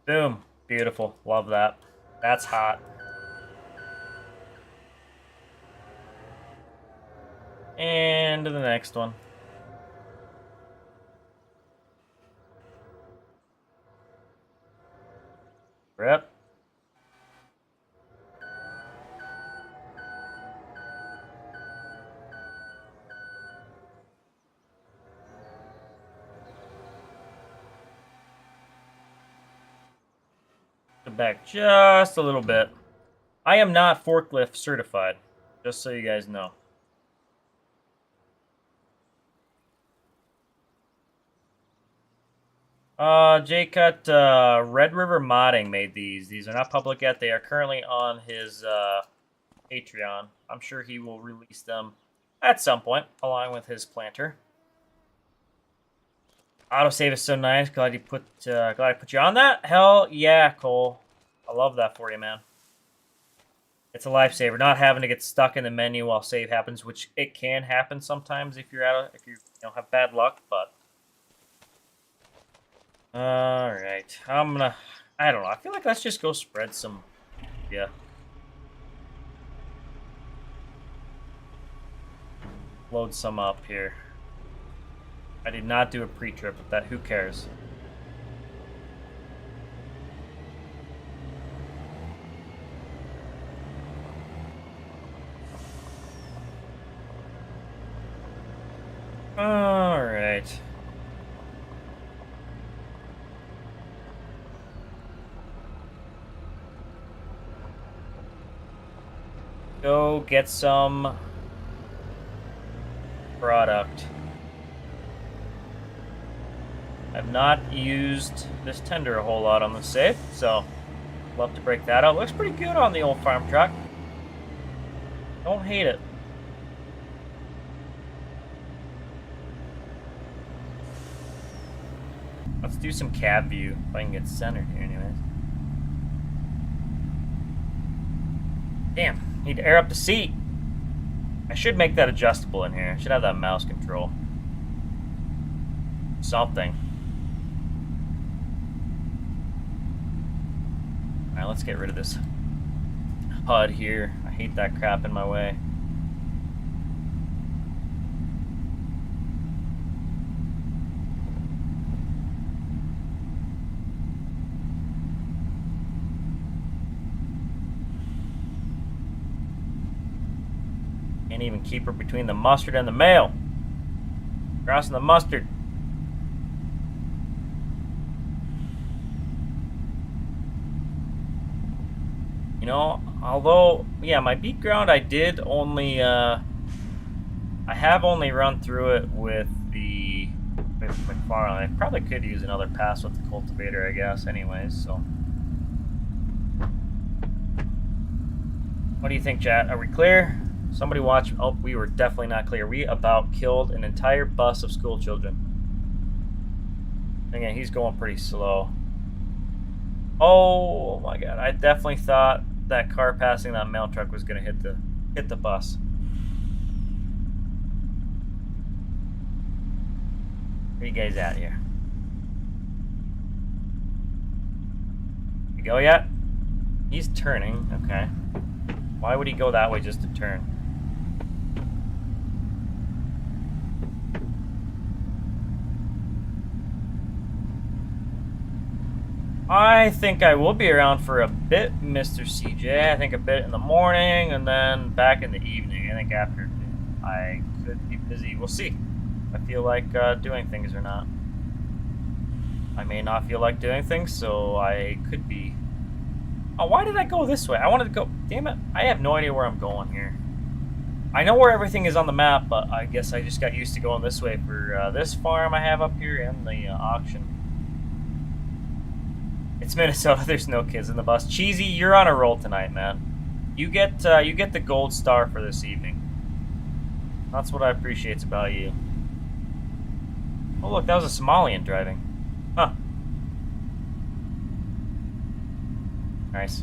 Boom. Beautiful. Love that. That's hot. And to the next one. Rip. Back just a little bit. I am not forklift certified, just so you guys know. J-Cut, Red River Modding made these. These are not public yet. They are currently on his Patreon. I'm sure he will release them at some point, along with his planter. Autosave is so nice. Glad I put you on that. Hell yeah, Cole. I love that for you, man. It's a lifesaver. Not having to get stuck in the menu while save happens, which it can happen sometimes if you have bad luck. But all right, I don't know. I feel like let's just go spread some. Yeah. Load some up here. I did not do a pre-trip with that. Who cares? All right. go get some product. I've not used this tender a whole lot on the safe, so love to break that out. Looks pretty good on the old farm truck. Don't hate it. Let's do some cab view if I can get centered here anyways. Damn, need to air up the seat. I should make that adjustable in here. I should have that mouse control. Something. Alright, let's get rid of this HUD here. I hate that crap in my way. Can't even keep her between the mustard and the mail. Crossing the mustard. You know, although, yeah, my beat ground, I did only, I have only run through it with the McFarlane. I probably could use another pass with the cultivator, I guess, anyways, so. What do you think, chat? Are we clear? Somebody watch. Oh, we were definitely not clear. We about killed an entire bus of school children. Again, he's going pretty slow. Oh my god, I definitely thought that car passing that mail truck was gonna hit the bus. Where you guys at here? You go yet? He's turning, okay. Why would he go that way just to turn? I think I will be around for a bit, Mr. CJ. I think a bit in the morning and then back in the evening. I think after I could be busy. We'll see if I feel like doing things or not. I may not feel like doing things, so I could be... Oh, why did I go this way? I wanted to go... Damn it. I have no idea where I'm going here. I know where everything is on the map, but I guess I just got used to going this way for this farm I have up here and the auction. It's Minnesota. There's no kids in the bus. Cheesy, you're on a roll tonight, man. You get the gold star for this evening. That's what I appreciate about you. Oh look, that was a Somalian driving. Huh. Nice.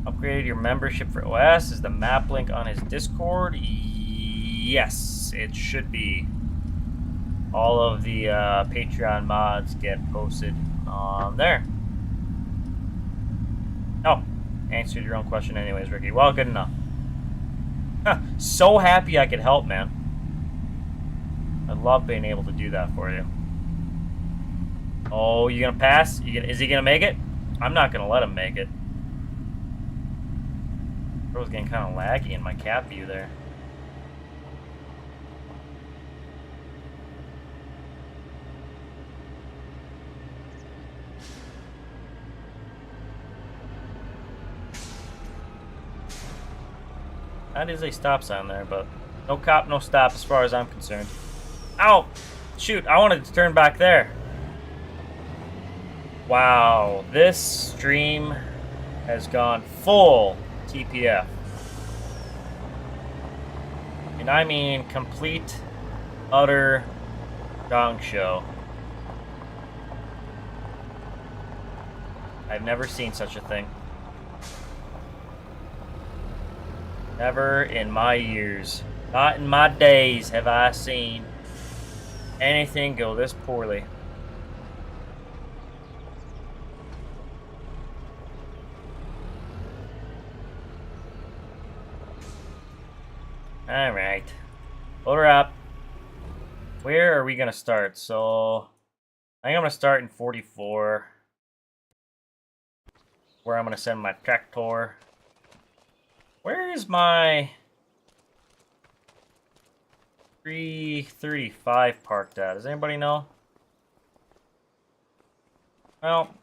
Upgraded your membership for OS. Is the map link on his Discord? Yes, it should be. All of the Patreon mods get posted on there. Oh, answered your own question anyways, Ricky. Well, good enough. Huh, so happy I could help, man. I love being able to do that for you. Oh, you gonna pass? Is he gonna make it? I'm not gonna let him make it. It was getting kind of laggy in my cap view there. That is a stop sign there, but no cop, no stop as far as I'm concerned. Ow! Shoot, I wanted to turn back there. Wow, this stream has gone full TPF. And I mean complete, utter gong show. I've never seen such a thing. Never in my years, not in my days, have I seen anything go this poorly. Alright. Load her up. Where are we going to start? So, I think I'm going to start in 44. Where I'm going to send my tractor. Where is my 335 parked at? Does anybody know? Well,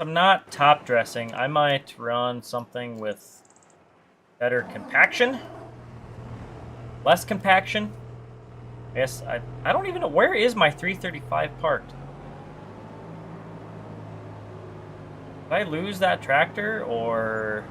I'm not top dressing, I might run something with better compaction. Less compaction. I guess I don't even know. Where is my 335 parked? Did I lose that tractor, or...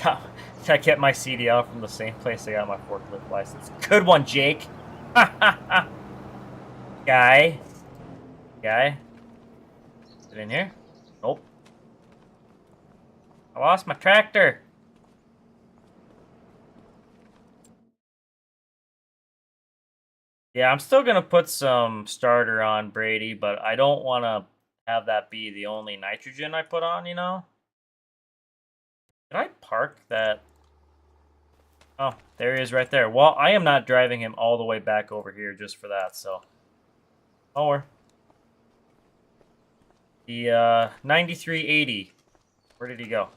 God, I kept my CDL from the same place I got my forklift license. Good one, Jake. Guy. Is it in here? Nope. I lost my tractor. Yeah, I'm still going to put some starter on Brady, but I don't want to have that be the only nitrogen I put on, you know? Did I park that? Oh, there he is right there. Well, I am not driving him all the way back over here just for that, so. Oh, the 9380. Where did he go?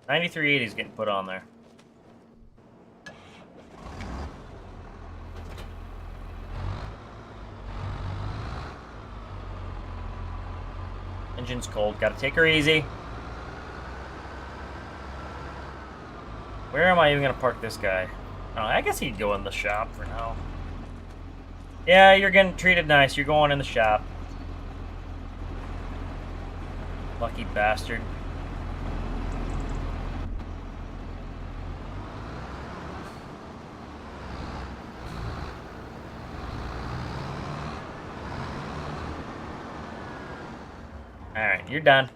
9380 is getting put on there. Engine's cold. Gotta take her easy. Where am I even gonna park this guy? Oh, I guess he'd go in the shop for now. Yeah, you're getting treated nice. You're going in the shop. Lucky bastard. Alright, you're done.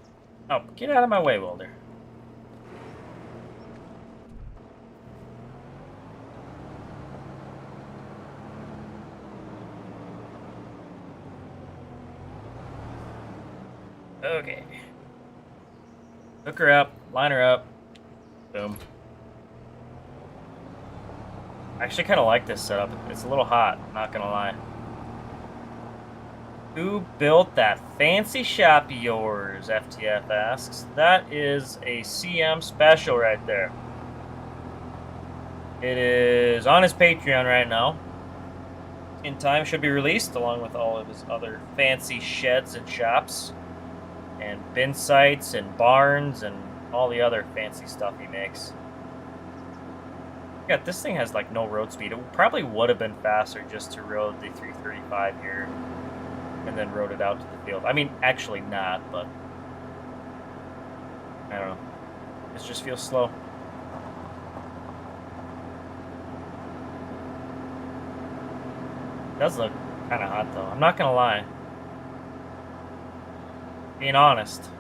Oh, get out of my way, welder. Okay. Hook her up, line her up. Boom. I actually kind of like this setup. It's a little hot, not gonna lie. Who built that fancy shop of yours, FTF asks. That is a CM special right there. It is on his Patreon right now. In time should be released, along with all of his other fancy sheds and shops. And bin sites and barns and all the other fancy stuff he makes. Yeah, this thing has like no road speed. It probably would have been faster just to road the 335 here and then rode it out to the field. I mean, actually not, but I don't know. This just feels slow. It does look kind of hot though. I'm not gonna lie. Being honest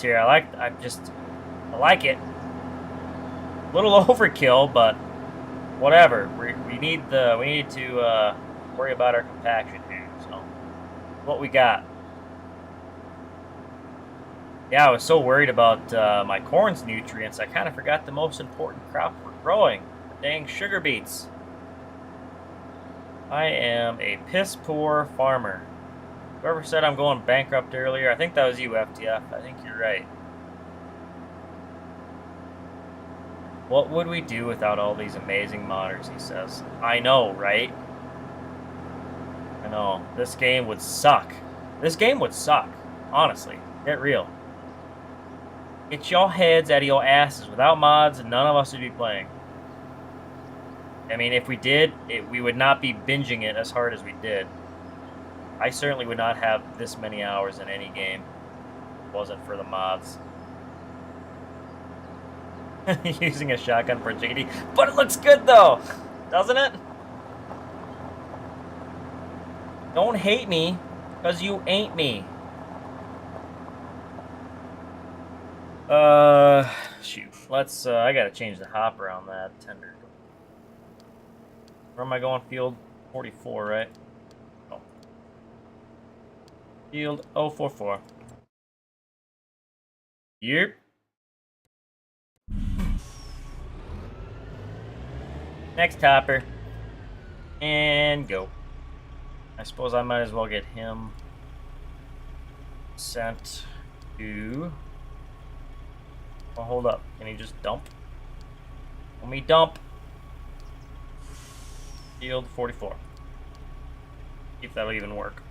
here. I like it. A little overkill, but whatever. We need to worry about our compaction here. So what we got? Yeah, I was so worried about my corn's nutrients, I kind of forgot the most important crop we're growing. The dang sugar beets. I am a piss poor farmer. Whoever said I'm going bankrupt earlier, I think that was you, FTF. I think you're right. What would we do without all these amazing modders, he says. I know, right? I know. This game would suck. This game would suck. Honestly. Get real. Get your heads out of your asses. Without mods, and none of us would be playing. I mean, if we did, we would not be binging it as hard as we did. I certainly would not have this many hours in any game if it wasn't for the mods. Using a shotgun for a JD. But it looks good, though! Doesn't it? Don't hate me, because you ain't me. Shoot. Let's, I gotta change the hopper on that tender. Where am I going? Field 44, right? Oh. Field 044. Yep. Next hopper. And go. I suppose I might as well get him sent to... Oh, hold up. Can he just dump? Let me dump. Field 44. See if that'll even work.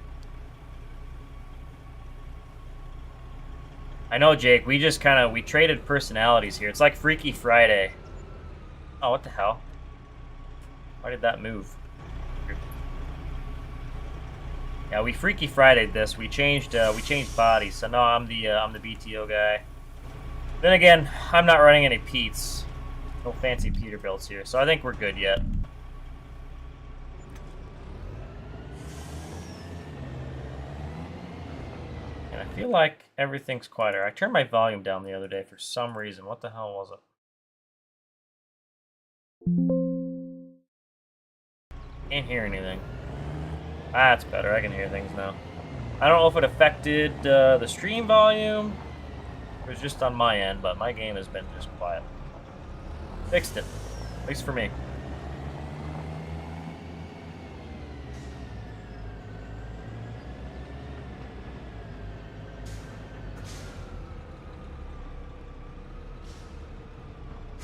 I know, Jake, we just we traded personalities here. It's like Freaky Friday. Oh, what the hell? Why did that move? Yeah, we Freaky Friday'd this. We changed bodies. So now I'm the BTO guy. Then again, I'm not running any Pete's. No fancy Peterbilts here, so I think we're good yet. And I feel like everything's quieter. I turned my volume down the other day for some reason. What the hell was it? Can't hear anything. That's better. I can hear things now. I don't know if it affected the stream volume. It was just on my end, but my game has been just quiet. Fixed it. At least for me.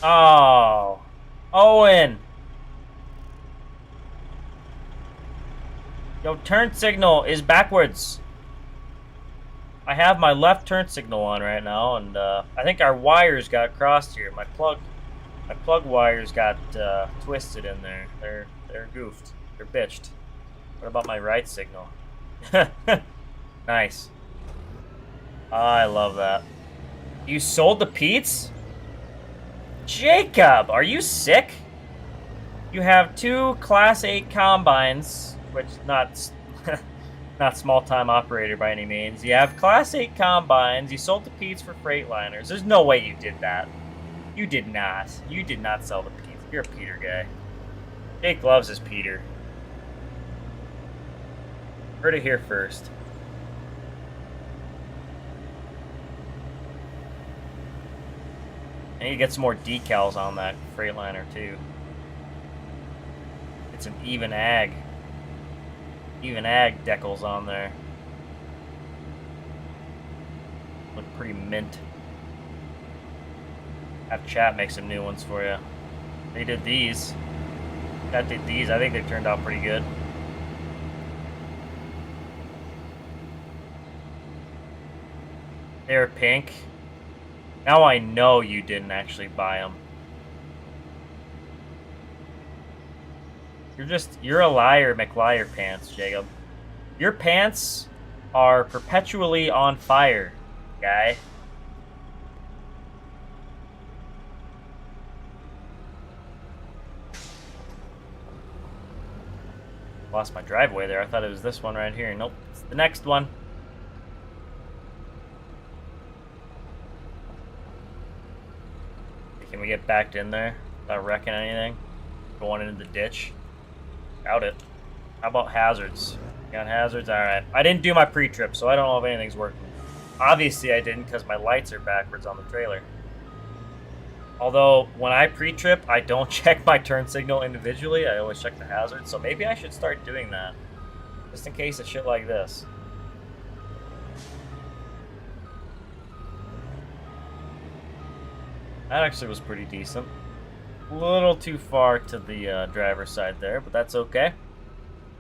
Oh. Owen. Yo, turn signal is backwards. I have my left turn signal on right now, and I think our wires got crossed here. My plug wires got twisted in there. They're goofed. They're bitched. What about my right signal? Nice. I love that. You sold the Pete's? Jacob, are you sick? You have 2 Class 8 combines, which not not small-time operator by any means. You have Class 8 combines. You sold the Pete's for Freightliners. There's no way you did that. You did not. You did not sell the Pete's. You're a Peter guy. Jake loves his Peter. Heard it here first. I need to get some more decals on that Freightliner too. It's an even ag decals on there. Look pretty mint. Have chat make some new ones for you. They did these. That did these. I think they turned out pretty good. They're pink. Now I know you didn't actually buy them. You're a liar, McLiar pants, Jacob. Your pants are perpetually on fire, guy. Lost my driveway there. I thought it was this one right here. Nope, it's the next one. Can we get backed in there without wrecking anything? Going into the ditch? Doubt it. How about hazards? Got hazards? Alright. I didn't do my pre-trip, so I don't know if anything's working. Obviously I didn't because my lights are backwards on the trailer. Although, when I pre-trip, I don't check my turn signal individually. I always check the hazards, so maybe I should start doing that. Just in case of shit like this. That actually was pretty decent. A little too far to the driver's side there, but that's okay.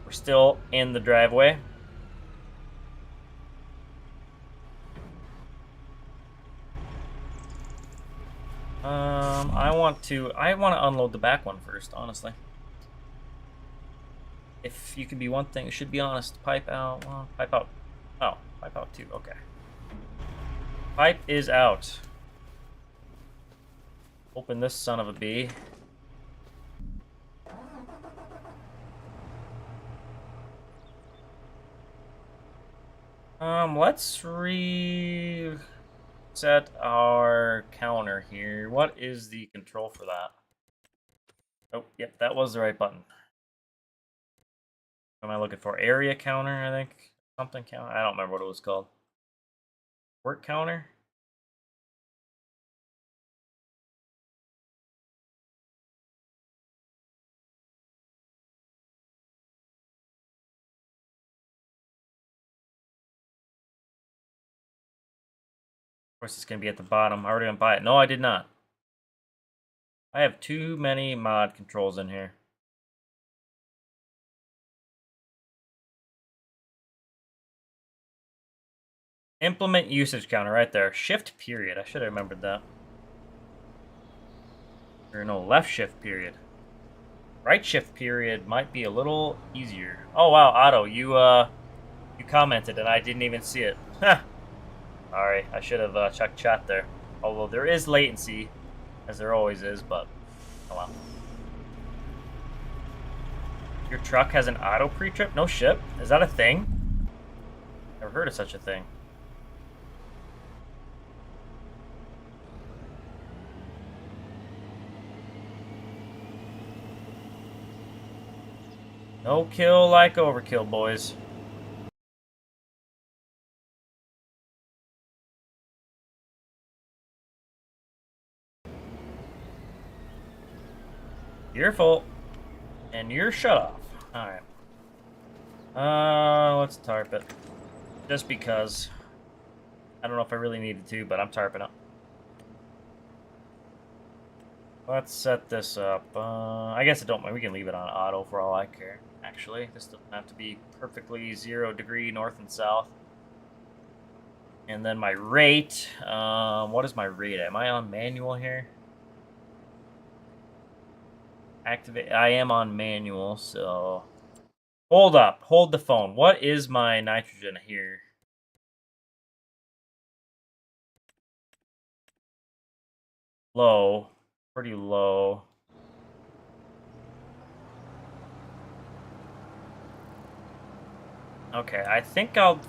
We're still in the driveway. I want to unload the back one first, honestly. If you can be one thing, it should be honest. Pipe out. Well, pipe out. Oh, pipe out too. Okay. Pipe is out. Open this son of a bee. Let's reset our counter here. What is the control for that? Oh, yep, that was the right button. What am I looking for? Area counter, I think. Something counter. I don't remember what it was called. Work counter? Of course, it's going to be at the bottom. I already didn't buy it. No, I did not. I have too many mod controls in here. Implement usage counter right there. Shift period. I should have remembered that. Or no, left shift period. Right shift period might be a little easier. Oh wow, Otto, you commented and I didn't even see it. Sorry, I should have checked chat there. Although there is latency, as there always is, but oh well. Your truck has an auto pre-trip? No shit. Is that a thing? Never heard of such a thing. No kill like overkill, boys. Your fault. And you're shut off. Alright. Let's tarp it. Just because. I don't know if I really needed to, but I'm tarping it. Let's set this up. I guess it don't mind. We can leave it on auto for all I care. Actually, this doesn't have to be perfectly 0 degree north and south. And then my rate. What is my rate? Am I on manual here? Activate. I am on manual, so hold up. Hold the phone. What is my nitrogen here? Low. Pretty low. Okay, I think I'll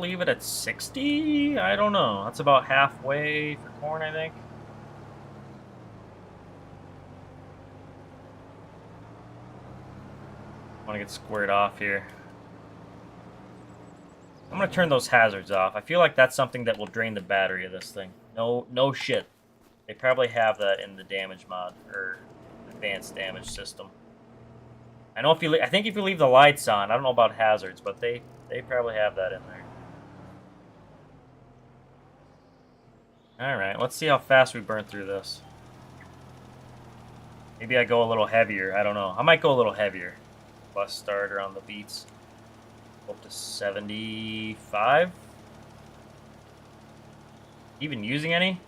leave it at 60. I don't know. That's about halfway for corn, I think. I want to get squared off here. I'm gonna turn those hazards off. I feel like that's something that will drain the battery of this thing. No shit. They probably have that in the damage mod or advanced damage system. I know I think if you leave the lights on, I don't know about hazards, but they probably have that in there. All right, let's see how fast we burn through this. Maybe I go a little heavier. I don't know. I might go a little heavier. Plus starter on the beats. Up to 75. Even using any?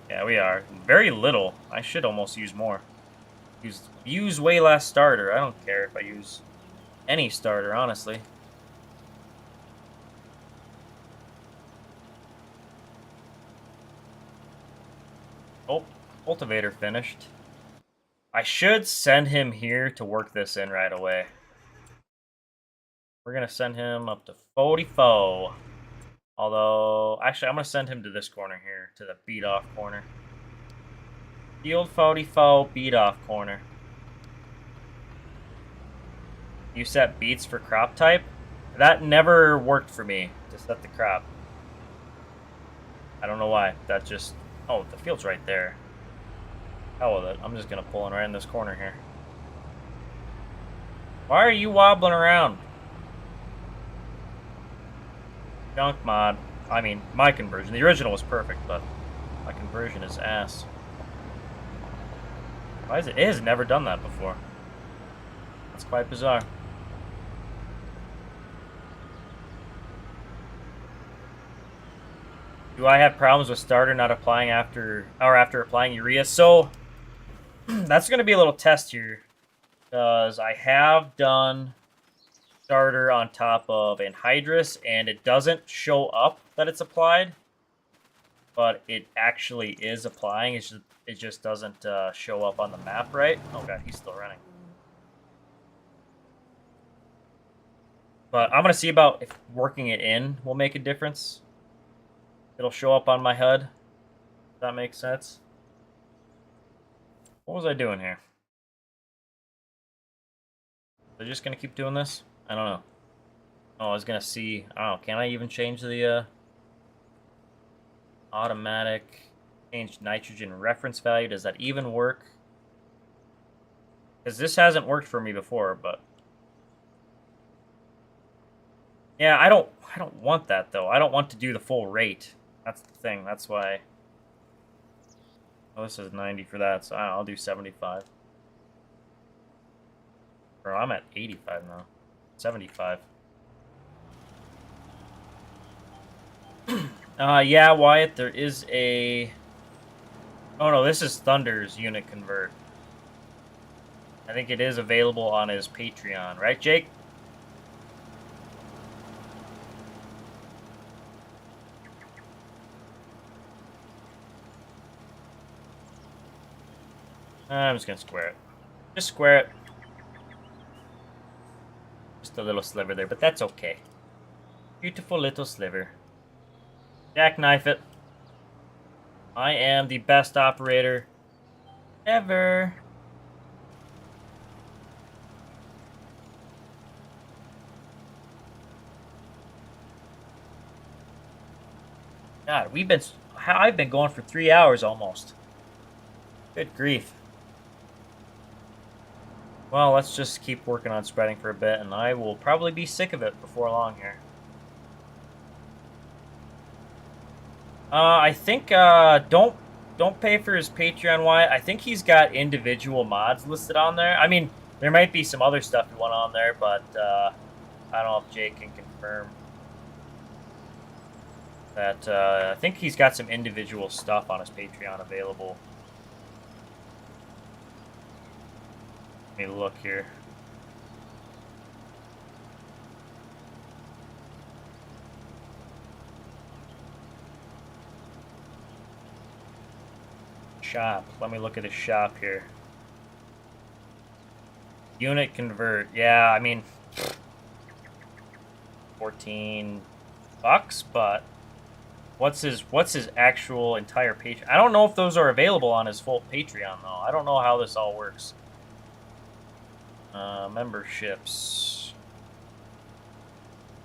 Yeah, we are. Very little. I should almost use more. Use way less starter. I don't care if I use any starter, honestly. Oh, cultivator finished. I should send him here to work this in right away. We're going to send him up to 44. Although, actually, I'm going to send him to this corner here, to the beat-off corner. Field 44, beat-off corner. You set beats for crop type? That never worked for me, to set the crop. I don't know why. That just... Oh, the field's right there. Hell with it. I'm just going to pull in right in this corner here. Why are you wobbling around? Junk mod. I mean, my conversion. The original was perfect, but my conversion is ass. Why is it? It has never done that before. That's quite bizarre. Do I have problems with starter not applying after applying urea? So that's going to be a little test here, because I have done starter on top of anhydrous, and it doesn't show up that it's applied, but it actually is applying. It just doesn't show up on the map right. Oh god, he's still running. But I'm gonna see about if working it in will make a difference. It'll show up on my HUD. Does that make sense? What was I doing here? They're just gonna keep doing this? I don't know. Oh, I was gonna see. I don't know. Can I even change the automatic change nitrogen reference value? Does that even work? Because this hasn't worked for me before, but yeah, I don't want that though. I don't want to do the full rate. That's the thing. That's why. Oh, this is 90 for that, so I'll do 75. Bro, I'm at 85 now. 75. Yeah, Wyatt, there is a... Oh, no, this is Thunder's unit convert. I think it is available on his Patreon. Right, Jake? I'm just going to square it. Just square it. Just a little sliver there, but that's okay. Beautiful little sliver. Jackknife it. I am the best operator ever. God, I've been going for 3 hours almost. Good grief. Well, let's just keep working on spreading for a bit, and I will probably be sick of it before long here. I think don't pay for his Patreon, Wyatt. I think he's got individual mods listed on there. I mean, there might be some other stuff you want on there, but I don't know if Jake can confirm that. I think he's got some individual stuff on his Patreon available. Let me look here. Shop. Let me look at his shop here. Unit convert. Yeah, I mean, 14 bucks, but what's his actual entire Patreon? I don't know if those are available on his full Patreon though. I don't know how this all works. Memberships.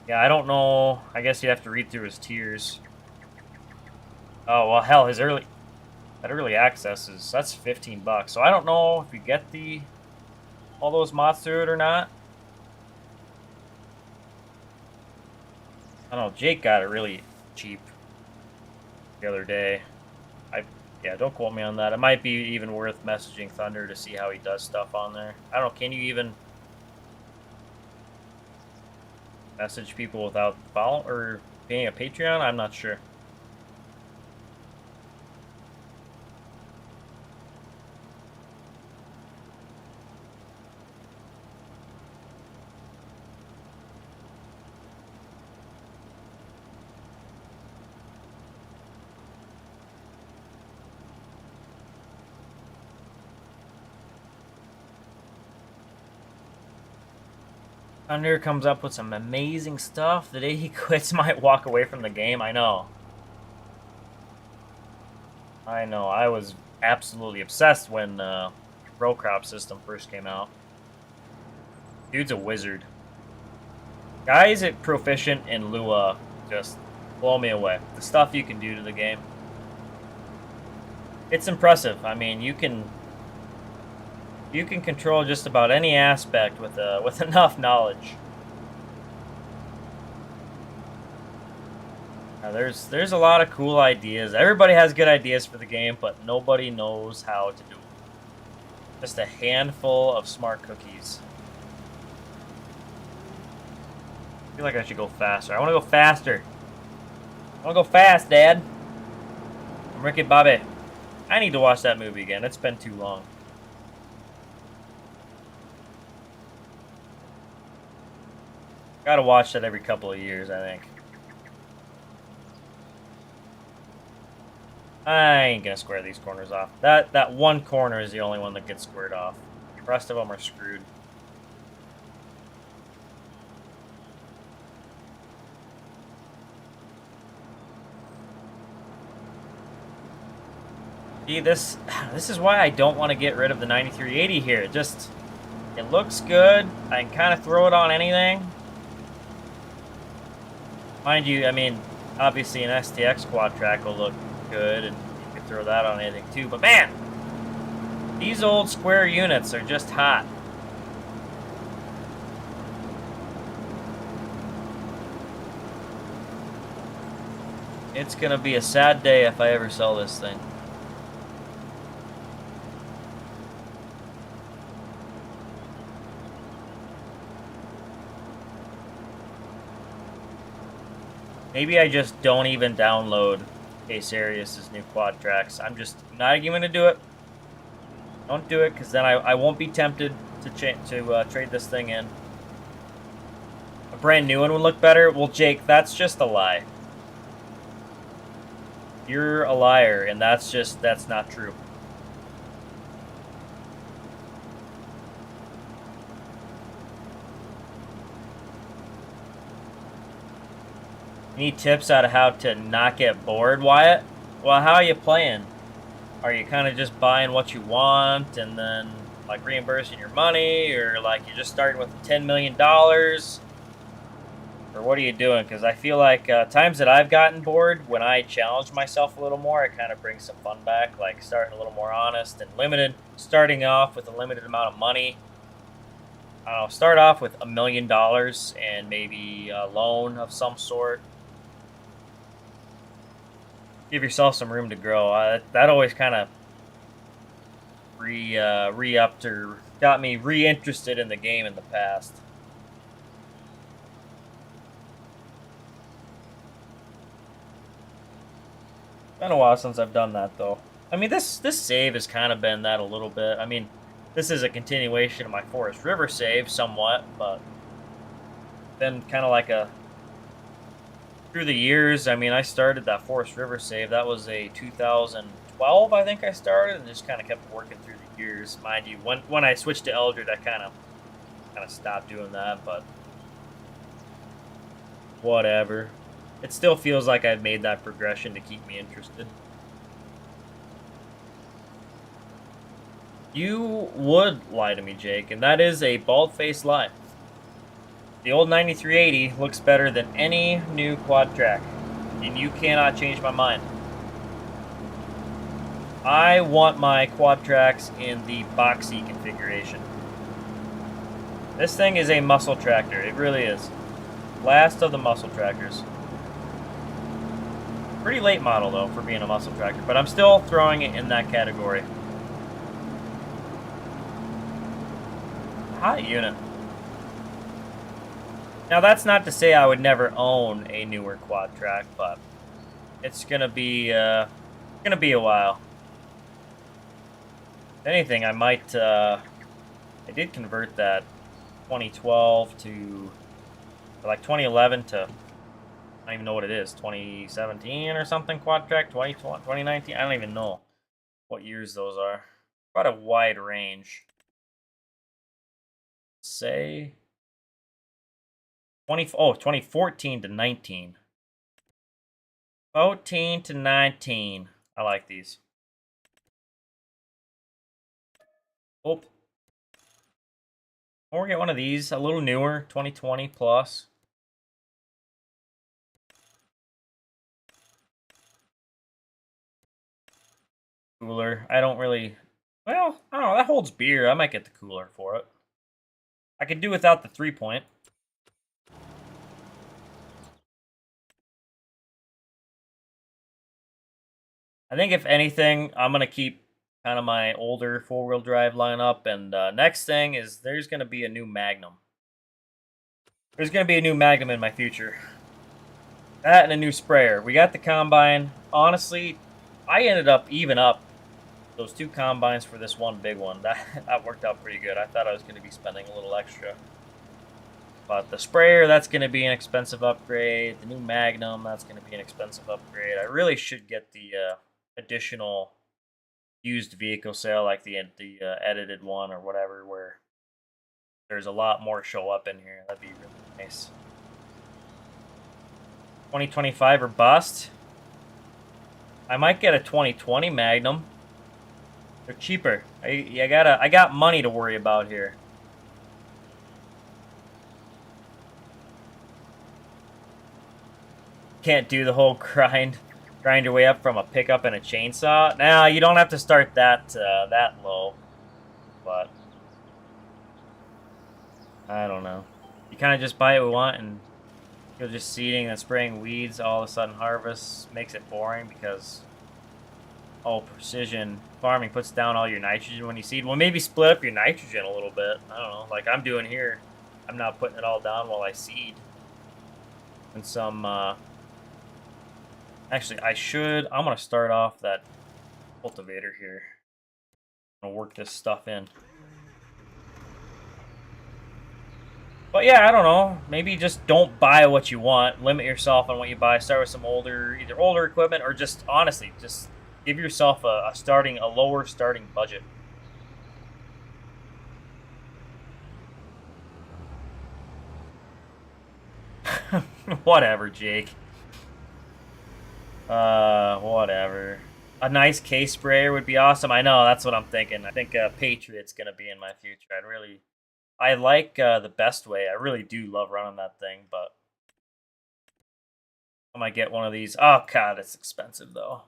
Yeah, I don't know. I guess you have to read through his tiers. Oh well, hell, that early access that's 15 bucks. So I don't know if you get all those mods through it or not. I don't know. Jake got it really cheap the other day. Yeah, don't quote me on that. It might be even worth messaging Thunder to see how he does stuff on there. I don't know. Can you even message people without following or paying a Patreon? I'm not sure. Thunder comes up with some amazing stuff. The day he quits, might walk away from the game. I know. I was absolutely obsessed when row crop system first came out. Dude's a wizard. Guys at Proficient in Lua just blow me away. The stuff you can do to the game. It's impressive. I mean, you can control just about any aspect with enough knowledge. Now, there's a lot of cool ideas. Everybody has good ideas for the game, but nobody knows how to do them. Just a handful of smart cookies. I feel like I should go faster. I want to go faster. I want to go fast, Dad. I'm Ricky Bobby. I need to watch that movie again. It's been too long. Gotta watch that every couple of years, I think. I ain't gonna square these corners off. That one corner is the only one that gets squared off. The rest of them are screwed. See, this is why I don't want to get rid of the 9380 here. It looks good. I can kind of throw it on anything. Mind you, I mean, obviously an STX quad track will look good, and you can throw that on anything too. But man, these old square units are just hot. It's gonna be a sad day if I ever sell this thing. Maybe I just don't even download Case Arius's new quad tracks. I'm just not even going to do it. Don't do it, because then I won't be tempted to trade this thing in. A brand new one would look better. Well, Jake, that's just a lie. You're a liar, and that's not true. Any tips on how to not get bored, Wyatt? Well, how are you playing? Are you kind of just buying what you want and then like reimbursing your money, or like you're just starting with $10 million? Or what are you doing? Because I feel like times that I've gotten bored, when I challenge myself a little more, it kind of brings some fun back, like starting a little more honest and limited, starting off with a limited amount of money. I don't know, start off with $1 million and maybe a loan of some sort. Give yourself some room to grow. That always kind of re-upped or got me re-interested in the game in the past. Been a while since I've done that, though. I mean, this save has kind of been that a little bit. I mean, this is a continuation of my Forest River save, somewhat, but then kind of like a... Through the years, I mean, I started that Forest River save. That was a 2012, I think I started, and just kind of kept working through the years. Mind you, when I switched to Eldred, I kind of stopped doing that, but whatever. It still feels like I've made that progression to keep me interested. You would lie to me, Jake, and that is a bald-faced lie. The old 9380 looks better than any new quad track, and you cannot change my mind. I want my quad tracks in the boxy configuration. This thing is a muscle tractor, it really is. Last of the muscle tractors. Pretty late model, though, for being a muscle tractor, but I'm still throwing it in that category. Hot unit. Now, that's not to say I would never own a newer quad track, but it's gonna be a while. If anything, I might. I did convert that 2012 to like 2011 to. I don't even know what it is, 2017 or something, quad track, 2020, 2019, I don't even know what years those are. Quite a wide range. Say 2014 to 19. 14 to 19. I like these. Oh. Or get one of these, a little newer, 2020 plus. Cooler. I don't really... Well, I don't know. That holds beer. I might get the cooler for it. I could do without the 3-point. I think if anything, I'm going to keep kind of my older four-wheel drive lineup. And next thing is there's going to be a new Magnum. There's going to be a new Magnum in my future. That and a new sprayer. We got the Combine. Honestly, I ended up even up those 2 combines for this one big one. That worked out pretty good. I thought I was going to be spending a little extra. But the sprayer, that's going to be an expensive upgrade. The new Magnum, that's going to be an expensive upgrade. I really should get the additional used vehicle sale, like the edited one or whatever, where there's a lot more show up in here. That'd be really nice. 2025 or bust. I might get a 2020 Magnum. They're cheaper. I got money to worry about here. Can't do the whole grind your way up from a pickup and a chainsaw. Now, you don't have to start that low, but I don't know. You kind of just buy what we want, and you're just seeding and spraying weeds. All of a sudden, harvest makes it boring because precision farming puts down all your nitrogen when you seed. Well, maybe split up your nitrogen a little bit. I don't know, like I'm doing here. I'm not putting it all down while I seed. And some Actually, I'm going to start off that cultivator here. I'm going to work this stuff in. But yeah, I don't know. Maybe just don't buy what you want. Limit yourself on what you buy. Start with some either older equipment, or just honestly, just give yourself a lower starting budget. Whatever, Jake. Whatever. A nice case sprayer would be awesome. I know, that's what I'm thinking. I think Patriot's gonna be in my future. I like the best way. I really do love running that thing, but I might get one of these. Oh god, it's expensive though.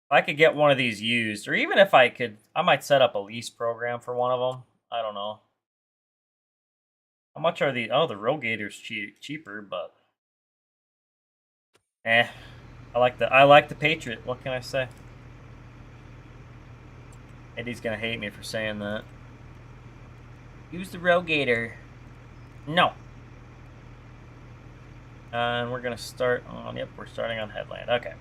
If I could get one of these used, or even if I could, I might set up a lease program for one of them. I don't know. How much are these? Oh, the RealGear's cheaper, but I like the Patriot. What can I say? Eddie's gonna hate me for saying that. Use the RealGear. No. And we're gonna start on. Yep, we're starting on Headland. Okay.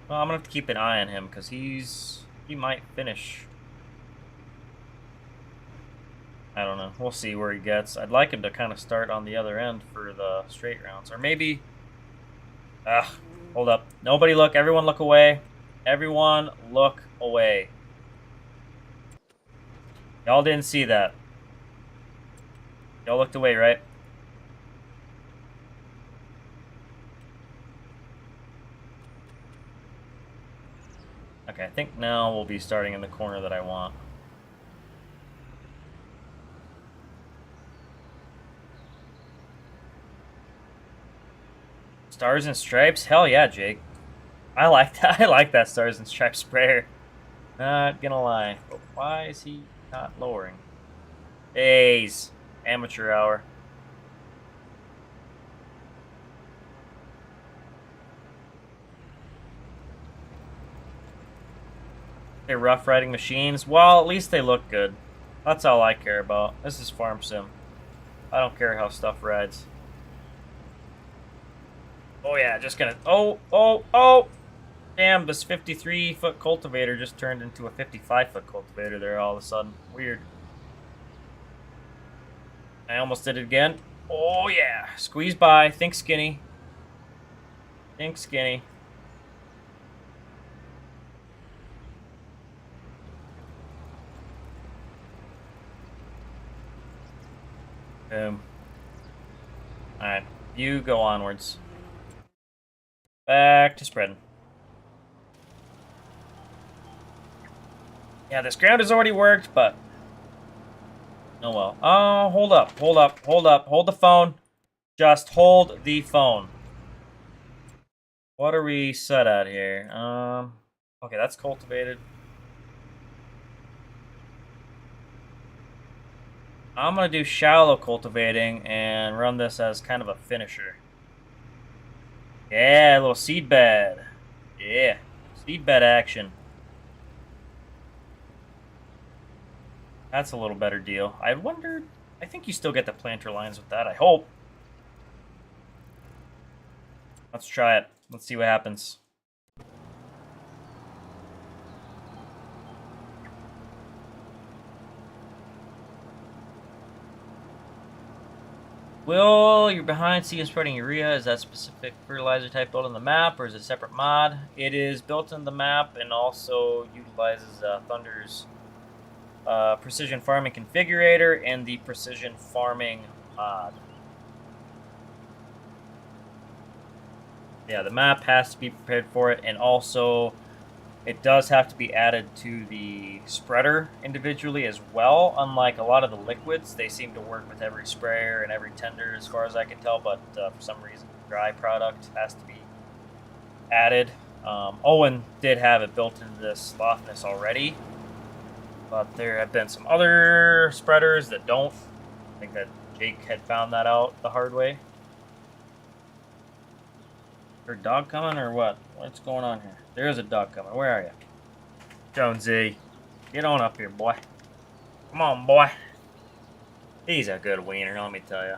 Well, I'm gonna have to keep an eye on him because he might finish. I don't know. We'll see where he gets. I'd like him to kind of start on the other end for the straight rounds, or maybe. Hold up! Nobody look. Everyone look away. Everyone look away. Y'all didn't see that. Y'all looked away, right? Okay, I think now we'll be starting in the corner that I want. Stars and Stripes? Hell yeah, Jake. I like that. I like that Stars and Stripes sprayer. Not gonna lie. But why is he not lowering? Days. Amateur hour. They're rough riding machines. Well, at least they look good. That's all I care about. This is Farm Sim. I don't care how stuff rides. Oh yeah, just gonna... Oh! Damn, this 53-foot cultivator just turned into a 55-foot cultivator there all of a sudden. Weird. I almost did it again. Oh yeah. Squeeze by. Think skinny. Think skinny. Boom. Alright. You go onwards. Back to spreading. Yeah, this ground has already worked, but... Oh well. Oh, hold up. Hold the phone. Just hold the phone. What are we set at here? Okay, that's cultivated. I'm gonna do shallow cultivating and run this as kind of a finisher. Yeah, a little seed bed. Yeah, seed bed action. That's a little better deal. I wonder... I think you still get the planter lines with that, I hope. Let's try it. Let's see what happens. Will you're behind see spreading urea? Is that specific fertilizer type built in the map, or is it a separate mod? It is built in the map and also utilizes Thunder's precision farming configurator and the precision farming mod. Yeah, the map has to be prepared for it, and also it does have to be added to the spreader individually as well. Unlike a lot of the liquids, they seem to work with every sprayer and every tender as far as I can tell, but for some reason the dry product has to be added. Owen did have it built into this slothness already, but there have been some other spreaders that don't. I think that Jake had found that out the hard way. Is there a dog coming or what? What's going on here? There is a dog coming. Where are you? Jonesy. Get on up here, boy. Come on, boy. He's a good wiener, let me tell you.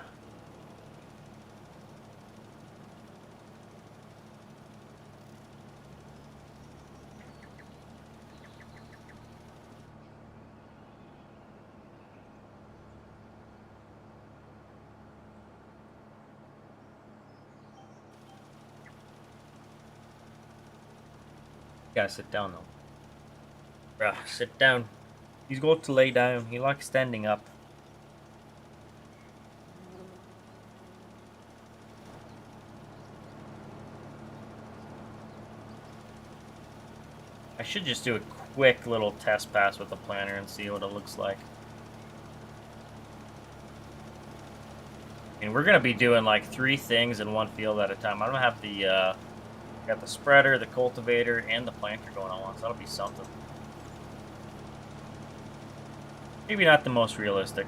Gotta sit down, though. Bruh, sit down. He's got to lay down. He likes standing up. I should just do a quick little test pass with the planner and see what it looks like. And we're gonna be doing like 3 things in one field at a time. I'm gonna have the got the spreader, the cultivator, and the planter going on once. That'll be something. Maybe not the most realistic.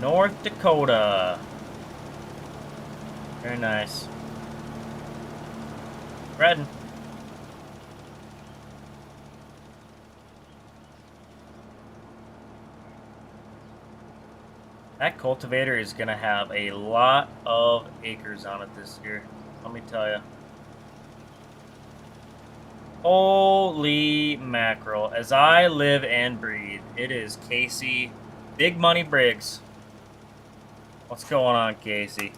North Dakota. Very nice. Redden. That cultivator is going to have a lot of acres on it this year. Let me tell you. Holy mackerel. As I live and breathe, it is Casey Big Money Briggs. What's going on, Casey?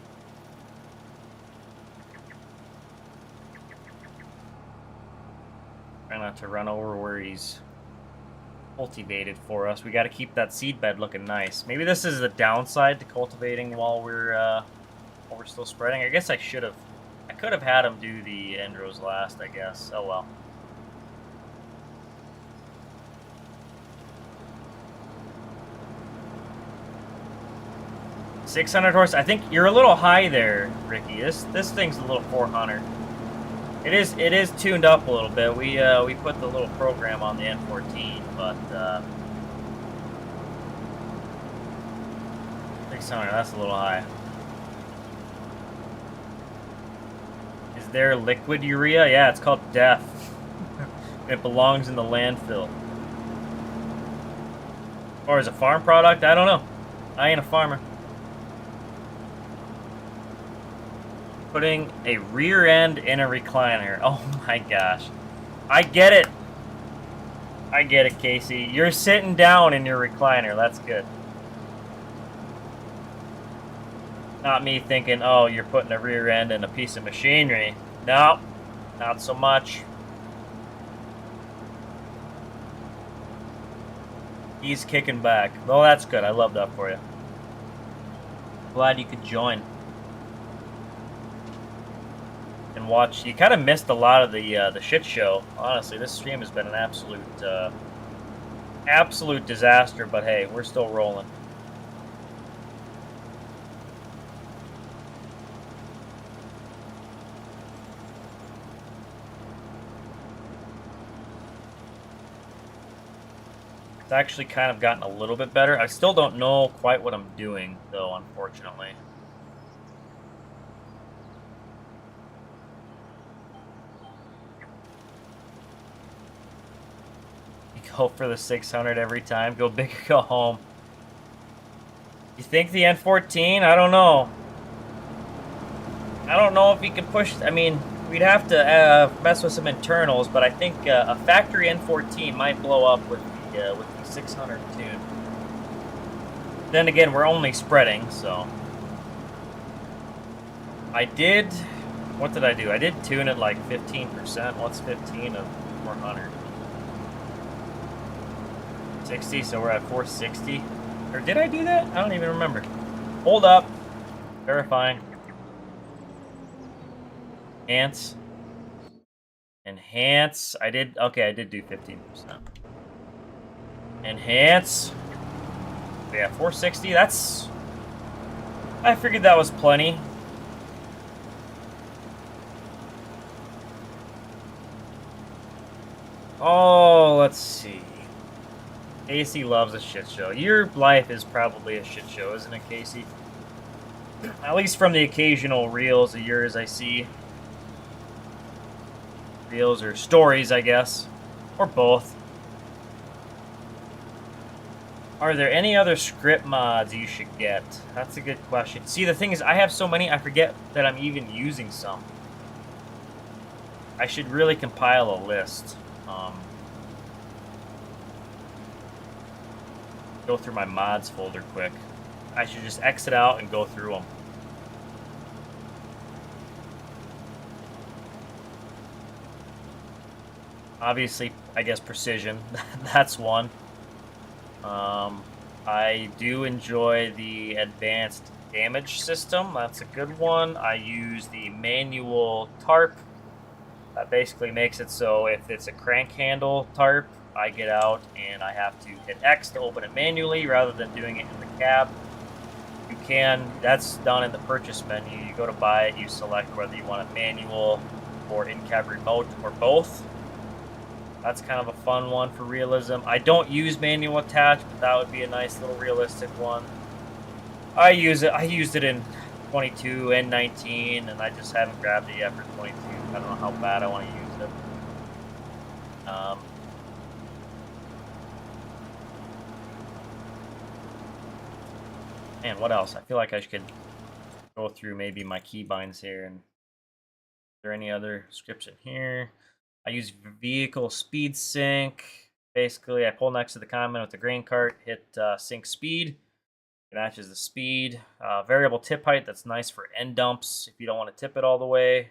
Try not to run over where he's cultivated for us. We got to keep that seed bed looking nice. Maybe this is the downside to cultivating while we're still spreading. I guess I could have had him do the end rows last, I guess. Oh well. $600 horse. I think you're a little high there, Ricky. This thing's a little 400. It is tuned up a little bit. We put the little program on the N14, but 600. That's a little high. Is there liquid urea? Yeah, it's called DEF. It belongs in the landfill. Or as a farm product? I don't know. I ain't a farmer. Putting a rear end in a recliner. Oh my gosh. I get it. I get it, Casey. You're sitting down in your recliner. That's good. Not me thinking, oh, you're putting a rear end in a piece of machinery. No, not so much. He's kicking back. Oh, that's good. I love that for you. Glad you could join. And watch. You kind of missed a lot of the shit show. Honestly, this stream has been an absolute disaster. But hey, we're still rolling. It's actually kind of gotten a little bit better. I still don't know quite what I'm doing, though, unfortunately. Go for the 600 every time. Go big or go home. You think the N14? I don't know. I don't know if he can push. I mean, we'd have to mess with some internals, but I think a factory N14 might blow up with the 600 tune. Then again, we're only spreading, so. I did. What did I do? I did tune it like 15%. What's 15 of 400? 60, so we're at 460. Or did I do that? I don't even remember. Hold up. Verifying. Enhance. Enhance. I did do 15%. Enhance. Yeah, 460. That's I figured that was plenty. Oh, let's see. Casey loves a shit show. Your life is probably a shit show, isn't it, Casey? At least from the occasional reels of yours I see. Reels or stories, I guess. Or both. Are there any other script mods you should get? That's a good question. See, the thing is, I have so many, I forget that I'm even using some. I should really compile a list. Go through my mods folder quick. I should just exit out and go through them. Obviously, I guess precision. That's one. I do enjoy the advanced damage system. That's a good one. I use the manual tarp. That basically makes it so if it's a crank handle tarp, I get out and I have to hit X to open it manually rather than doing it in the cab. You can, that's done in the purchase menu. You go to buy it, you select whether you want a manual or in-cab remote or both. That's kind of a fun one for realism. I don't use manual attach, but that would be a nice little realistic one. I used it in 22 and 19, and I just haven't grabbed it yet for 22. I don't know how bad I want to use it. Man, what else? I feel like I could go through maybe my keybinds here. And is there any other scripts in here? I use vehicle speed sync. Basically, I pull next to the comment with the grain cart, hit sync speed. It matches the speed. Variable tip height, that's nice for end dumps if you don't want to tip it all the way.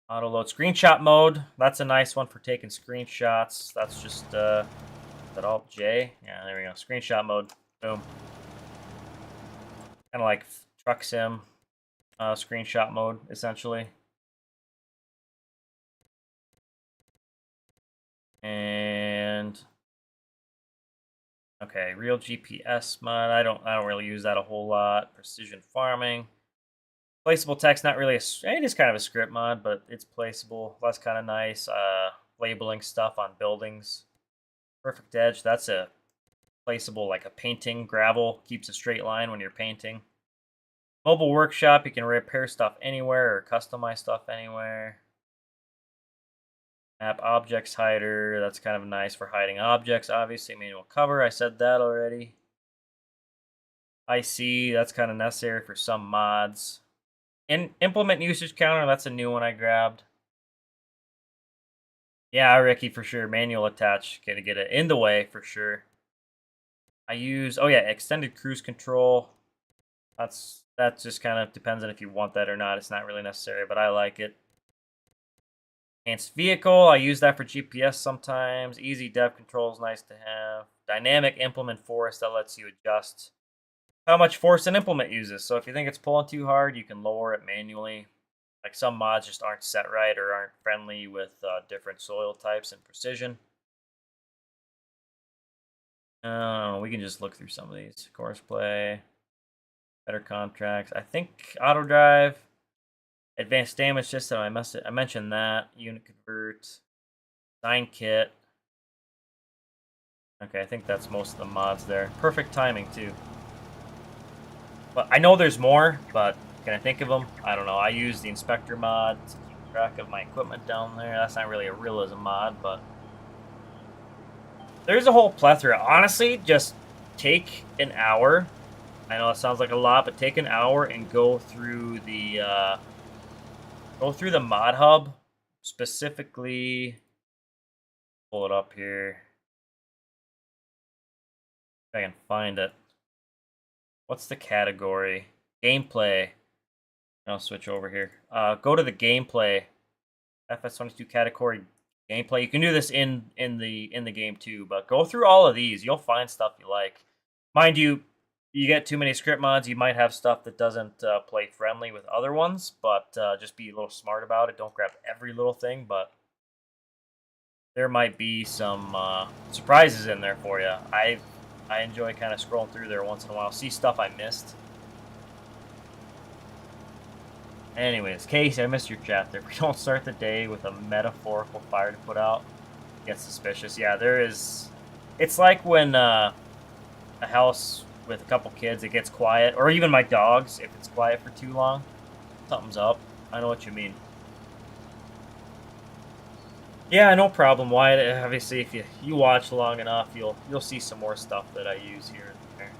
Auto load screenshot mode. That's a nice one for taking screenshots. That's just, is that Alt J? Yeah, there we go. Screenshot mode. Boom. Kind of like truck sim screenshot mode, essentially. And okay, real GPS mod. I don't really use that a whole lot. Precision farming. Placeable text, not really it is kind of a script mod, but it's placeable. That's kind of nice. Labeling stuff on buildings. Perfect edge. That's a placeable, like a painting. Gravel keeps a straight line when you're painting. Mobile workshop, you can repair stuff anywhere or customize stuff anywhere. Map objects hider, that's kind of nice for hiding objects. Obviously, manual cover, I said that already. IC, that's kind of necessary for some mods. Implement usage counter, that's a new one I grabbed. Yeah, Ricky, for sure. Manual attach, gonna get it in the way for sure. I use, oh yeah, extended cruise control. That just kind of depends on if you want that or not. It's not really necessary, but I like it. Enhanced vehicle, I use that for GPS sometimes. Easy dev control is nice to have. Dynamic implement force, that lets you adjust how much force an implement uses. So if you think it's pulling too hard, you can lower it manually. Like some mods just aren't set right or aren't friendly with different soil types and precision. We can just look through some of these. Course play, better contracts. I think auto drive. Advanced damage system, I mentioned that. Unit convert. Sign kit. Okay, I think that's most of the mods there. Perfect timing, too. But I know there's more, but can I think of them? I don't know. I use the inspector mod to keep track of my equipment down there. That's not really a realism mod, but there's a whole plethora. Honestly, just take an hour. I know it sounds like a lot, but take an hour and go through the mod hub, specifically. Pull it up here. If I can find it. What's the category? Gameplay. I'll switch over here. Go to the gameplay. FS25 category gameplay. You can do this in the game too, but go through all of these. You'll find stuff you like. Mind you, you get too many script mods, you might have stuff that doesn't play friendly with other ones, but just be a little smart about it. Don't grab every little thing, but there might be some surprises in there for you. I enjoy kind of scrolling through there once in a while, see stuff I missed. Anyways, Casey, I missed your chat there. We don't start the day with a metaphorical fire to put out. Get suspicious. Yeah, there is. It's like when a house with a couple kids, it gets quiet, or even my dogs, if it's quiet for too long, something's up. I know what you mean. Yeah, no problem, Wyatt. Obviously, if you watch long enough, you'll see some more stuff that I use here and there.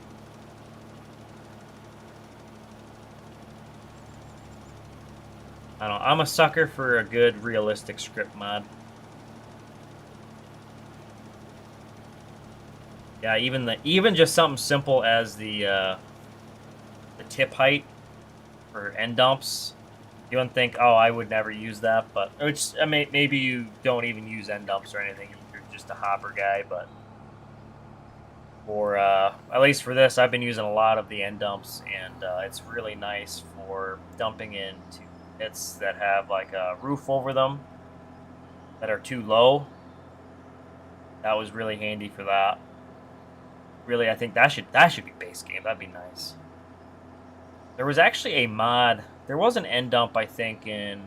I don't know. I'm a sucker for a good realistic script mod. Yeah, even just something simple as the tip height for end dumps. You wouldn't think, oh, I would never use that, but which I mean, maybe you don't even use end dumps or anything. You're just a hopper guy, but for at least for this, I've been using a lot of the end dumps, and it's really nice for dumping into pits that have like a roof over them that are too low. That was really handy for that. Really, I think that should be base game. That'd be nice. There was actually a mod. There was an end dump, I think, in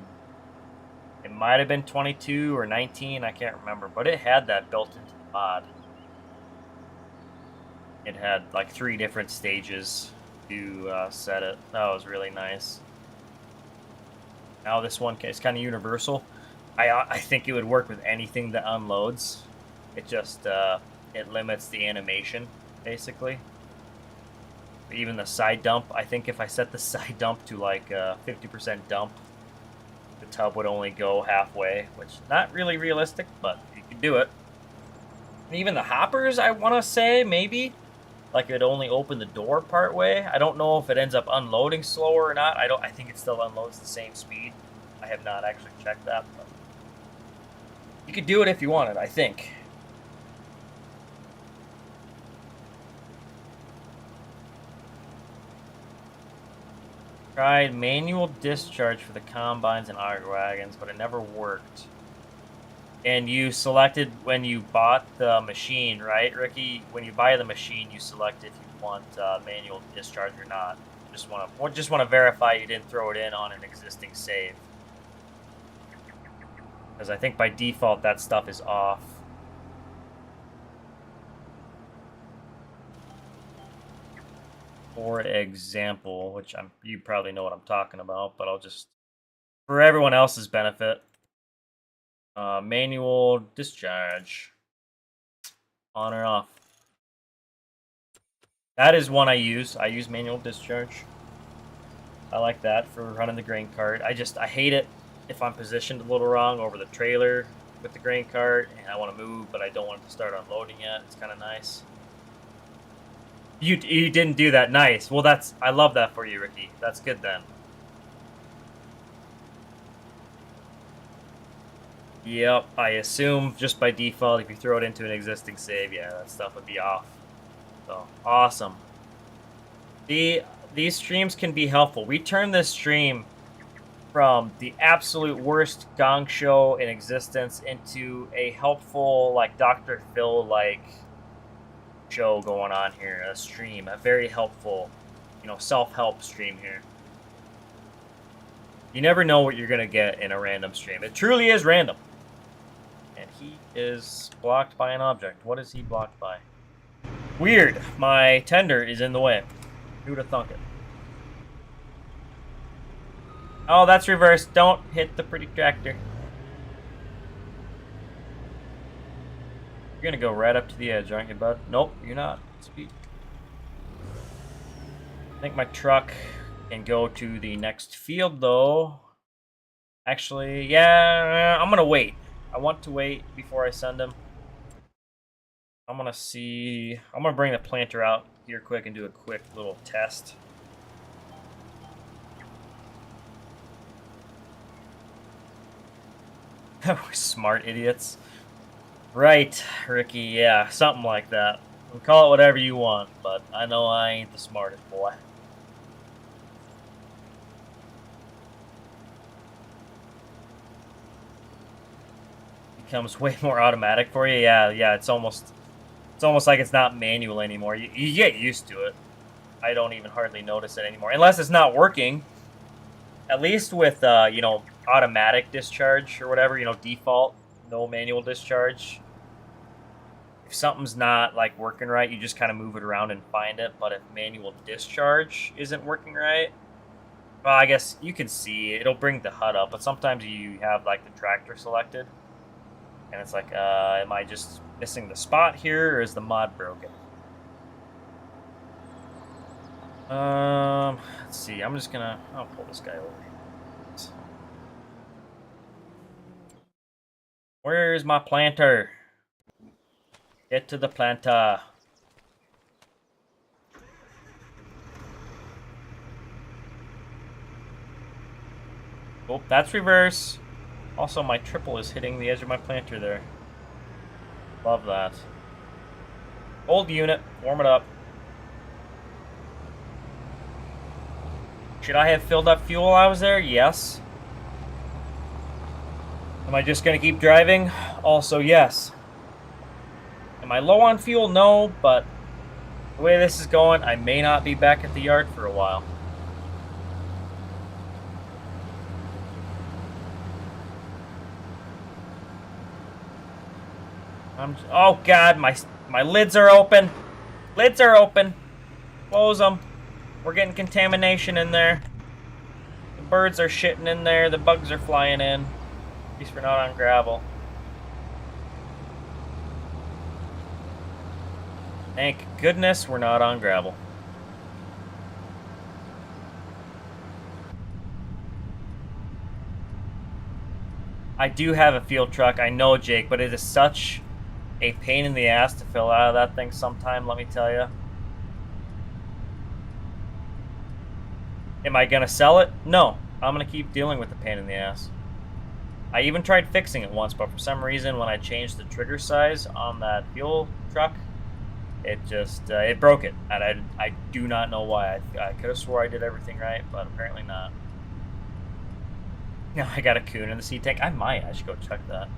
it might have been 22 or 19. I can't remember, but it had that built into the mod. It had like 3 different stages to set it. That was really nice. Now this one is kind of universal. I think it would work with anything that unloads. It just it limits the animation, basically. Even the side dump, I think if I set the side dump to like 50% dump, the tub would only go halfway, which not really realistic, but you can do it. And even the hoppers, I want to say, maybe, like it'd only open the door part way. I don't know if it ends up unloading slower or not. I think it still unloads the same speed. I have not actually checked that, but you could do it if you wanted, I think. Tried manual discharge for the combines and auger wagons, but it never worked. And you selected when you bought the machine, right, Ricky? When you buy the machine, you select if you want manual discharge or not. Just want to verify you didn't throw it in on an existing save, because I think by default that stuff is off. For example, which you probably know what I'm talking about, but I'll just, for everyone else's benefit, manual discharge, on or off. That is one I use. I use manual discharge. I like that for running the grain cart. I hate it if I'm positioned a little wrong over the trailer with the grain cart and I want to move, but I don't want it to start unloading yet. It's kind of nice. You didn't do that. Nice. Well, I love that for you, Ricky. That's good then. Yep, I assume just by default, if you throw it into an existing save, yeah, that stuff would be off. So, awesome. These streams can be helpful. We turn this stream from the absolute worst gong show in existence into a helpful, like, Dr. Phil-like show going on here, a stream, a very helpful, self-help stream here. You never know what you're going to get in a random stream. It truly is random. And he is blocked by an object. What is he blocked by? Weird. My tender is in the way. Who'd have thunk it? Oh, that's reversed. Don't hit the pretty tractor. You're gonna go right up to the edge, aren't you, bud? Nope, you're not. Speed. I think my truck can go to the next field, though. Actually, yeah, I'm gonna wait. I want to wait before I send him. I'm gonna see. I'm gonna bring the planter out here quick and do a quick little test. Smart idiots. Right, Ricky, yeah, something like that. We'll call it whatever you want, but I know I ain't the smartest boy. Becomes way more automatic for you. Yeah, it's almost It's almost like it's not manual anymore. You get used to it. I don't even hardly notice it anymore. Unless it's not working. At least with, you know, automatic discharge or whatever, you know, default, no manual discharge. If something's not, like, working right, you just kind of move it around and find it. But if manual discharge isn't working right, well, I guess you can see it'll bring the HUD up. But sometimes you have, like, the tractor selected. And it's like, am I just missing the spot here, or is the mod broken? Let's see. I'm just gonna... I'll pull this guy over. Where's my planter? Get to the planter. Oh, that's reverse. Also, my triple is hitting the edge of my planter there. Love that. Old unit. Warm it up. Should I have filled up fuel while I was there? Yes. Am I just going to keep driving? Also, yes. Am I low on fuel? No, but the way this is going, I may not be back at the yard for a while. Oh God, my lids are open. Lids are open. Close them. We're getting contamination in there. The birds are shitting in there. The bugs are flying in. At least we're not on gravel. Thank goodness we're not on gravel. I do have a field truck. I know, Jake, but it is such a pain in the ass to fill out of that thing sometime, let me tell you. Am I going to sell it? No. I'm going to keep dealing with the pain in the ass. I even tried fixing it once, but for some reason when I changed the trigger size on that fuel truck, it just, it broke it. And I do not know why. I could have swore I did everything right, but apparently not. Now I got a coon in the seat tank. I should go check that.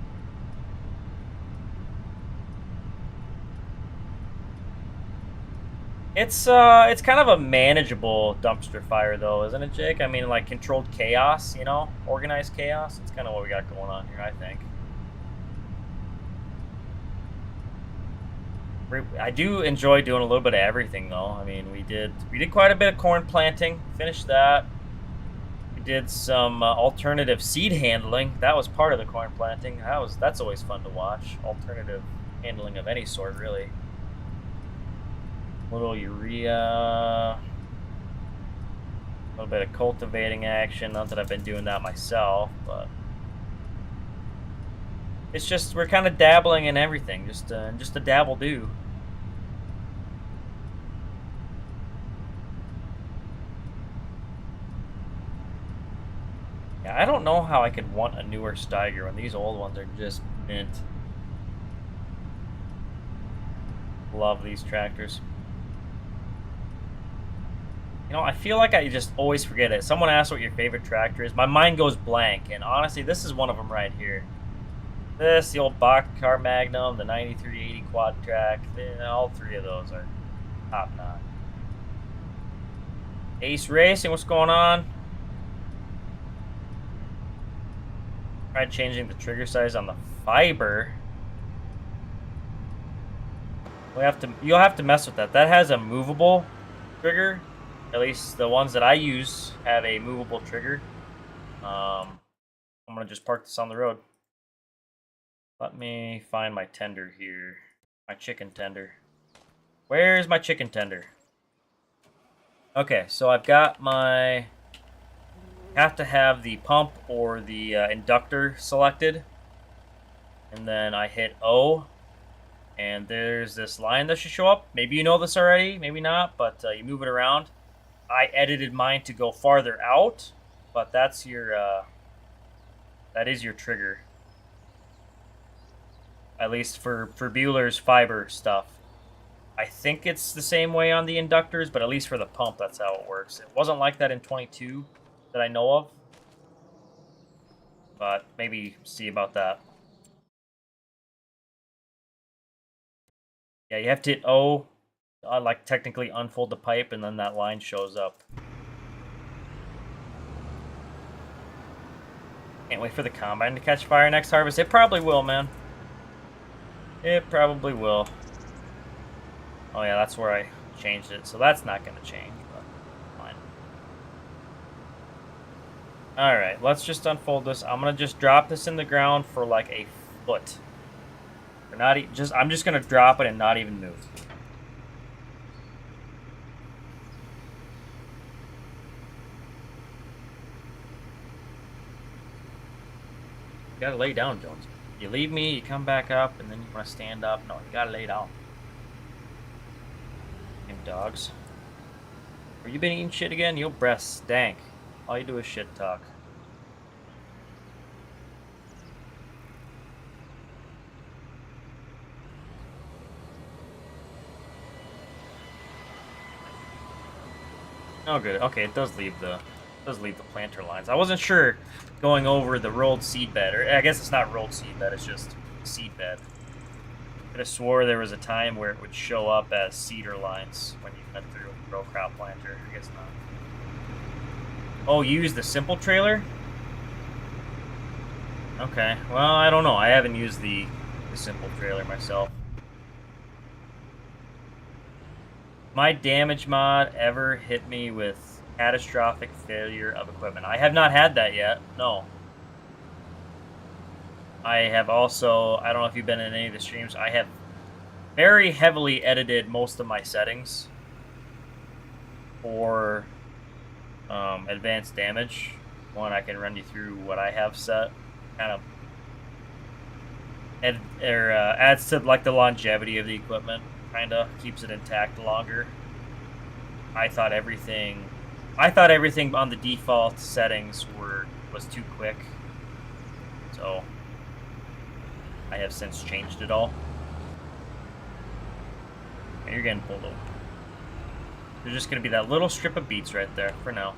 It's kind of a manageable dumpster fire, though, isn't it, Jake? I mean, like, controlled chaos, you know? Organized chaos. It's kind of what we got going on here, I think. I do enjoy doing a little bit of everything, though. I mean, we did quite a bit of corn planting. Finished that. We did some alternative seed handling. That was part of the corn planting. That's always fun to watch. Alternative handling of any sort, really. Little urea, a little bit of cultivating action. Not that I've been doing that myself, but it's just we're kind of dabbling in everything, just a dabble do. Yeah, I don't know how I could want a newer Steiger when these old ones are just mint. Love these tractors. You know, I feel like I just always forget it. Someone asks what your favorite tractor is. My mind goes blank, and honestly, this is one of them right here. This, the old Car Magnum, the 9380 quad track, all three of those are top notch. Ace Racing, what's going on? Tried changing the trigger size on the Fiber. You'll have to mess with that. That has a movable trigger. At least the ones that I use have a movable trigger. I'm going to just park this on the road. Let me find my tender here. My chicken tender. Where's my chicken tender? Okay, so I've got my... have to have the pump or the inductor selected. And then I hit O. And there's this line that should show up. Maybe you know this already, maybe not, but you move it around. I edited mine to go farther out, but that's your, that is your trigger. At least for Bueller's Fiber stuff. I think it's the same way on the inductors, but at least for the pump, that's how it works. It wasn't like that in 22 that I know of, but maybe see about that. Yeah, you have to hit O, like technically unfold the pipe, and then that line shows up. Can't wait for the Combine to catch fire next harvest. It probably will, man. It probably will. Oh yeah, that's where I changed it, so that's not going to change, but fine. Alright, let's just unfold this. I'm going to just drop this in the ground for like a foot. Or not just I'm just going to drop it and not even move. You gotta lay down, Jones. You leave me, you come back up, and then you want to stand up. No, you gotta lay down. Damn dogs. Have you been eating shit again? Your breath stank. All you do is shit talk. Oh, good. Okay, it does leave the planter lines. I wasn't sure going over the rolled seed bed, or I guess it's not rolled seed bed, it's just seed bed. I could have swore there was a time where it would show up as cedar lines when you went through a row crop planter. I guess not. Oh, you use the simple trailer? Okay, well, I don't know. I haven't used the simple trailer myself. My damage mod ever hit me with catastrophic failure of equipment? I have not had that yet, no. I have also, I don't know if you've been in any of the streams, I have very heavily edited most of my settings for advanced damage. One, I can run you through what I have set. Kind of adds to like the longevity of the equipment. Kind of keeps it intact longer. I thought everything on the default settings was too quick, so I have since changed it all. And you're getting pulled over. There's just gonna be that little strip of beets right there for now.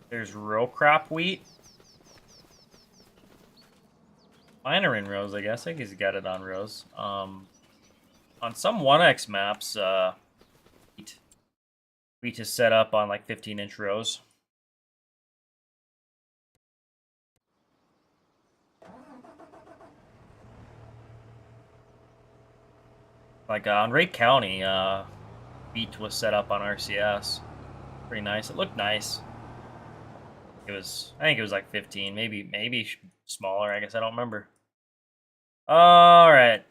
There's row crop wheat. Mine are in rows, I guess. I think he's got it on rows. On some 1X maps, wheat is set up on like 15-inch rows. Like on Rake County, wheat was set up on RCS. Pretty nice. It looked nice. I think it was like 15, maybe smaller. I guess I don't remember. All right,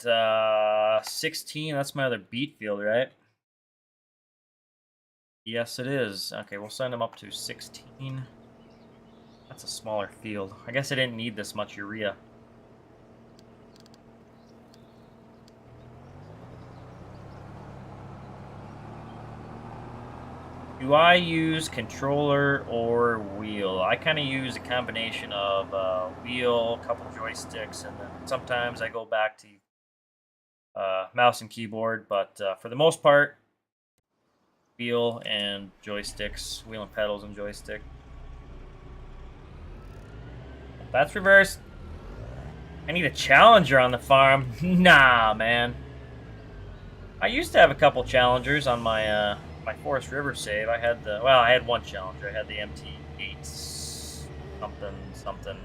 16. That's my other beet field, right? Yes, it is. Okay, we'll send them up to 16. That's a smaller field. I guess I didn't need this much urea. Do I use controller or wheel? I kind of use a combination of wheel, a couple joysticks, and then sometimes I go back to mouse and keyboard. But for the most part, wheel and joysticks, wheel and pedals and joystick. That's reversed. I need a challenger on the farm. Nah, man. I used to have a couple challengers on my my Forest River save. I had one challenger. I had the MT8 something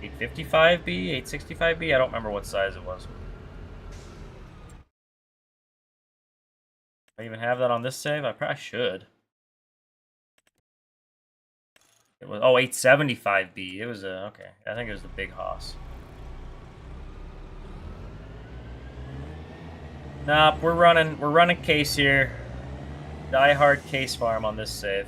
855B, 865B. I don't remember what size it was. I even have that on this save? I probably should. It was 875B. It was okay. I think it was the big hoss. Nope, we're running case here. Die hard case farm on this save.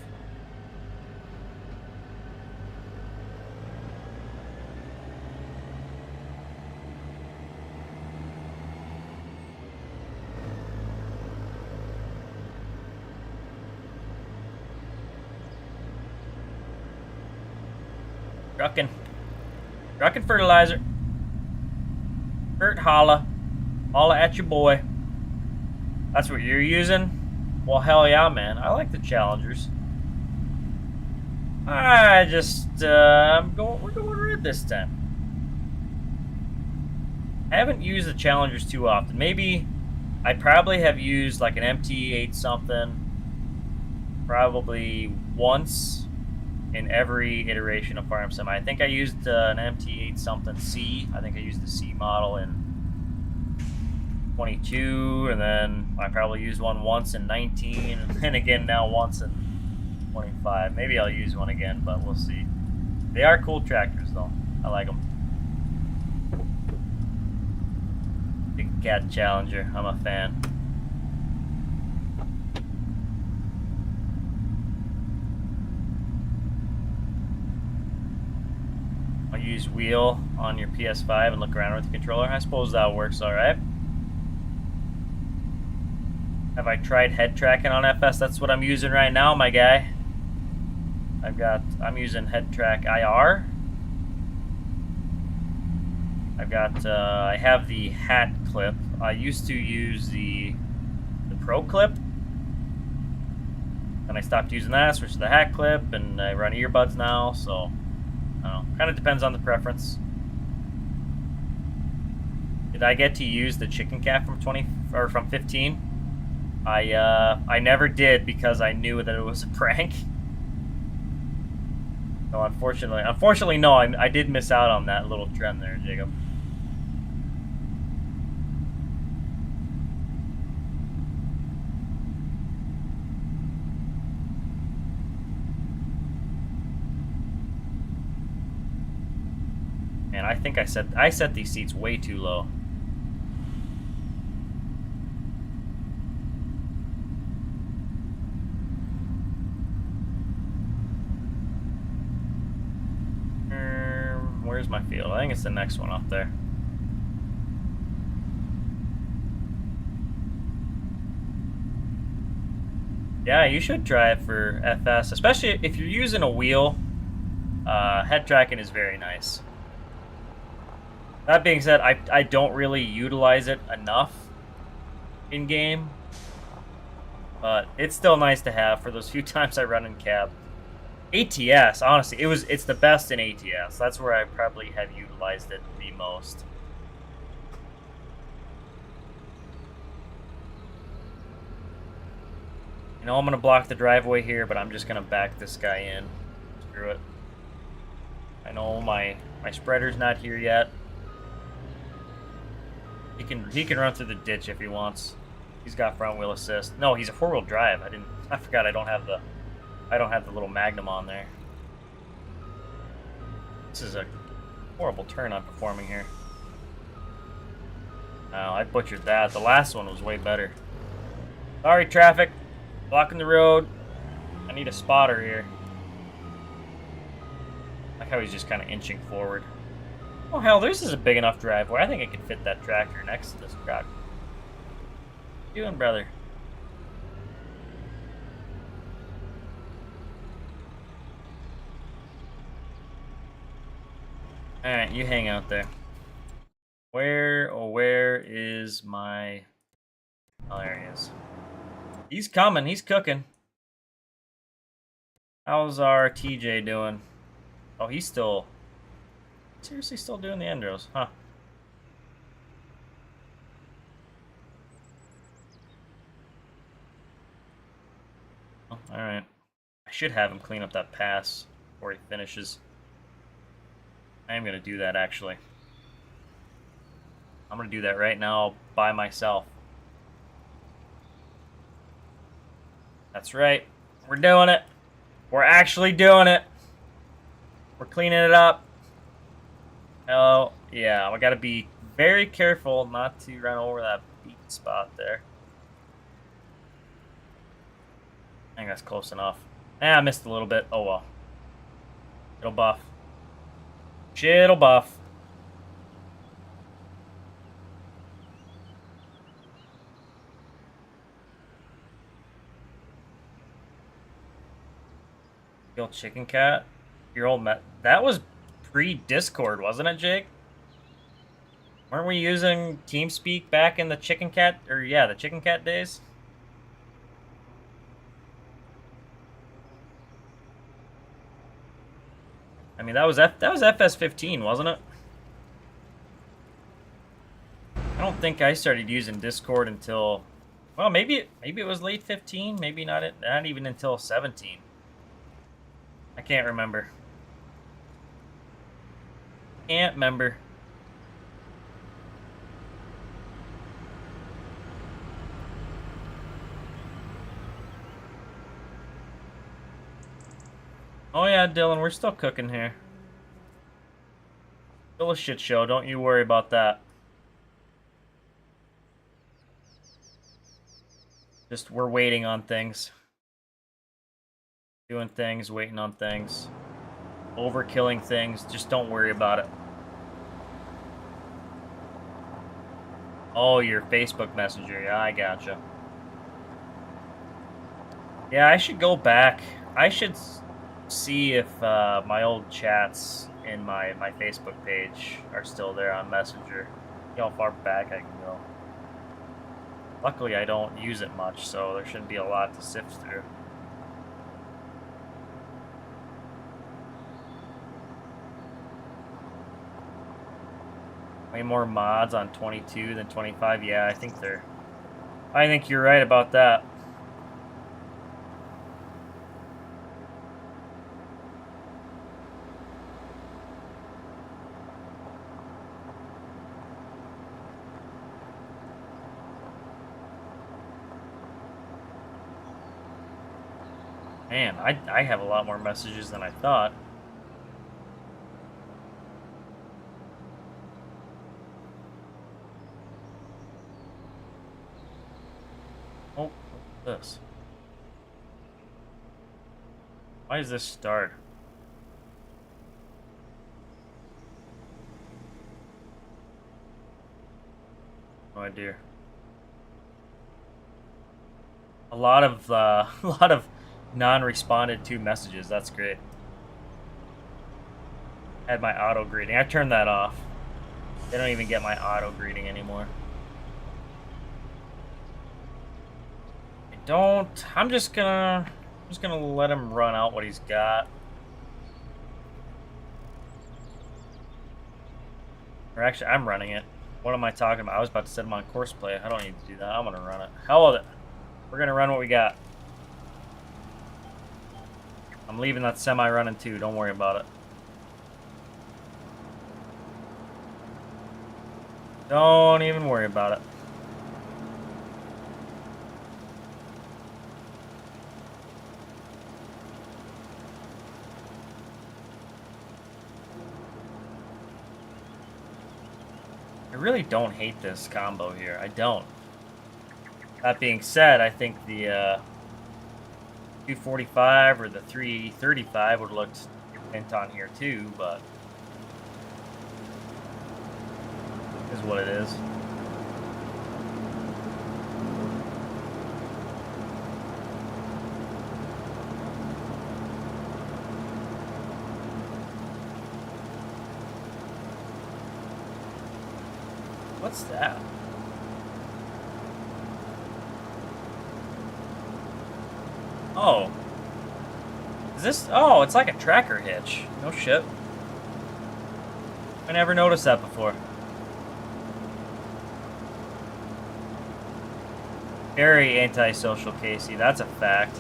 Truckin' fertilizer. Kurt, holla at your boy. That's what you're using? Well, hell yeah, man. I like the challengers. We're going red this time. I haven't used the Challengers too often. Maybe I probably have used like an MT8 something probably once in every iteration of Farm Sim. I think I used an MT8 something C. I think I used the C model in 22, and then I probably used one once in 19, and then again now once in 25. Maybe I'll use one again, but we'll see. They are cool tractors, though. I like them. Big Cat Challenger. I'm a fan. I'll use wheel on your PS5 and look around with the controller. I suppose that works all right. Have I tried head tracking on FS? That's what I'm using right now, my guy. I'm using head track IR. I have the hat clip. I used to use the pro clip. And I stopped using that, switched to the hat clip, and I run earbuds now, so I don't know. Kind of depends on the preference. Did I get to use the chicken cat from 15? I never did because I knew that it was a prank. So unfortunately, no, I did miss out on that little trend there, Jacob. Man, I think I set these seats way too low. Where's my field? I think it's the next one up there. Yeah, you should try it for FS, especially if you're using a wheel. Head tracking is very nice. That being said, I don't really utilize it enough in game, but it's still nice to have for those few times I run in cab. ATS, honestly, it's the best in ATS. That's where I probably have utilized it the most. You know, I'm gonna block the driveway here, but I'm just gonna back this guy in. Screw it. I know my spreader's not here yet. He can run through the ditch if he wants. He's got front wheel assist. No, he's a 4-wheel drive. I forgot I don't have the little Magnum on there. This is a horrible turn I'm performing here. Oh, I butchered that. The last one was way better. Sorry, traffic. Blocking the road. I need a spotter here. I like how he's just kind of inching forward. Oh, hell, this is a big enough driveway. I think I can fit that tractor next to this truck. What are you doing, brother? Alright, you hang out there. Where is my... Oh, there he is. He's coming. He's cooking. How's our TJ doing? Oh, he's still... Seriously still doing the endros, huh? Oh, alright. I should have him clean up that pass before he finishes. I am going to do that, actually. I'm going to do that right now by myself. That's right. We're doing it. We're actually doing it. We're cleaning it up. Oh, yeah. We got to be very careful not to run over that beat spot there. I think that's close enough. I missed a little bit. Oh, well. It'll buff. Shit'll buff. Your old chicken cat? Your old that was pre-Discord, wasn't it, Jake? Weren't we using TeamSpeak back in the chicken cat, or yeah, the chicken cat days? I mean, that was FS15, wasn't it? I don't think I started using Discord until, well, maybe it was late 15, maybe not even until 17. I can't remember. Can't remember. Oh yeah, Dylan, we're still cooking here. Still a shit show, don't you worry about that. Just, we're waiting on things. Doing things, waiting on things. Overkilling things, just don't worry about it. Oh, your Facebook Messenger, yeah, I gotcha. Yeah, I should go back. I should see if my old chats in my Facebook page are still there on Messenger. See how far back I can go. Luckily, I don't use it much, so there shouldn't be a lot to sift through. Way more mods on 22 than 25. Yeah, I think you're right about that. Man, I have a lot more messages than I thought. Oh, what's this? Why does this start? No idea. A lot of non-responded to messages. That's great. I had my auto greeting. I turned that off. They don't even get my auto greeting anymore. I don't. I'm just gonna let him run out what he's got. Or actually, I'm running it. What am I talking about? I was about to set him on course play. I don't need to do that. I'm gonna run it. Hell with it. We're gonna run what we got. I'm leaving that semi running too. Don't worry about it. Don't even worry about it. I really don't hate this combo here. I don't. That being said, I think the 245 or the 335 would look mint on here too, but is what it is. What's that? Oh. Is this... Oh, it's like a tracker hitch. No shit. I never noticed that before. Very antisocial, Casey. That's a fact.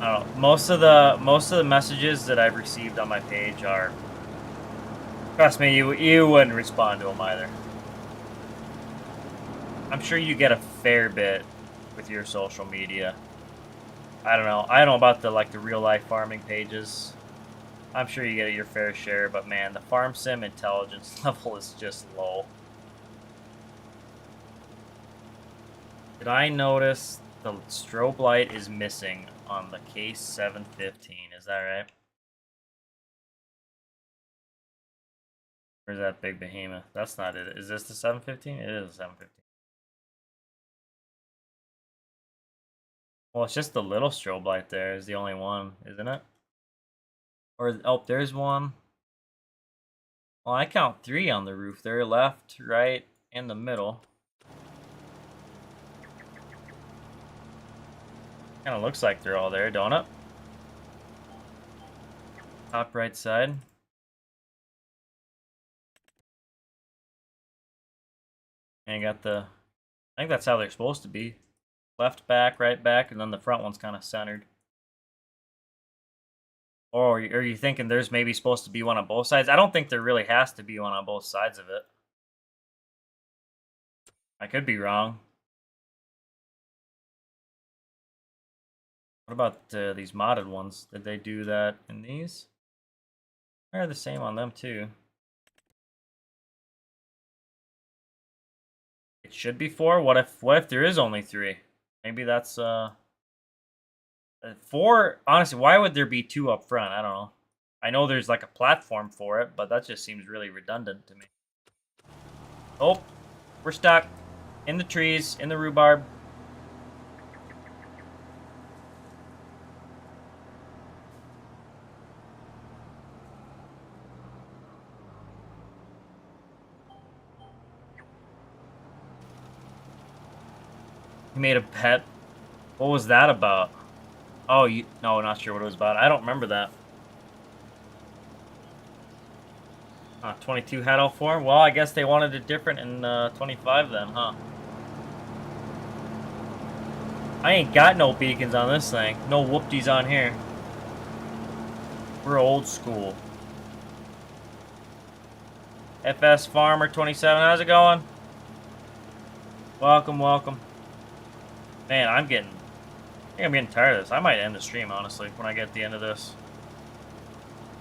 I don't know. Most of the messages that I've received on my page are... Trust me, you wouldn't respond to them either. I'm sure you get a fair bit with your social media. I don't know. I don't know about the real life farming pages. I'm sure you get your fair share, but man, the farm sim intelligence level is just low. Did I notice the strobe light is missing on the case 715? Is that right? Where's that big behemoth? That's not it. Is this the 715? It is the 715. Well, it's just the little strobe light there is the only one, isn't it? Or, oh, there's one. Well, I count 3 on the roof there. Left, right, and the middle. Kind of looks like they're all there, don't it? Top right side. And you got the, I think that's how they're supposed to be. Left back, right back, and then the front one's kind of centered. Or are you thinking there's maybe supposed to be one on both sides? I don't think there really has to be one on both sides of it. I could be wrong. What about these modded ones? Did they do that in these? They're the same on them too. It should be 4. What if there is only 3? Maybe that's 4. Honestly, why would there be 2 up front? I don't know. I know there's like a platform for it, but that just seems really redundant to me. Oh, we're stuck in the trees, in the rhubarb. He made a bet. What was that about? Oh, no, not sure what it was about. I don't remember that. 22 had all 4. Well, I guess they wanted it different in 25 then, huh? I ain't got no beacons on this thing. No whoopties on here. We're old school. FS Farmer 27, how's it going? Welcome, welcome. Man, I think I'm getting tired of this. I might end the stream, honestly, when I get to the end of this.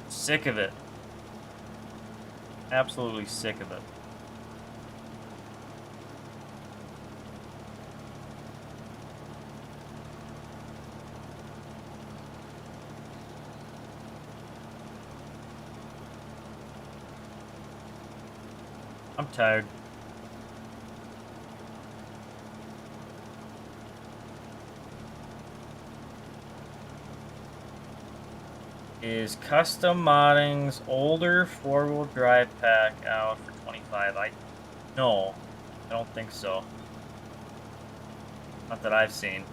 Sick of it. Absolutely sick of it. I'm tired. Is custom modding's older 4-wheel drive pack out for 25? No, I don't think so. Not that I've seen.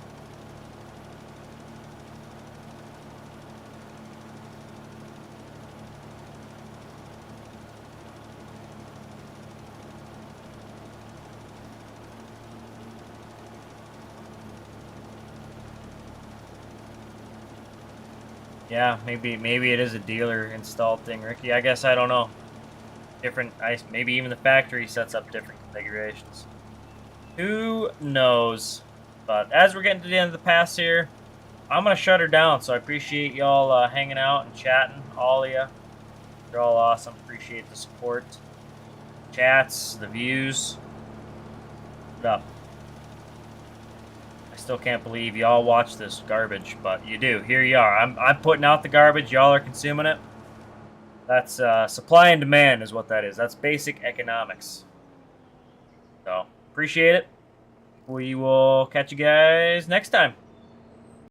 Yeah, maybe it is a dealer installed thing, Ricky. I guess I don't know. Maybe even the factory sets up different configurations. Who knows? But as we're getting to the end of the pass here, I'm gonna shut her down. So I appreciate y'all hanging out and chatting, all of you. You're all awesome. Appreciate the support, chats, the views. What up? Still can't believe y'all watch this garbage, but you do. Here you are. I'm putting out the garbage. Y'all are consuming it. That's supply and demand is what that is. That's basic economics. So appreciate it. We will catch you guys next time.